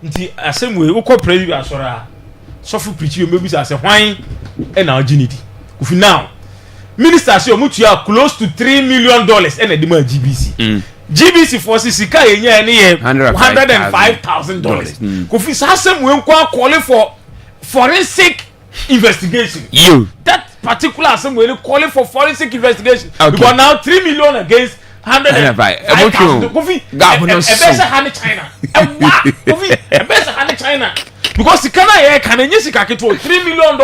Nti asemwe ukọ pray bi asora sofu preach you maybe say hwan e na oginity ufi now minister say omutua close to $3 million e na di ma GBC GBC for sika yenya ne ye $105,000 kofi sa asemwe nko call for forensic investigation that particular asemwe calling for forensic investigation because now $3 million against 105,000 Kofi ebese hani China Kofi ebese hani China because sikana ye kan enye sika keto $3 million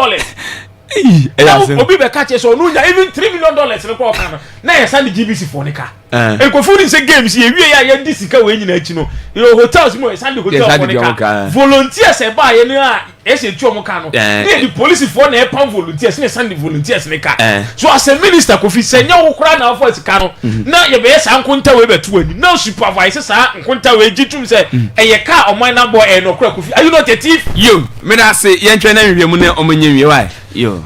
obi be catch so no even $3 million ne ko kan na ye send GBC for nika e ko fu ni say games ye wie ya ye di sika we nyina achi no yo hotels mo send hotel for nika volunteers e ba ye no a e se tu omo kan no the police for na e pam volunteers ne send volunteers nika so as a minister ko fi senya wo kura na for sika no na ye be sa nkunta we betu ani na supervise sa nkunta we gitum say e ye ka oman na boy e no kura ko fi are you not a thief yo me na say ye ntwe na hwehwemu ne omonye wie why yo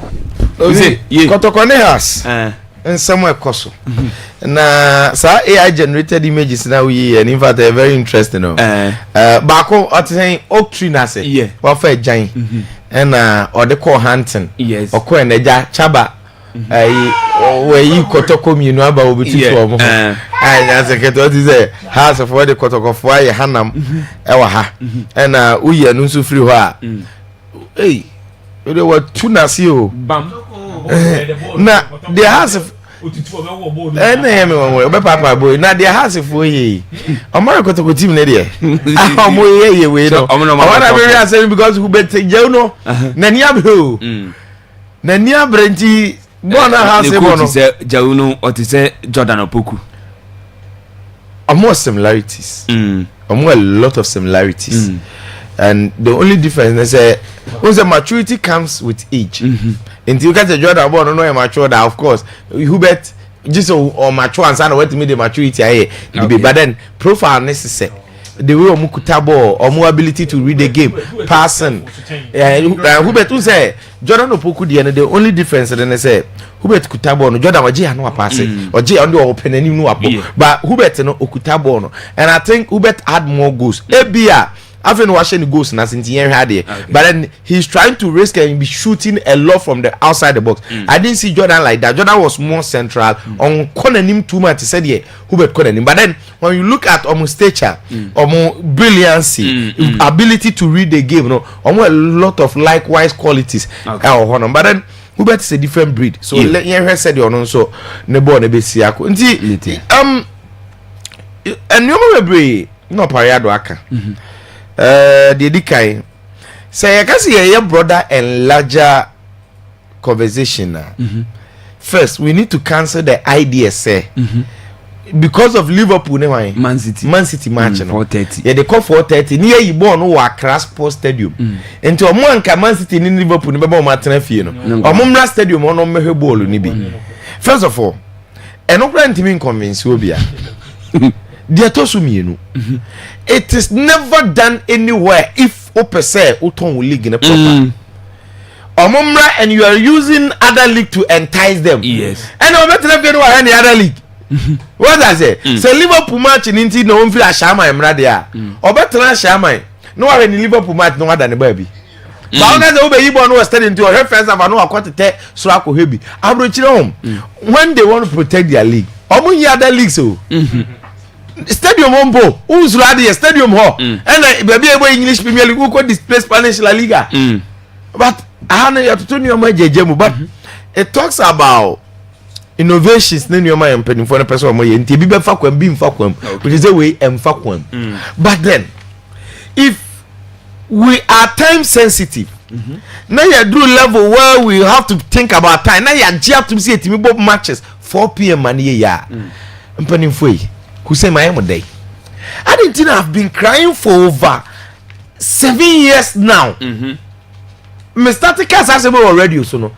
Kotokone has and somewhere koso na sa AI generated images na we and in fact they're very interesting bako at saying oak tree na say wa fa jan and or the call hunting okọ eneja chaba we yi kotoko mienu aba obitu for mo na secretary what is say house of the kotoko for ya hanam e wa ha and uye no so free ho a hey they were tuna see o na the house me papa boy na the house for ye omara kotoko team na there omo ye we no omara be real say because who bet je no na ni abro na ni abrenti bona house bono say jauno o ti say Jordan Opoku almost similarities almost a lot of similarities and the only difference is when maturity comes with age. Until you get a Jordan born, no mature that of course Hubert just or mature and say what to me the maturity here. But then profile necessary. The way Omukutabo or more ability to read the game, passing. Hubert who say Jordan Opoku the only difference then they say Hubert Kutabo no Jordan Waji no passing or J on the open and no but Hubert no Okutabo no, and I think Hubert had more goals. Ebia I've watching the goals now since but then he's trying to risk and be shooting a lot from the outside the box. I didn't see Jordan like that. Jordan was more central on cornering too much. He said Hubert cornering. But then when you look at almost stature, almost brilliancy, ability to read the game, almost a lot of likewise qualities. But then Hubert is a different breed. So let you said you so nebo ne besiako. And you be no pariado aka. The dikai say I can see your brother and larger conversation first we need to cancel the idea say because of Liverpool Man City match 4:30 yeah they call 4:30 near you born no Accra Sports Stadium into omo Man City in Liverpool no be o matena fie no omo stadium ono mehwe ball ni bi first of all eno plan team convince obia it is never done anywhere if opese uton league in a proper and you are using other league to entice them. Yes. And I'm better than any other league. What does it say? So Liverpool match in Inti no one feel a shama emradia. Or better than shama. No any Liverpool match no other than the baby. But when the Ibo no studying to a reference of no quite te Swako Hebi. Average home. When they want to protect their league. Omo other league so. Stadium Ombo, who's ready a stadium hall, and baby English Premier League who could display Spanish La Liga. But I have to tell you my JJ, but it talks about innovations. Then your mind penny for a person more in TB Fakwem, beam Fakwem, which is a way and Fakwem. But then, if we are time sensitive, now you do level where we have to think about time. Now you have to see it matches 4 p.m. money ya. I'm penny for you. Who say my day? I didn't have been crying for over 7 years now. Me started cast as already so no.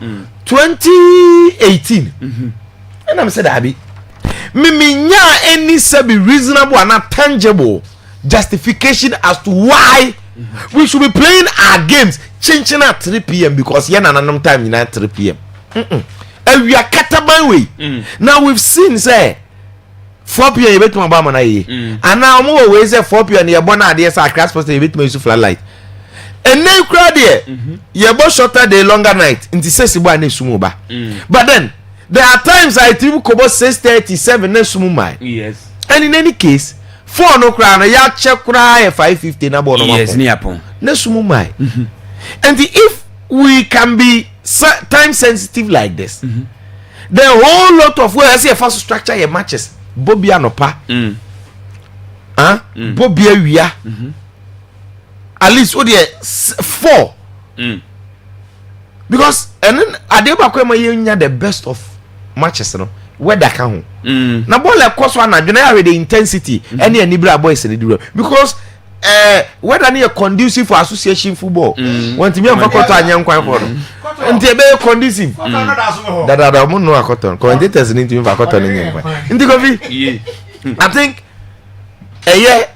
2018 and I'm said abi me nya any sabi reasonable and not tangible justification as to why we should be playing our games changing at 3 p.m. because yeah nanam time in at 3 p.m. And we are kataban way. Now we've seen say 4 p.m. you bet my bama na ye and now more we say 4 p.m. you born at the crash post you bet me flat light and then crowd there you both shorter the longer night into say sibo and sumuba but then there are times I think kobo 6:37 na sumuma yes and in any case 4 no crown ya check cry 5:50 na bono yes ni apon na sumuma and if we can be time sensitive like this the whole lot of way I see a fast structure your matches Bobby Anopa Bobby Awia at least what 4 because and then Adebakwema yenya the best of matches no weather can na ball of course one na the intensity any Nibra boys in the because whether near conducive for association football want to be on faculty and young quite for and they be conducive that are no cotton commentators need to cotton in I think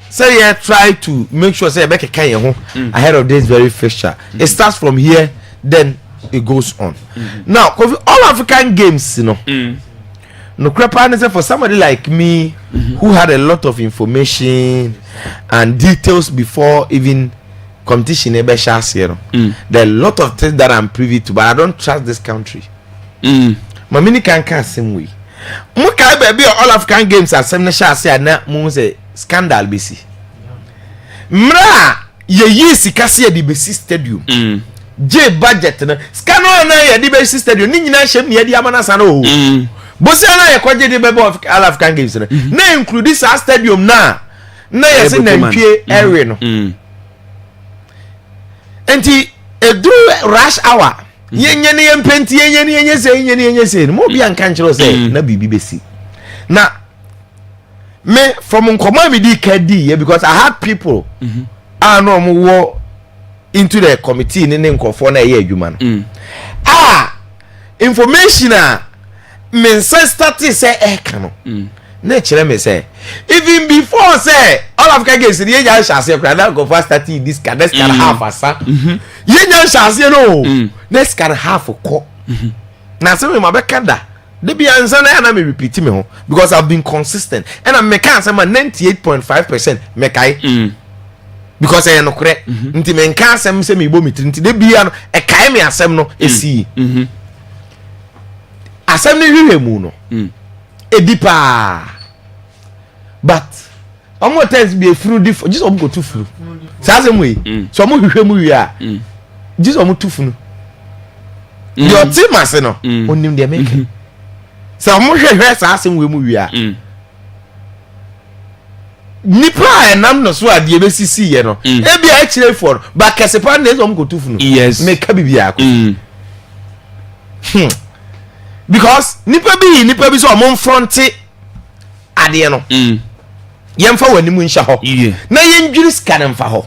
say try to make sure say make a home ahead of this very fixture. It starts from here, then it goes on. Now all African games, you know, no crap for somebody like me who had a lot of information and details before even competition ever shares, you know. There are a lot of things that I'm privy to, but I don't trust this country. My mini can same way. Muka baby all African games are same shares na mu say scandal bc. Mra ye sikasi di bc stadium. J budget na scandal na ye di bc stadium ni nyina hye me di amana sana o. Bosi na ye kwaje di bebe of all African games na include this stadium na yes na mpie area no. Enti edu rush hour yenye ne yempenti yenye say mo bia nka nchiro say na bibi besi na me from nkoma me di kadi because I had people no mo wo into the committee ne nkofo na ye adwuma no information me start say ka no na chere me say even before say all of ka get ye nya shase kra na go first start this can half asa ye nya shase no next can half ko na say me mabeka da de bia nsa na me repeat me ho because I've been consistent and I'm make answer 98.5% me kai because I no kre nti me nka asem say me bo me nti de bia no e kai me asem no esi asem ni hwehwe mu no edipa but omo test be furu different just omo go to furu sasem we so omo hwehwe mu wi a just omo to furu your team ase no onim de make so omo hwehwe sasem we mu wi a nipa enam no so ade be sisi ye no e bia e kire for ba kesepa na omo go to furu yes make bibia ko because nipa bi so omo front ade no yemfa wanimu nhya ho na yendwiri scan mfa ho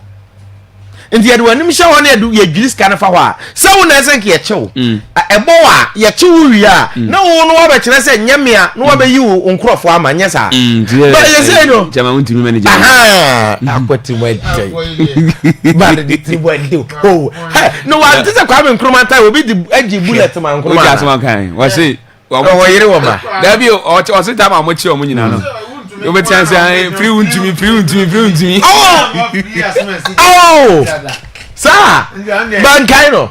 ndi yede wanimu nhya ho na yedwiri scan fa ho a se wo na ese nke ye chew ebo a ye chew wi a na wo no wa be kire se nyamea na wa be yi wo nkrofo ama nye sa ba ye se no jama untimi manager akwati wadai ba de tribu ade oh no wa tese kwa me nkromata obi di agi bullet man nkroma o ja so kan wa se wo yire wo ma da bi o se ta ma mo chi o mo nyina no you bet chance free untimi oh sir bankai no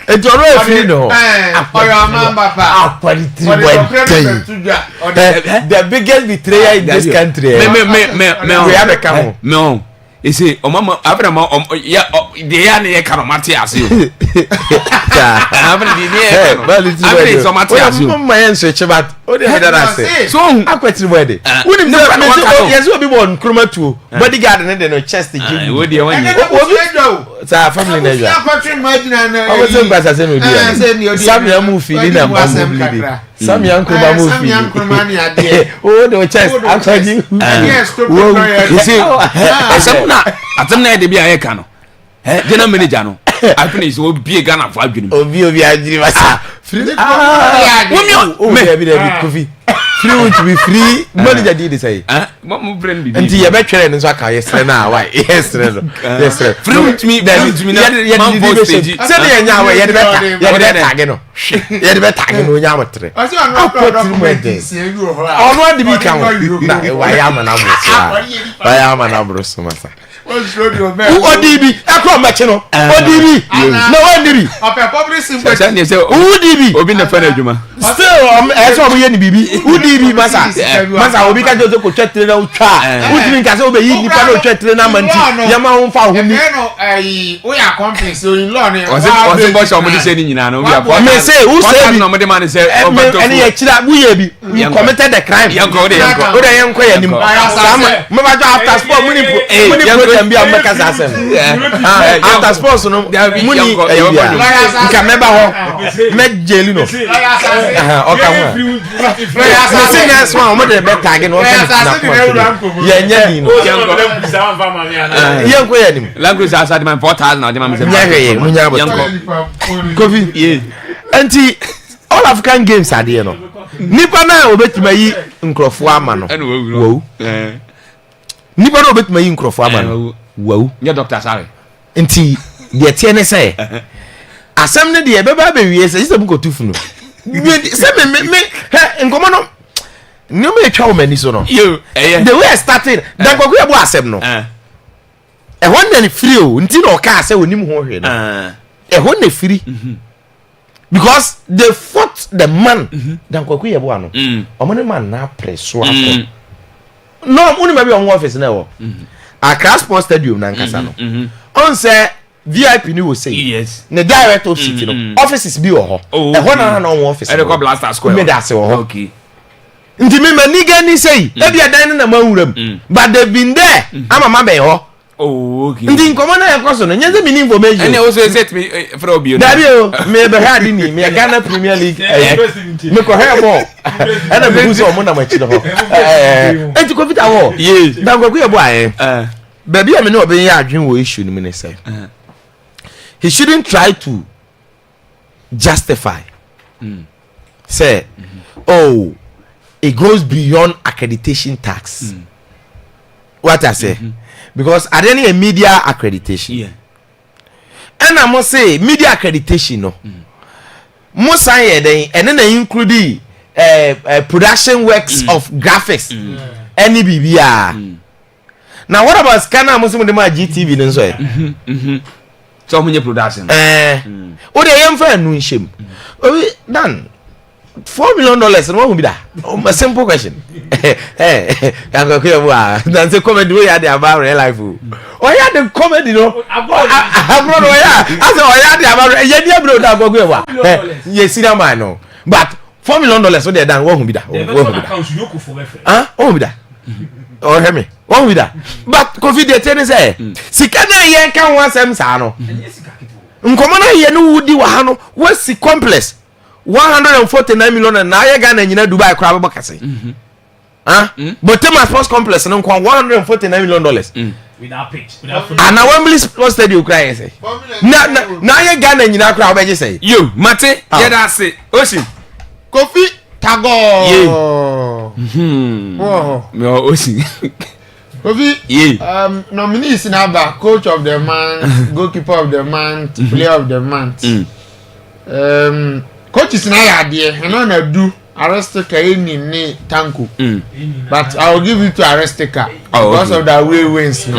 etoro efiri no oyo amamba pa the biggest betrayer in this country we have a camel no you see o mama after ma ya de ya ne ka no mate ase o after de ne after so mate ase o mama yen so chebat o de header ase so akwetiri wede woni me yes obi born kroma tuo bodyguard ne de no chest give wo de wani obi sa family na ja akwetiri imagine na o se ngba sa se no dia samia mu fili na mbamu samia nkroma mu fili samia nkroma ni ade o de chest akwetiri yes to prepare you see atem na de bia ye ka no general manager no I finish will be a Ghana for you. Obi adwiri masa. Free. Kofi. Free to be free. Manager did say. What mo brand bi. Enti ye be twere nso aka yesterday na why? Yesterday no. Yesterday. Free to me. Man for stage. Say dey nya we ye de beta. Ye de tag no. Ye de beta no nya motre. I say on Ono adi bi kan. Na why am na bro. Why am na bro so masa. ODB akọ meche no ODB no ODB ope public symbol ODB obi na fa na adwuma still eso obo ye ni bibi ODB masa obi ka jozo ko twetre na utwa utimi nka se obe yi nipa na twetre na manti yama ho fa ho ni no we are companies so in law ni o bo so mo di se ni nyina no we are me say who say no mo de man say any ye kira bu ye bi you committed the crime yanko o de yanko ya nim sama me ba jo after sport muni program bi ameka sa asem after sports no muni nka meba ho me jeli no oka ho me say next one mo de be tag no ya nya ni no yanko ya nim language aside man 4000 na de man say nya munya Kofi anti all African games are there no nipa na obetima yi nkrofo ama no wo nipa na obetima yi nkrofo ama no wow nya doctor sorry nti de tie ne say asem ne de beba be wie say bu ko tufu no say me nkomo no no me twa o mani so no the way I started dan kwaku e bu asem no e hon na free o nti na o ka say onim ho hwe no e hon na free because they fought the man dan kwaku e bu ano o ne man na presso afọ no uni maybe on office na wo Accra Sports Stadium na nkasa no on say VIP ni wo say yes the director of city no offices bi wo ho e ho na on office e dey call Blaster Square me da say wo ho okay nti me maniga ni say e bia dan na mawuram but they been there ama be ho oh okay nti nkomo na e koso no nyenze me information and also set me for obi da bi o me be ha di ni me Ghana Premier League me ko ha mo ana be so mo na machi no ho enti ko vita wo yes dan ko ku e bo aye baby am no be ya adwen wo issue ni me say he shouldn't try to justify say oh it goes beyond accreditation tax what I say because are there any media accreditation and I must say media accreditation no mo say then and then include production works of graphics any BBR now what about scanner mo say mo dey GTV no so so mo nye production o dey yam fa nu nshem o dan $4 million no who be that a simple question can go here dan say comedy we had about real life o ya the comedy no abro no ya as o ya the about ye dia bro da go wa ye senior man no but $4 million so dey dan who be that who be that or hear me who be that but Kofi dey tell say sika na ye kan wan sem sa no nkomo na ye no wudi wa ha no wasi complex 149 million na ye Ghana nyina Dubai kra ba kase but Tema Sports Complex no kwa $149 million without pitch without and na Wembley Sports Stadium cry say na ye Ghana nyina kra ba je say yo mate ye da say Ocean Kofi Tago me Ocean Kofi nominees na ba coach of the month goalkeeper of the month player of the month coaches na ya de no na do Arestica ni Tanku but I will give it to Arestica because of that way wins no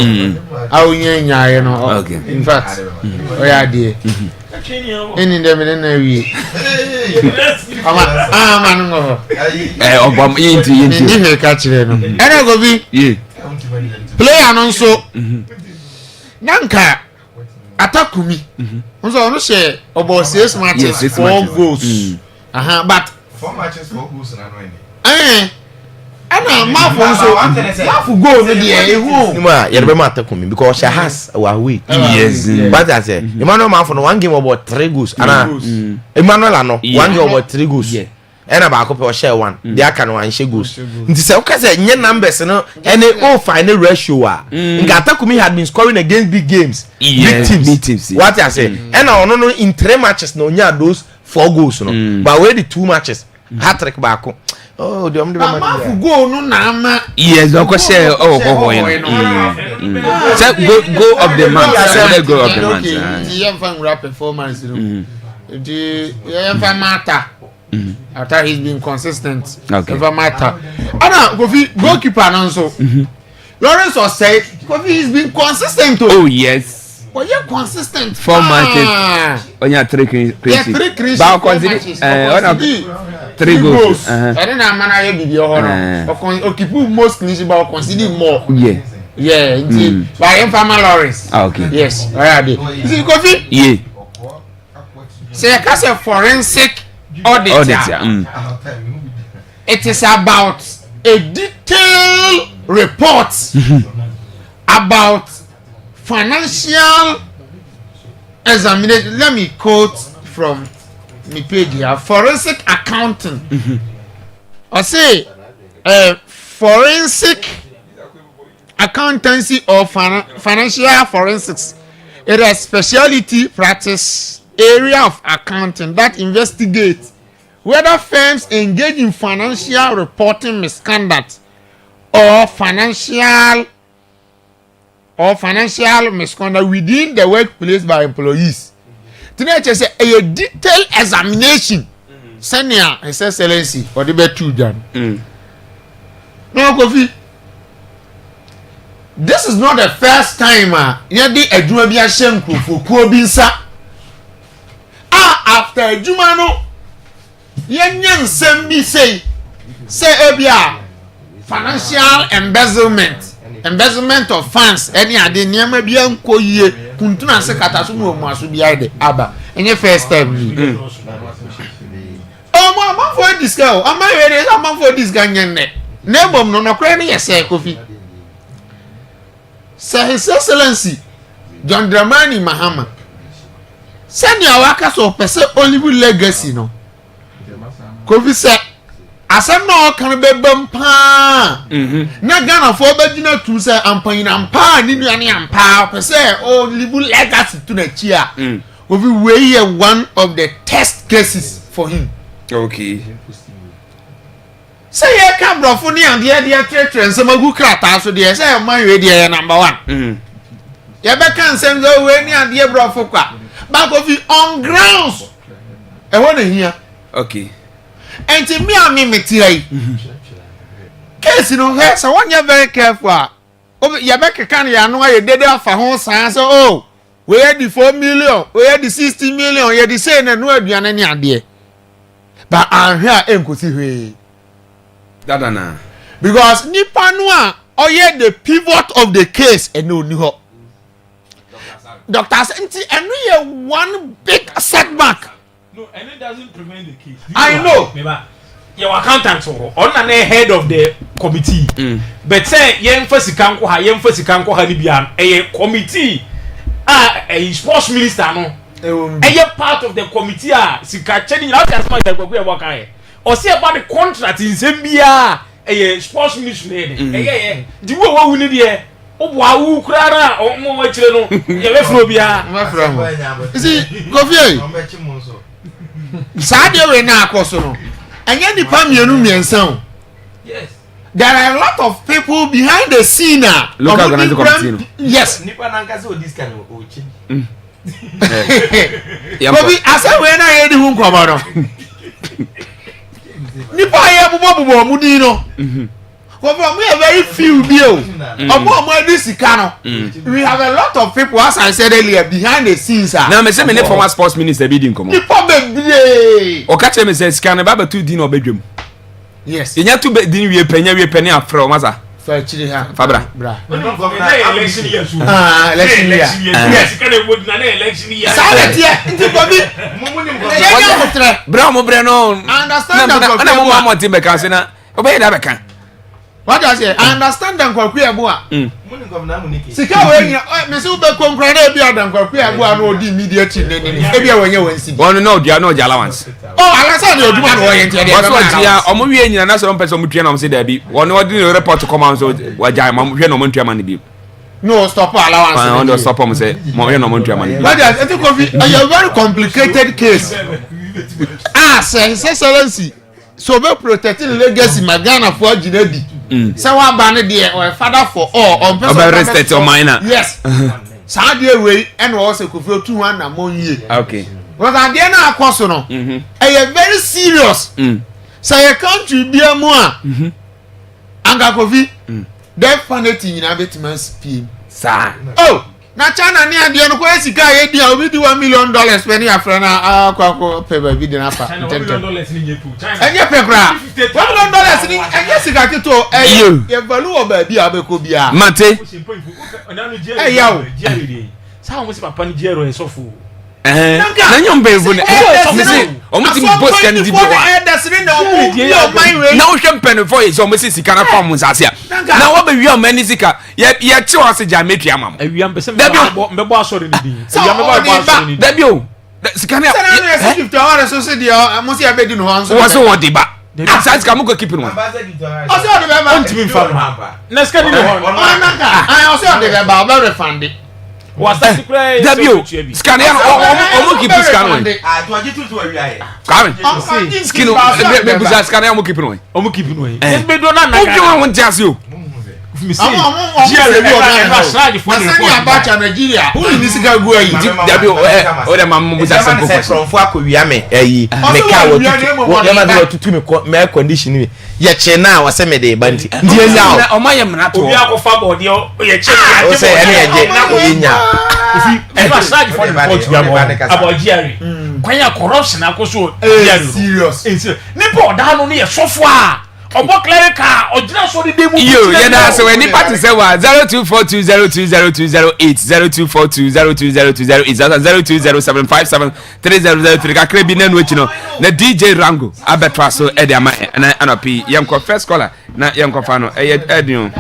I will nya no okay in fact o ya de any dem na wi ama no obam yinti ni he ka kire no ena go bi player no so nanka atakumi nso no she obo 6 matches 4 goals but 4 matches 4 goals na no ana mafu nso mafu goal no dey ehu ni ma ye be ma atakumi because she has our way yes but I say Emmanuel mafu no one game about 3 goals ana Emmanuel ano one game about 3 goals ɛna baako pɛ ɔhyɛ 1 de aka no anhyɛ goals nti sɛ woka sɛ nye numbers no ɛne o final ratio a Ngatakumi had been scoring against big games big teams what I say ɛna ɔno no in 3 matches na onya those 4 goals no but already 2 matches hat-trick baako oh the omde ma goal no na ama yes don't say oh say go of the month say go of the month yem fan rap performance no the yem fan matter after he's been consistent never matter ana Kofi goalkeeper no so Lawrence was say Kofi he's been consistent oh yes but you're consistent 4 matches on your 3 crazy but consider 3 goals I don't know man I be the honor or keep most clean but consider more yeah by Emfama Lawrence okay yes alright see Kofi say cause a forensic auditor. It is about a detailed report about financial examination. Let me quote from my page here. Forensic accounting. I say forensic accountancy or financial forensics. It is a specialty practice area of accounting that investigates whether firms engage in financial reporting misconduct or financial misconduct within the workplace by employees. Today, say a detailed examination. Senior His Excellency for the better done. No, Kofi. This is not the first time. Yadi Edwabia Shemku for Kubinsa. After Jumano, Yan Sembi say ebia financial embezzlement of funds. Any ade niam bia nko yie kuntuna se kataso mu asu bia de aba. Enye first time. Am for this girl. Am for this guy nyenne. Nebom no kra ne yese Kofi. Sir His Excellency John Dramani Mahama. Send your workers of person only legacy no. Kofi say asem no kan be bampa. Na Ghana for be gina tu say ampan ampa ni nuane ampa person only legacy to na chia. Kofi we one of the test cases for him. Okay. Say ye can bro for ni and dey trend some gu krata so dey say man we dey number 1. Ye be kan sem go we ni and dey bro for kwa. Back of it on grounds. I want to hear. Okay. And to me, I mean, case you know, so when you're very careful, you make a can you know you did for home science. Oh, we had the 4 million, we had the 60 million, you had the same and no any idea. But I'm here, Enkusi. Dadana. Because Nipanua, oh, yeah, the pivot of the case, and no new. Dr. Senti, and we have one big setback. No, and it doesn't prevent the case. I know. Your accountant on an head of the committee. But say, young first can't Hanibian, a committee, a sports minister, no. A part of the committee, Sikacheni, not as much as we are working. Or say about the contract in Zambia, a sports minister. Do you know what we need here? Oh wow, Krara, oh my children, you left no bia. Is it Kofi? Sadia we na akoso. Anya di pam yenu miensan. Yes. There are a lot of people behind the scene. Local organizing committee. Yes. Nipa nankase o this kind of ochi. Kofi asa we na ye di hu nkomo no. Nipa ye bubo mudi no. We are very few deal. We have a lot of people, as I said earlier, behind the scenes. Now, me say me former sports minister bidding come on. O catch me say scan baba 2 din obedwem. Yes. Enya 2 din we penny afro maza. Fa chiri ha. Fabra. Election year. Election year. Yes, can they vote na election year. Silent here. Nti Bobby. Bra mo bre no. Understand that. Na mo ma mo timbe kan se na. Obey da be kan. What I say? I understand them kwakwe abua. Sika we nya me se ube konkra na ebi adam kwakwe abua no di immediate nene. Ebi a wenye wensi. One no dia no allowance. alasa de oduma no yɛ ntia de wɔso atia ɔmo wie nyina na sɛ ɔmo pɛsɛ ɔmo tua na ɔmo se dabi wɔne ɔde ne report come out so wagya ma hwɛ na ɔmo ntua ma ne bi no stop allowance on the stop ɔmo sɛ mo hwɛ na ɔmo ntua ma ne bi but I think of it a very complicated case say excellency so be protecting legacy magana for Ginedi say wa ba ne de or father for all on person respect your minor yes saa de we and also Kofi 200 na mon ye okay but at the end akoso no very serious say your country bia mu a anga Kofi that fanity nyina betman spin sa oh na China ni ade no ko esika ye dia obi di $1 million spend ya fra na akwa pe ba bi di na pa $1 million ni nyepu China enye pe kra $1 million ni enye sika kito ye value oba bi abeko bia mate yawo sa mo si papa ni jero e sofo na nyom be vu ne omo ti boss kan di bo na wo hwem pen for is omo si sika na fam nsase a na wo be wi omo ni sika ye che wo se ja metua mam awia mpese mbebo asori ni din awia mbebo asori ni dabi o sika na ya 50 hours so se dia mo si abedi no hanso wo so wo di ba asase ka mo ko keep no o se o de be ba ntimi mfa na sika ni no o se o de be ba ba refund wasasi kura dabio scan ya omo keep scan no to agi tutu awia ye come skin be buza scan ya omo keep no omo keep no be do na na ka won jase o Abacha Nigeria who ni sika gu ayi dabio o de mam buza sample question fo akowia me ayi me ka wo ya ma do tutu me condition me ye che na wa se me de banti ndi enya o ma ye mna to obi akofa body o ye che o se ene ye na o yenya if I search for the report you about Jerry kwanya corruption akoso serious nipa odano ne ye sofo a obo clerical ojina so de demu yo ye na so any party say wa 0242020208 0242020208 kakre bi nanu echi no na DJ Rango abetwa so e de ama na anopi yemko first caller na yemko fa no e edun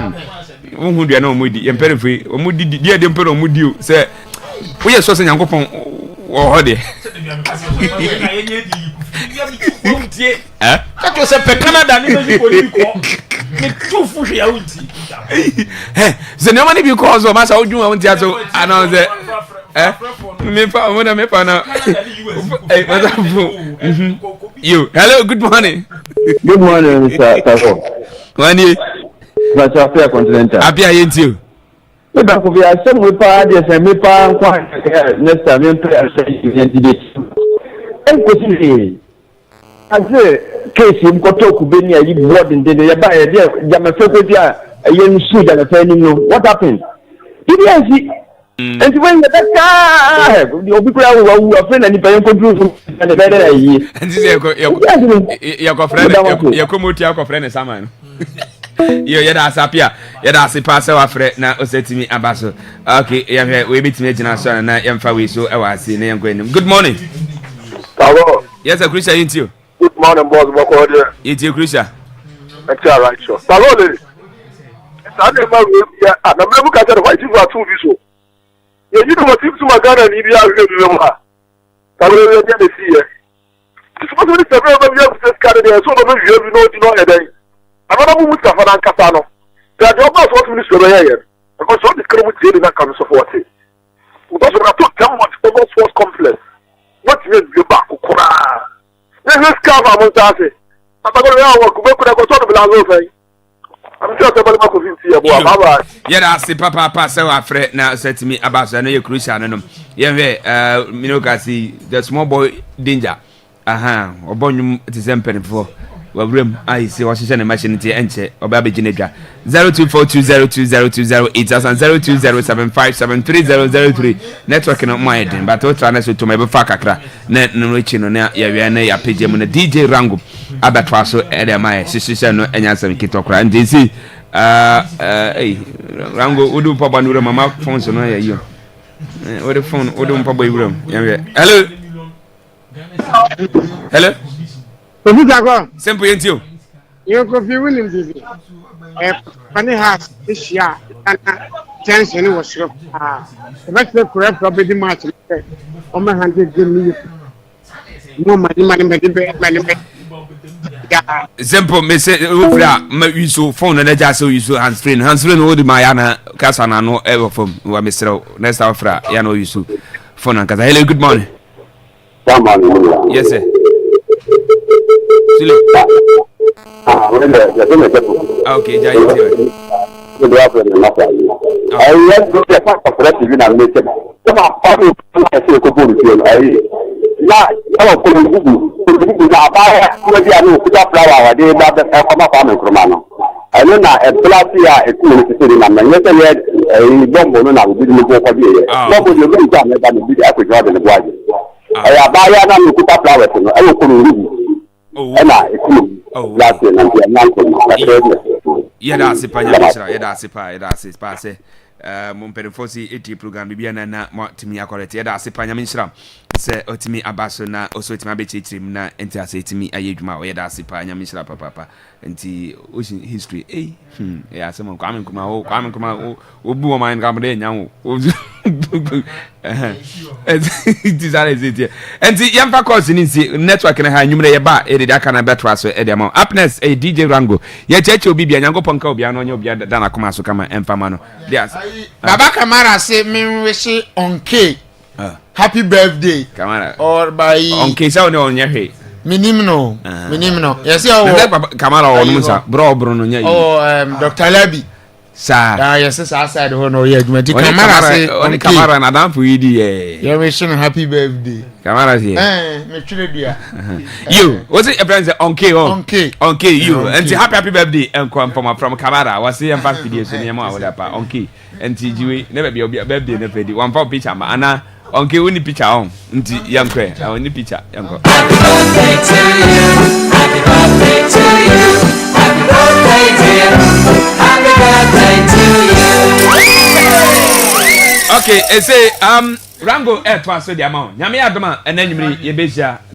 hu dua na omudi yemperefo omudi die de mpero omudi o se wo ye so se nyankopon wo ho de Kato se pe Canada ni be ko ni ko ni tufu hwe ya unti ze no mani bi ko zo ma sa odwun unti aso announce me pa na you hello good morning Mr. Tafo wani na South Continental apia yenti o ba ko bi asem we pa de se me pa kwa next time me play asem yenti de en ko si aze case mkoto kubeni ayi board ndede ya ba ya jama feko dia yen su da fa ni no what happened did you see and when the ka obi kura wo afre na ni pa yen control na de bere ayi and say ya ko friend ya ko moti ya ko friend sama no yo ya da sapia ya da se pass wa frɛ na osetimi abaso okay ya we bitimi agina so na ya mfa we so e wa ase na ya nkwanim good morning hello yes Christian yintio good morning boss boko there yintio Christian that's all right sure hello le sade ma we ya na me bu ka tell why you are too visual ye you know what you magana ni bia we bi mo ha hello we dey see here suppose we say we be able to scan there so no we no di no head another move Mustafa na nkasa no the job of what minister be here because all the crime we dey na come support it because we are to tell what over force complex what means be back kura this cover mo ta se atago ya wo ku be ku da ko to be la zo fe am sure say bali ma ko finti e bo baba ya da se papa se wa frɛ na setimi abaso na ye crucial no ye hwe minokasi the small boy danger obonyum ti sempen for wawrem ai se wa hye ne machine ti enche oba be ginedwa 0242020208 0207573003 network no my den but o try na so to me be fa kakra na no echi no na ya wi na ya page mu na DJ Rango abatwa so e de my hye no enya sam kitokra ndi si Rango udu papa no mama phone so no ya yo o de phone udu papa iwrem ya wi hello Obuzago. Simple yentio. You go fi winning bibi. Pani has issue and tension was sure. The correct property match. O me 100 million. mo mani simple me say ofra ma use phone na ja so use hands free no di ma ya na kasa na no e phone wa mesro next ofra ya no use phone and kasa. Hello, good morning. Yes sir. Sile. Okay, jai you. Good afternoon, I want to get back to the TV and make it. Come on, I see a couple of you. Yeah, I'm going to buy a flower. They have a farm in Cromano. I know now a Platia, a community number. Yesterday, a bomb on a video go for the what would you do that the video I could in the body? I buy a put up flowers. I will come and yada sipa nya misra yada sipa se mumperefosi eti program bibia na timi akorete yada sipa nya misra se otimi abaso na oso otimi abechichirim na enti ase etimi ayedwuma yada sipa nya misra papa enti ocean history ya se mo kwame kuma obu o mind kamde nya wo dizare zeti enti yamfa course ni nsi network na ha nwumre ye ba e de aka na betra so e de ma happiness DJ Rango ye cheche obi bia nyango ponka obi ano nya obi da na koma so kama emfama no yes baba Kamara say me wish on K happy birthday Kamara or by on K sa on nya hwe minimno yes Kamara on musa bro no nya Dr. Labi sa yes side ho no ye adwuma ti Kamara say on Kamara na dan fu yidi ye wish happy birthday Kamara say me twere dia you what's it friends on K you and happy birthday and come from Kamara was say am fast video so near ma wada pa on K and jiwe never be birthday na pedi one for picture ma ana on K woni picture on nti yankwe woni picture yanko happy birthday to you happy birthday to you happy birthday dear happy birthday to you. Okay, say Rango twa so the amount nyame adoma enanyimri ye beja